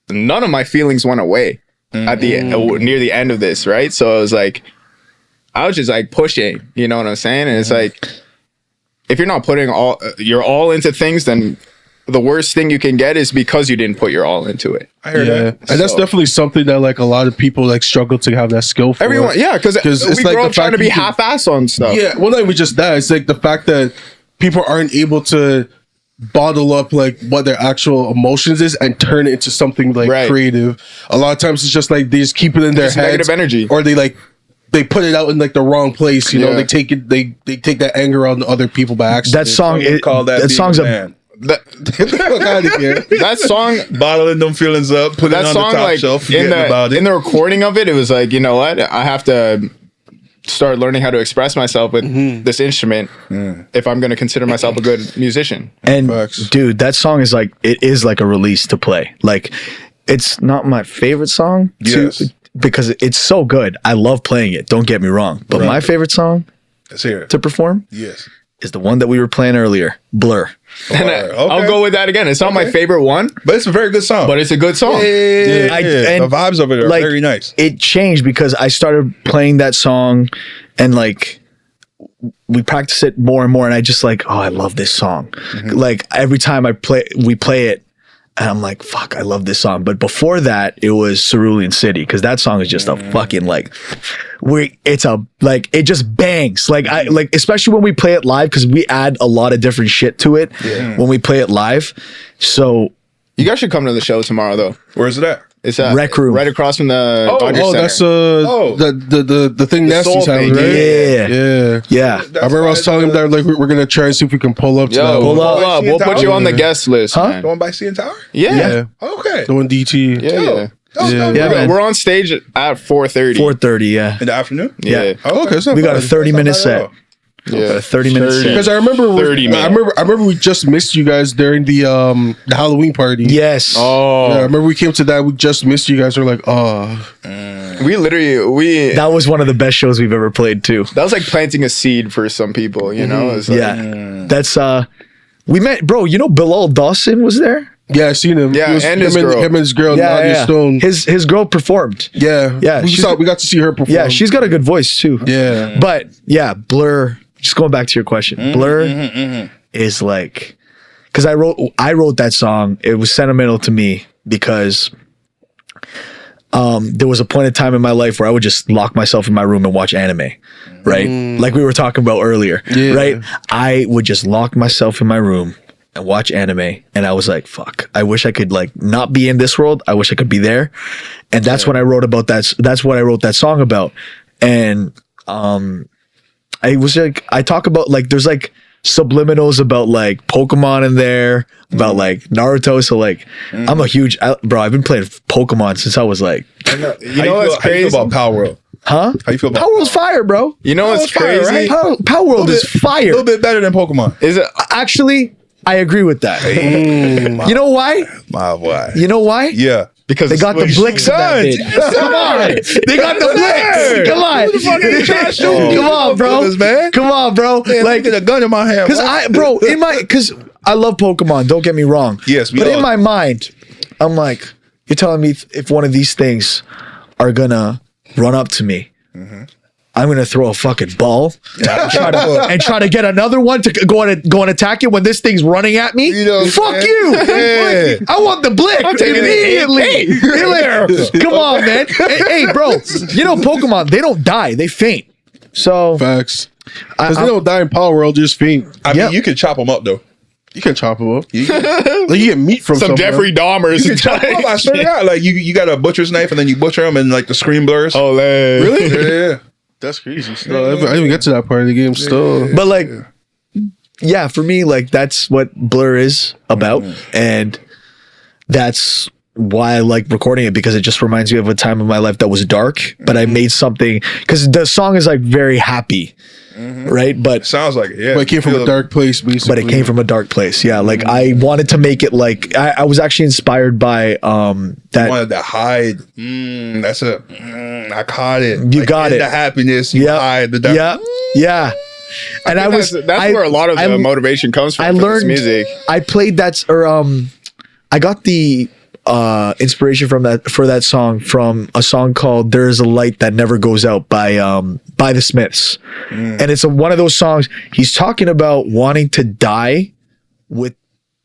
none of my feelings went away at the near the end of this, right? So it was like I was just like pushing, you know what I'm saying? And it's like, if you're not putting you're all into things, then the worst thing you can get is because you didn't put your all into it. I heard that. And that's definitely something that like a lot of people like struggle to have that skill for. Everyone, yeah, because it's we like grow the up trying fact to be you can- half-ass on stuff. Yeah, well, not even just that. It's like the fact that people aren't able to bottle up like what their actual emotions is and turn it into something like creative. A lot of times it's just like they just keep it in their Just heads, negative energy. or they put it out in like the wrong place. You know, Yeah. they take it. They take that anger on other people by accident. That song, that song's a Fuck out of here. That song, bottling them feelings up, putting it that on song, the top like shelf, forgetting about it. in the recording of it, it was like, you know what? I have to start learning how to express myself with this instrument if I'm going to consider myself a good musician. And Facts. dude, that song is like, it is like a release to play. Like, it's not my favorite song because it's so good. I love playing it. Don't get me wrong. But my favorite song Let's hear it. to perform Yes. is the one that we were playing earlier, Blur. And I'll go with that again. It's not my favorite one, But it's a very good song. but it's a good song. Yeah. and The vibes of it are like, very nice. It changed because I started playing that song and like we practice it more and more, and I just like, oh, I love this song. Like every time we play it, and I'm like, fuck, I love this song. But before that, it was Cerulean City, because that song is just a fucking like, it just bangs. Like especially when we play it live, because we add a lot of different shit to it when we play it live. So You guys should come to the show tomorrow, though. Where's it at? It's a Rec Room. right across from the Dodger Center. That's the thing Nasty's soul having, thing, right? Yeah. I remember I was telling him that like we're gonna try and see if we can pull up to that Yo, one. pull up. We'll put you on the guest list. Huh? Man. The one by CN Tower? Yeah. Okay. The one DT. Yeah. man. We're on stage at 4:30. 4:30, yeah. In the afternoon? Yeah. Oh, okay. We got a 30-minute set. Yeah. A 30-minute set. Because I remember, 30 minutes. I remember we just missed you guys during the Halloween party. Yes. Oh. Yeah, I remember we came to that. We just missed you guys. We're like, We literally That was one of the best shows we've ever played too. that was like planting a seed for some people, you know? It's like, That's we met, bro, you know Bilal Dawson was there? yeah, I seen him. Yeah, He was, and him his girl. him and his girl, Nadia Stone. His girl performed. Yeah, Yeah, We got to see her perform. Yeah, she's got a good voice too. Yeah. But yeah, Blur, just going back to your question. Blur is like, because I wrote that song. It was sentimental to me because there was a point in time in my life where I would just lock myself in my room and watch anime, right? Like we were talking about earlier, right? I would just lock myself in my room and watch anime, and I was like, fuck, I wish I could like not be in this world. I wish I could be there. And that's when I wrote about that. That's what I wrote that song about. And I was like, I talk about like, there's like subliminals about like Pokemon in there, about like Naruto. So like, I'm a huge, bro, I've been playing Pokemon since I was like, you know what's How you feel crazy? about Power World? huh? How you feel about Power World's fire, bro. You know what's fire, crazy? right? Power World is A fire. little bit better than Pokemon. Is it? Actually, I agree with that. You know why? My boy. You know why? Yeah. Because They got the blicks in that Son. bitch. Come on. They got the blicks. Come on. Come on, bro. Man. Come on, bro. Man, Like, get a gun in my hand. because I love Pokemon. Don't get me wrong. Yes, we but all in my mind, I'm like, you're telling me if one of these things are gonna run up to me, I'm gonna throw a fucking ball and try to get another one to go and attack it when this thing's running at me. You know what I'm Fuck saying? you! Yeah. I want the blick immediately. Come on, man. Hey, bro. You know Pokemon? They don't die. They faint. So facts. Because they don't die in Power World, just faint. I mean, you can chop them up though. You can chop them up. Like, you get meat from some somewhere. Jeffrey Dahmers? You can chop them up. I swear to God. Like you got a butcher's knife and then you butcher them and like the screen blurs. Oh, Really? Yeah. That's crazy. Still, I didn't even get to that part of the game. Still, But like, yeah, for me, like that's what Blur is about, and that's why I like recording it, because it just reminds me of a time of my life that was dark, but I made something, because the song is like very happy, right? But Sounds like it. Yeah. but it came from a dark place, basically. but it came from a dark place, yeah. Like I wanted to make it like I was actually inspired by that. Wanted to hide. That's a. I caught it. You got in it. The happiness. You hide the dark. Yeah. And I was that's where a lot of the motivation comes from. I for this learned music. I played that, or I got the inspiration from that song from a song called "There Is a Light That Never Goes Out" by the Smiths, and it's one of those songs. He's talking about wanting to die with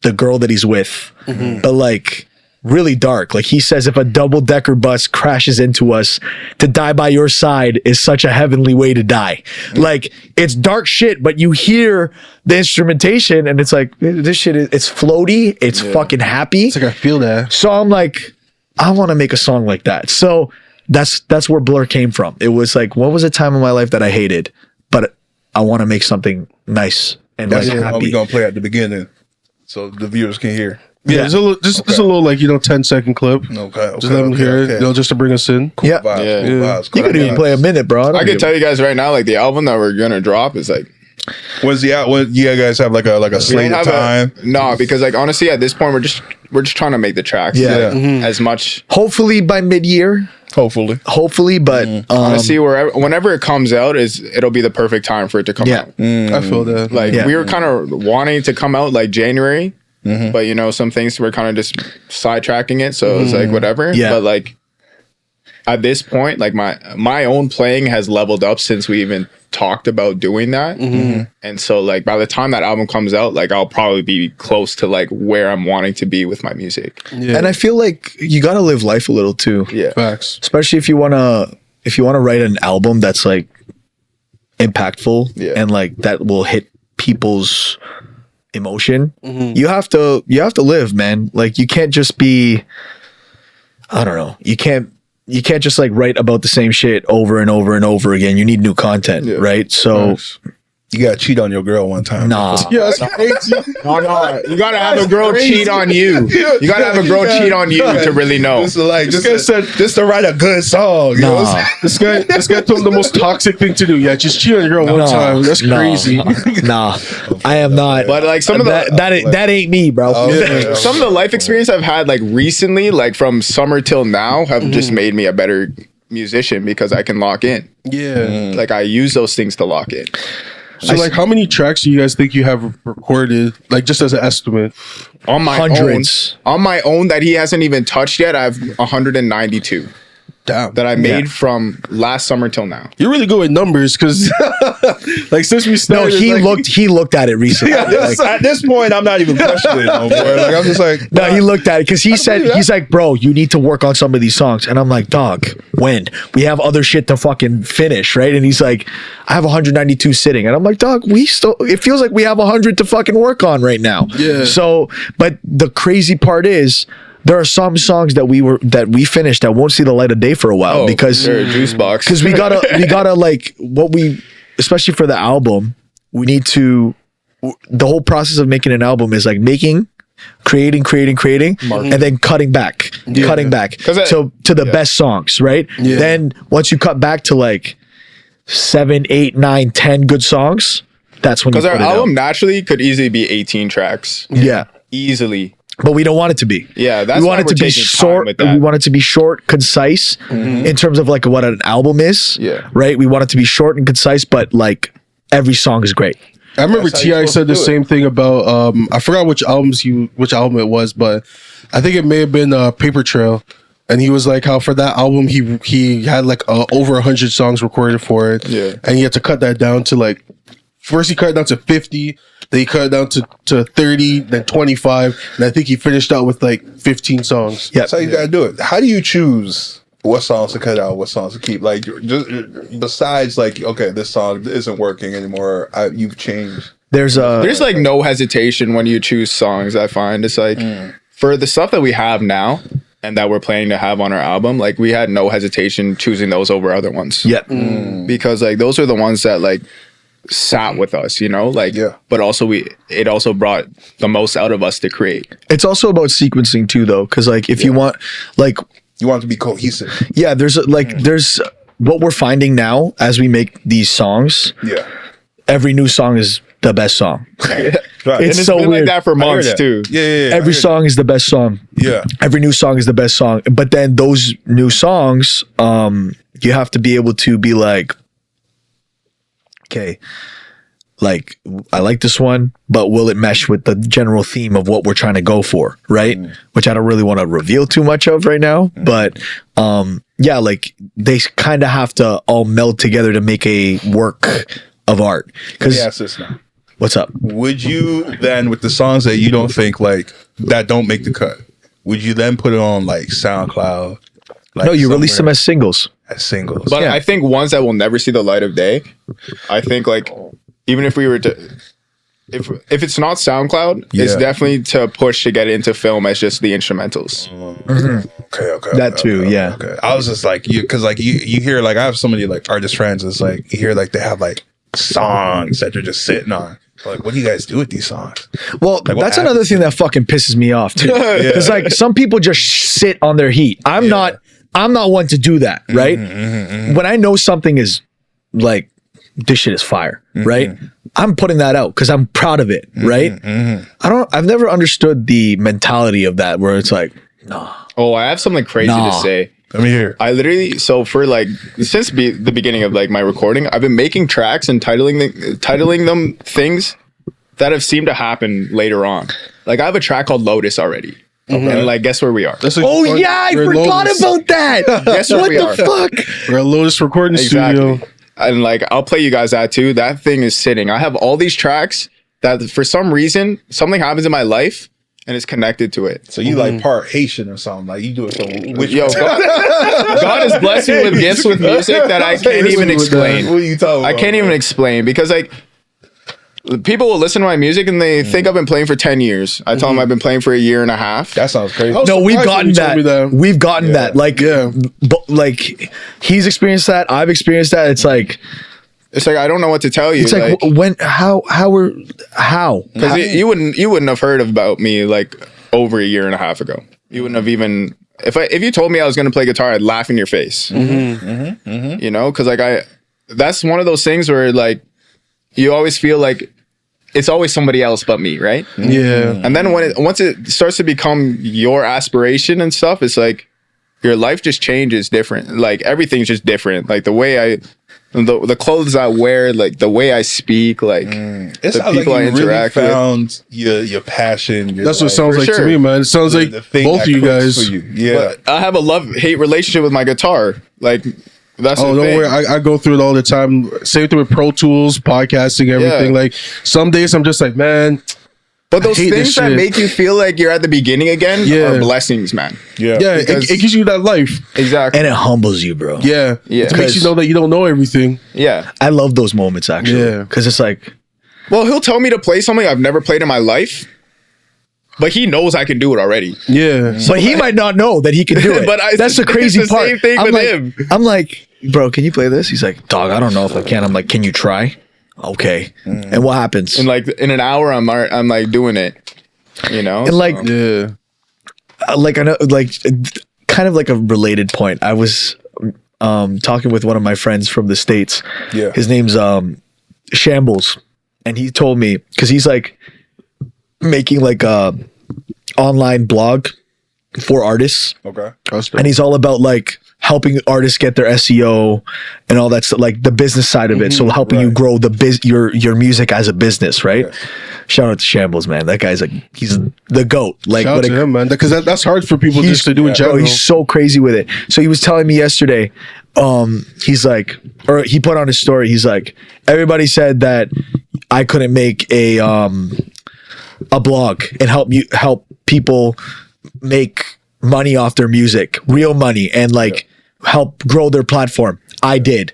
the girl that he's with, but like really dark. Like he says, if a double-decker bus crashes into us, to die by your side is such a heavenly way to die. Like it's dark shit, but you hear the instrumentation and it's like, this shit it's floaty, it's fucking happy. It's like I feel that. So I'm like, I want to make a song like that. So that's where Blur came from. It was like, what was a time in my life that I hated, but I want to make something nice and That's like what happy. we're gonna play at the beginning, so the viewers can hear. Yeah, just a little like 10-second clip. Okay. Just let them hear it, just to bring us in. Yeah. Vibes, cool vibes. You could even play a minute, bro. I can tell you guys right now, like the album that we're gonna drop is like. When's the out? When you guys have like a slated time? No, because like honestly, at this point, we're just trying to make the tracks. Yeah. As much. Hopefully by mid-year. Hopefully, But Honestly, whenever it comes out, it'll be the perfect time for it to come out. I feel that. Like we were kind of wanting to come out like January, but you know some things were kind of just sidetracking it, so it's like whatever. Yeah. But like at this point, like my own playing has leveled up since we even talked about doing that, and so like by the time that album comes out, like I'll probably be close to like where I'm wanting to be with my music. Yeah. and I feel like you got to live life a little too. Yeah. Facts. Especially if you want to write an album that's like impactful and like that will hit people's emotion. You have to live, man. Like you can't just be I don't know. You can't just like write about the same shit over and over and over again. You need new content, right? So you gotta cheat on your girl one time. nah. Yeah, that's crazy. No. You gotta have a girl cheat on you. You gotta have a girl cheat on you to really know. Just to write a good song. Nah. This guy told him the most toxic thing to do. Yeah, just cheat on your girl one time. That's crazy. Nah, I am not. But like some of the that ain't me, bro. some of the life experience I've had like recently, like from summer till now, have just made me a better musician because I can lock in. Yeah. Like I use those things to lock in. So like, how many tracks do you guys think you have recorded? Like, just as an estimate. On my Hundreds. own, that he hasn't even touched yet, I have 192. Damn. That I made from last summer till now. You're really good with numbers, because like since we No, started, he looked at it recently. At this point, I'm not even questioning no more. Like, I'm just like, No, he looked at it because he's like, bro, you need to work on some of these songs. And I'm like, dog, when? We have other shit to fucking finish, right? And he's like, I have 192 sitting. And I'm like, dog, it feels like we have 100 to fucking work on right now. Yeah. So, but the crazy part is, there are some songs that we finished that won't see the light of day for a while because juice box. Because we gotta like especially for the album, we need to. The whole process of making an album is like creating, and then cutting back. So to the best songs, right? Yeah. Then once you cut back to like 7, 8, 9, 10 good songs, that's when you Because put our it album out. naturally could easily be 18 tracks. Yeah. Easily. But we don't want it to be. Yeah, that's we why want it we're to be taking time short. with that. We want it to be short, concise in terms of like what an album is. Yeah. Right. We want it to be short and concise, but like every song is great. I remember That's how you're T.I. said the supposed to do same thing about I forgot which album it was, but I think it may have been Paper Trail. And he was like, how for that album he had like over 100 songs recorded for it. Yeah. And he had to cut that down to like, first he cut it down to 50, then he cut it down to 30, then 25, and I think he finished out with like 15 songs. Yeah. that's how you gotta do it. How do you choose what songs to cut out, what songs to keep? Like, just besides like, okay, this song isn't working anymore. You've changed. There's like no hesitation when you choose songs. I find it's like for the stuff that we have now and that we're planning to have on our album, like we had no hesitation choosing those over other ones. Yeah. Because like those are the ones that like sat with us, you know, like, but also it also brought the most out of us to create. It's also about sequencing too, though, because like if you want, like, You want it to be cohesive. yeah, there's what we're finding now as we make these songs. Yeah. Every new song is the best song. Right. It's And so been weird. like that for months that. too. Yeah. Every song is the best song. Yeah. Every new song is the best song. But then those new songs, you have to be able to be like, okay, like I like this one, but will it mesh with the general theme of what we're trying to go for, right? Which I don't really want to reveal too much of right now, but yeah, like they kind of have to all meld together to make a work of art. Let me ask this now. What's up? Would you then, with the songs that you don't think like that don't make the cut, would you then put it on like SoundCloud? Like No, you release them somewhere as singles. as singles. But Yeah. I think ones that will never see the light of day, I think like even if we were to if it's not SoundCloud, it's Yeah. definitely to push to get into film as just the instrumentals. Okay. That too, yeah. Okay. I was just like, because like you hear like I have so many like artist friends. It's like you hear like they have like songs that they're just sitting on. Like, what do you guys do with these songs? Well, what that's another thing that fucking pisses me off too. Because like some people just sit on their heat. I'm not one to do that, right? When I know something is like this shit is fire, right? I'm putting that out because I'm proud of it, right? I've never understood the mentality of that where it's like, Oh, I have something crazy Nah. to say. Let me hear. I literally, so for like since the beginning of like my recording, I've been making tracks and titling them things that have seemed to happen later on. Like I have a track called Lotus already. And like guess where we are? oh yeah, I forgot about that. Guess where What we the are? fuck? We're at Lotus Recording Studio. And like I'll play you guys that too. That thing is sitting. I have all these tracks that for some reason something happens in my life and it's connected to it. So you like part Haitian or something? Like you do it so which Yo, God has blessed me with gifts with music that I can't even explain. What are you talking about? I can't even explain because like people will listen to my music and they think I've been playing for 10 years. I tell them I've been playing for a year and a half. That sounds crazy. No, we've gotten that. We've gotten that. Like, Yeah. like he's experienced that. I've experienced that. It's like I don't know what to tell you. It's like when how because you wouldn't have heard about me like over a year and a half ago. You wouldn't have even if you told me I was going to play guitar, I'd laugh in your face. You know, because like that's one of those things where like you always feel like it's always somebody else but me, right? Yeah. And then once it starts to become your aspiration and stuff, it's like your life just changes different. Like everything's just different. Like the way the clothes I wear, like the way I speak, like It the sounds people like I you really interact with. found your passion. That's what it sounds For like to sure. me, man. It sounds like the thing both that of you clicks guys. for you. Yeah. But I have a love-hate relationship with my guitar. Like that's Oh, the don't thing. worry. I go through it all the time. Same thing with Pro Tools, podcasting, everything. Yeah. Like some days I'm just like, man. But those I hate things this that shit. make you feel like you're at the beginning again Yeah. are blessings, man. Yeah. Yeah, Because- it gives you that life. Exactly. and it humbles you, bro. Yeah. Yeah. It makes you know that you don't know everything. Yeah. I love those moments actually. Yeah. Because it's like Well, he'll tell me to play something I've never played in my life, but he knows I can do it already. Yeah. but he might not know that he can do it. But that's the it's crazy the part. same thing I'm with like, him. I'm like, bro, can you play this? He's like, dog, I don't know if I can. I'm like, can you try? Okay. And what happens? And like in an hour, I'm like doing it. You know, And like, Yeah. like I know, like kind of like a related point. I was talking with one of my friends from the States. Yeah. His name's Shambles, and he told me because he's like making like a online blog for artists, Okay. and he's all about like helping artists get their SEO and all that stuff, like the business side of it. So helping you grow your music as a business, right? Shout out to Shambles, man. That guy's like, he's the GOAT. Like, Shout out what to him, man. Because that's hard for people he's just to do in bro, general. he's so crazy with it. So he was telling me yesterday, he's like, or he put on his story, he's like, everybody said that I couldn't make a blog and help people make money off their music, real money, and like help grow their platform. I did.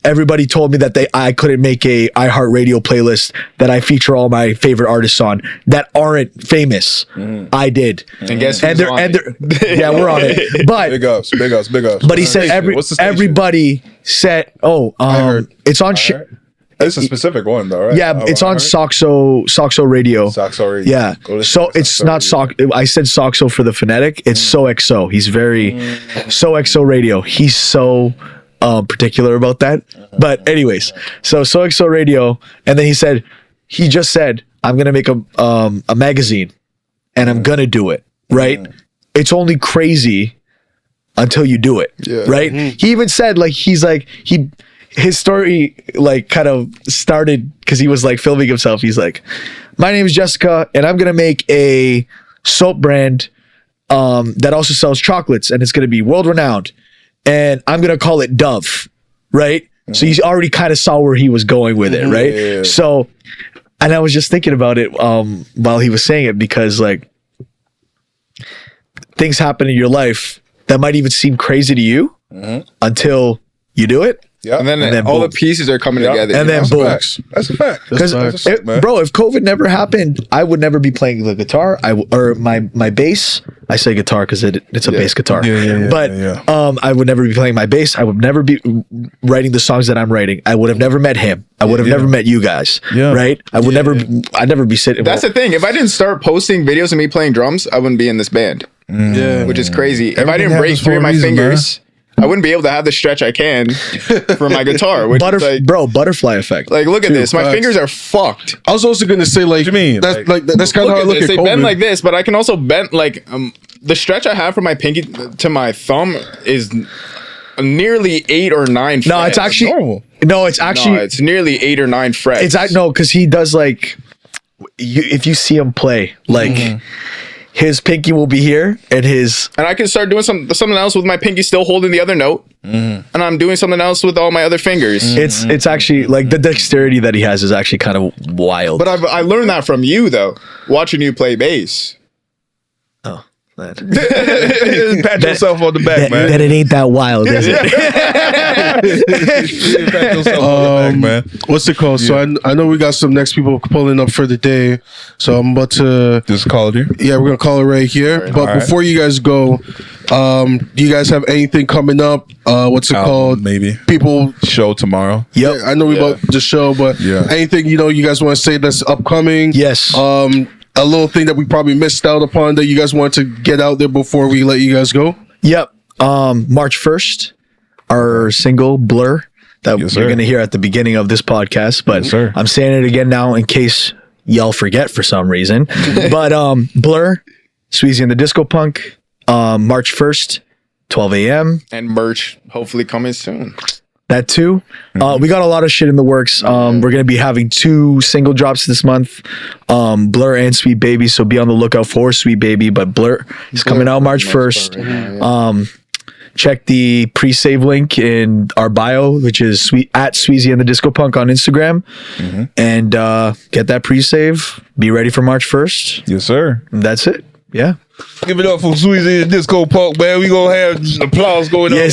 Everybody told me that I couldn't make a iHeartRadio playlist that I feature all my favorite artists on that aren't famous. I did. and guess And who's on it? they're yeah, we're on it. But Big ups. Big ups. Big ups. but he said What's the station? everybody said, it's on It's a specific one though, right? yeah, it's on Soxo Radio. Soxo Radio. Yeah. Go to So it's Soxo not Radio. Sox. I said Soxo for the phonetic. It's SoXO. He's very SoXO Radio. He's so particular about that. But anyways, so SoXO Radio, and then he just said, I'm gonna make a magazine, and I'm gonna do it. Right? It's only crazy until you do it. Yeah. Right? He even said his story like kind of started because he was like filming himself. He's like, my name is Jessica and I'm gonna make a soap brand that also sells chocolates, and it's gonna be world renowned, and I'm gonna call it Dove, right? So he already kind of saw where he was going with it, right? Yeah. So, and I was just thinking about it while he was saying it, because like things happen in your life that might even seem crazy to you until you do it. Yeah. And then, then all boom. the pieces are coming Yeah. together. And you then know? boom. That's a fact. Because That's a fact, man. bro, if COVID never happened, I would never be playing the guitar. Or my bass. I say guitar because it's a bass guitar. Yeah, but yeah. I would never be playing my bass. I would never be writing the songs that I'm writing. I would have never met him. I would have never met you guys. Yeah. Right? I would never. I'd never be sitting. That's the thing. If I didn't start posting videos of me playing drums, I wouldn't be in this band, Yeah. which is crazy. If I Everything didn't break happens three for of a my reason, fingers, I wouldn't be able to have the stretch I can for my guitar. Which is like, butterfly effect. like, look at Dude, this. My facts. fingers are fucked. I was also gonna say like, you mean? that's Like, that's kind of how I Look look at at this. They COVID. bend like this, but I can also bend like the stretch I have from my pinky to my thumb is nearly 8 or 9 frets. No, it's actually normal. no, it's actually it's nearly 8 or 9 frets. it's no, because he does like if you see him play, like his pinky will be here and his and I can start doing something else with my pinky still holding the other note, and I'm doing something else with all my other fingers. it's actually like the dexterity that he has is actually kind of wild. But I learned that from you though, watching you play bass. Oh, man. Pat yourself on the back, man. That it ain't that wild, is it? Pat yourself on the back, man. What's it called? So I know we got some next people pulling up for the day. So I'm about to just call it here. Yeah, we're gonna call it right here. Right. But before you guys go, do you guys have anything coming up? What's it called? Maybe people show tomorrow. Yep. Yeah, I know we about the show, but anything you guys want to say that's upcoming? Yes. A little thing that we probably missed out upon that you guys want to get out there before we let you guys go? Yep. March 1st, our single Blur that you're going to hear at the beginning of this podcast, but I'm saying it again now in case y'all forget for some reason. But Blur, Sweezy and The Discopunk, March 1st, 12 a.m. And merch hopefully coming soon. That too. We got a lot of shit in the works. We're going to be having 2 single drops this month, Blur and Sweet Baby. So be on the lookout for Sweet Baby. But Blur is coming out March 1st. Check the pre-save link in our bio, which is at Sweezy and The Discopunk on Instagram. And get that pre-save. Be ready for March 1st. Yes, sir. And that's it. Yeah. Give it up for Sweezy and Discopunk, man. We gonna have applause going on, man.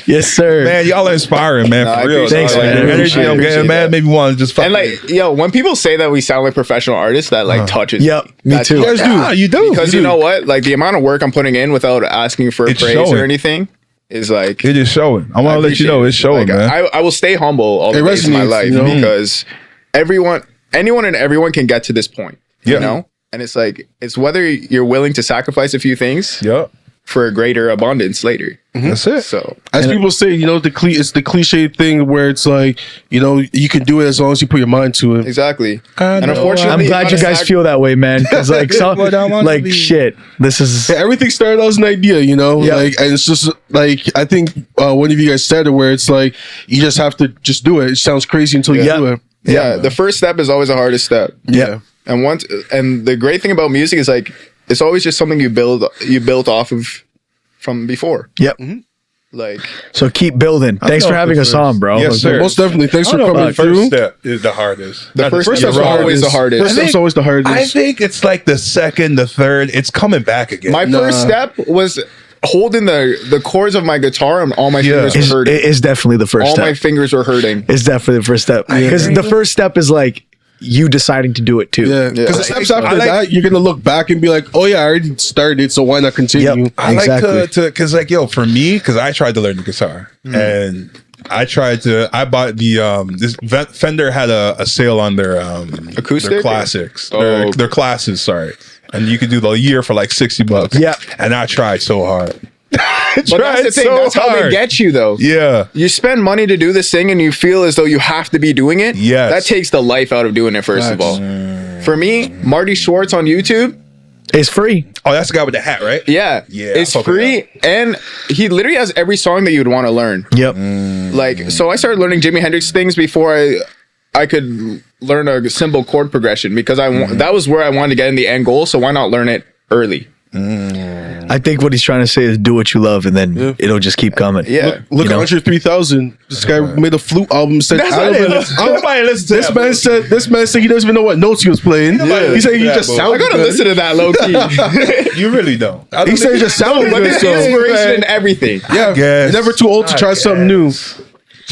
Yes, sir. Man, y'all are inspiring, man. For real. Thanks, man. The energy I'm getting, man, maybe want to just fucking... And when people say that we sound like professional artists, that touches me too. You guys do. You do. Because you know what? Like the amount of work I'm putting in without asking for praise or anything is like... It is showing. I want to let you know it's showing, man. I will stay humble all the days of my life because anyone and everyone can get to this point, you know? And it's like, it's whether you're willing to sacrifice a few things for a greater abundance later. That's it. So, as people say, it's the cliche thing where it's like, you can do it as long as you put your mind to it. Exactly. And unfortunately, I'm glad you guys feel that way, man. Because shit, this is... everything started out as an idea, like, and it's just like, I think one of you guys said it where it's like, you just have to just do it. It sounds crazy until you do it. Yeah. The first step is always the hardest step. Yeah. And the great thing about music is like it's always just something you built off of from before. Yep. Like, so keep building. Thanks for having us on, bro. Yes, sir. Most definitely. Thanks for coming through. The first step is the hardest. The first step is always the hardest. First step's always the hardest. I think it's like the second, the third. It's coming back again. My first step was holding the chords of my guitar and all my fingers were hurting. It is definitely the first step. All my fingers were hurting. It's definitely the first step. Because the first step is like you deciding to do it too. Yeah. Because the steps after that, you're going to look back and be like, oh yeah, I already started, so why not continue? Yep. I like to, because for me, because I tried to learn the guitar and I bought this Fender had a sale on their acoustic, their classics, their classes, sorry. And you could do the year for like $60. Yeah. And I tried so hard. But that's the thing. That's how they get you, though. Yeah. You spend money to do this thing, and you feel as though you have to be doing it. Yes. That takes the life out of doing it. First of all, for me, Marty Schwartz on YouTube is free. Oh, that's the guy with the hat, right? Yeah. It's free, and he literally has every song that you'd want to learn. Yep. Like, so I started learning Jimi Hendrix things before I could learn a simple chord progression because that was where I wanted to get in the end goal. So why not learn it early? I think what he's trying to say is do what you love and then it'll just keep coming. Yeah. Look at Andre 3000. This guy made a flute album. Said, Nobody listens to that. This man said he doesn't even know what notes he was playing. He said he just sounded good. I gotta listen to that low key. You really don't. He said he just sounded good. But there's inspiration in everything. Yeah. You're never too old to try something new.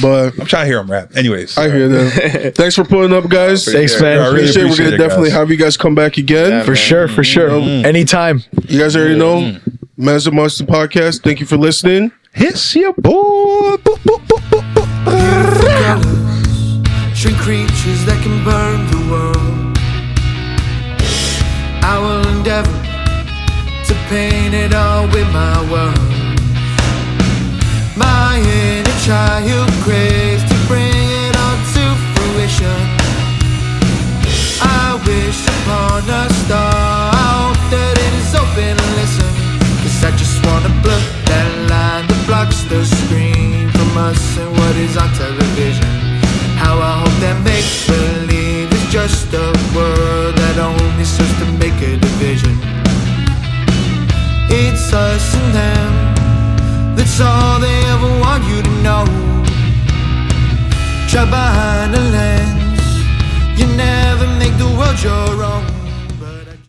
But I'm trying to hear him rap. Anyways, I hear that. Thanks for pulling up, guys. Thanks, man. I really appreciate it. We're gonna definitely have you guys come back again. Yeah, for sure. Anytime. You guys already know. Man's the Monster Podcast. Thank you for listening. It's your boy. Shrink creatures that can burn the world. I will endeavor to paint it all with my world. My inner child craves to bring it all to fruition. I wish upon a star. I hope that it is open and listen. Cause I just wanna blur that line that blocks the screen from us and what is on television. How I hope that makes believe is just a word that only serves to make a division. It's us and them. That's all they ever want you to know. Try behind the lens. You never make the world your own.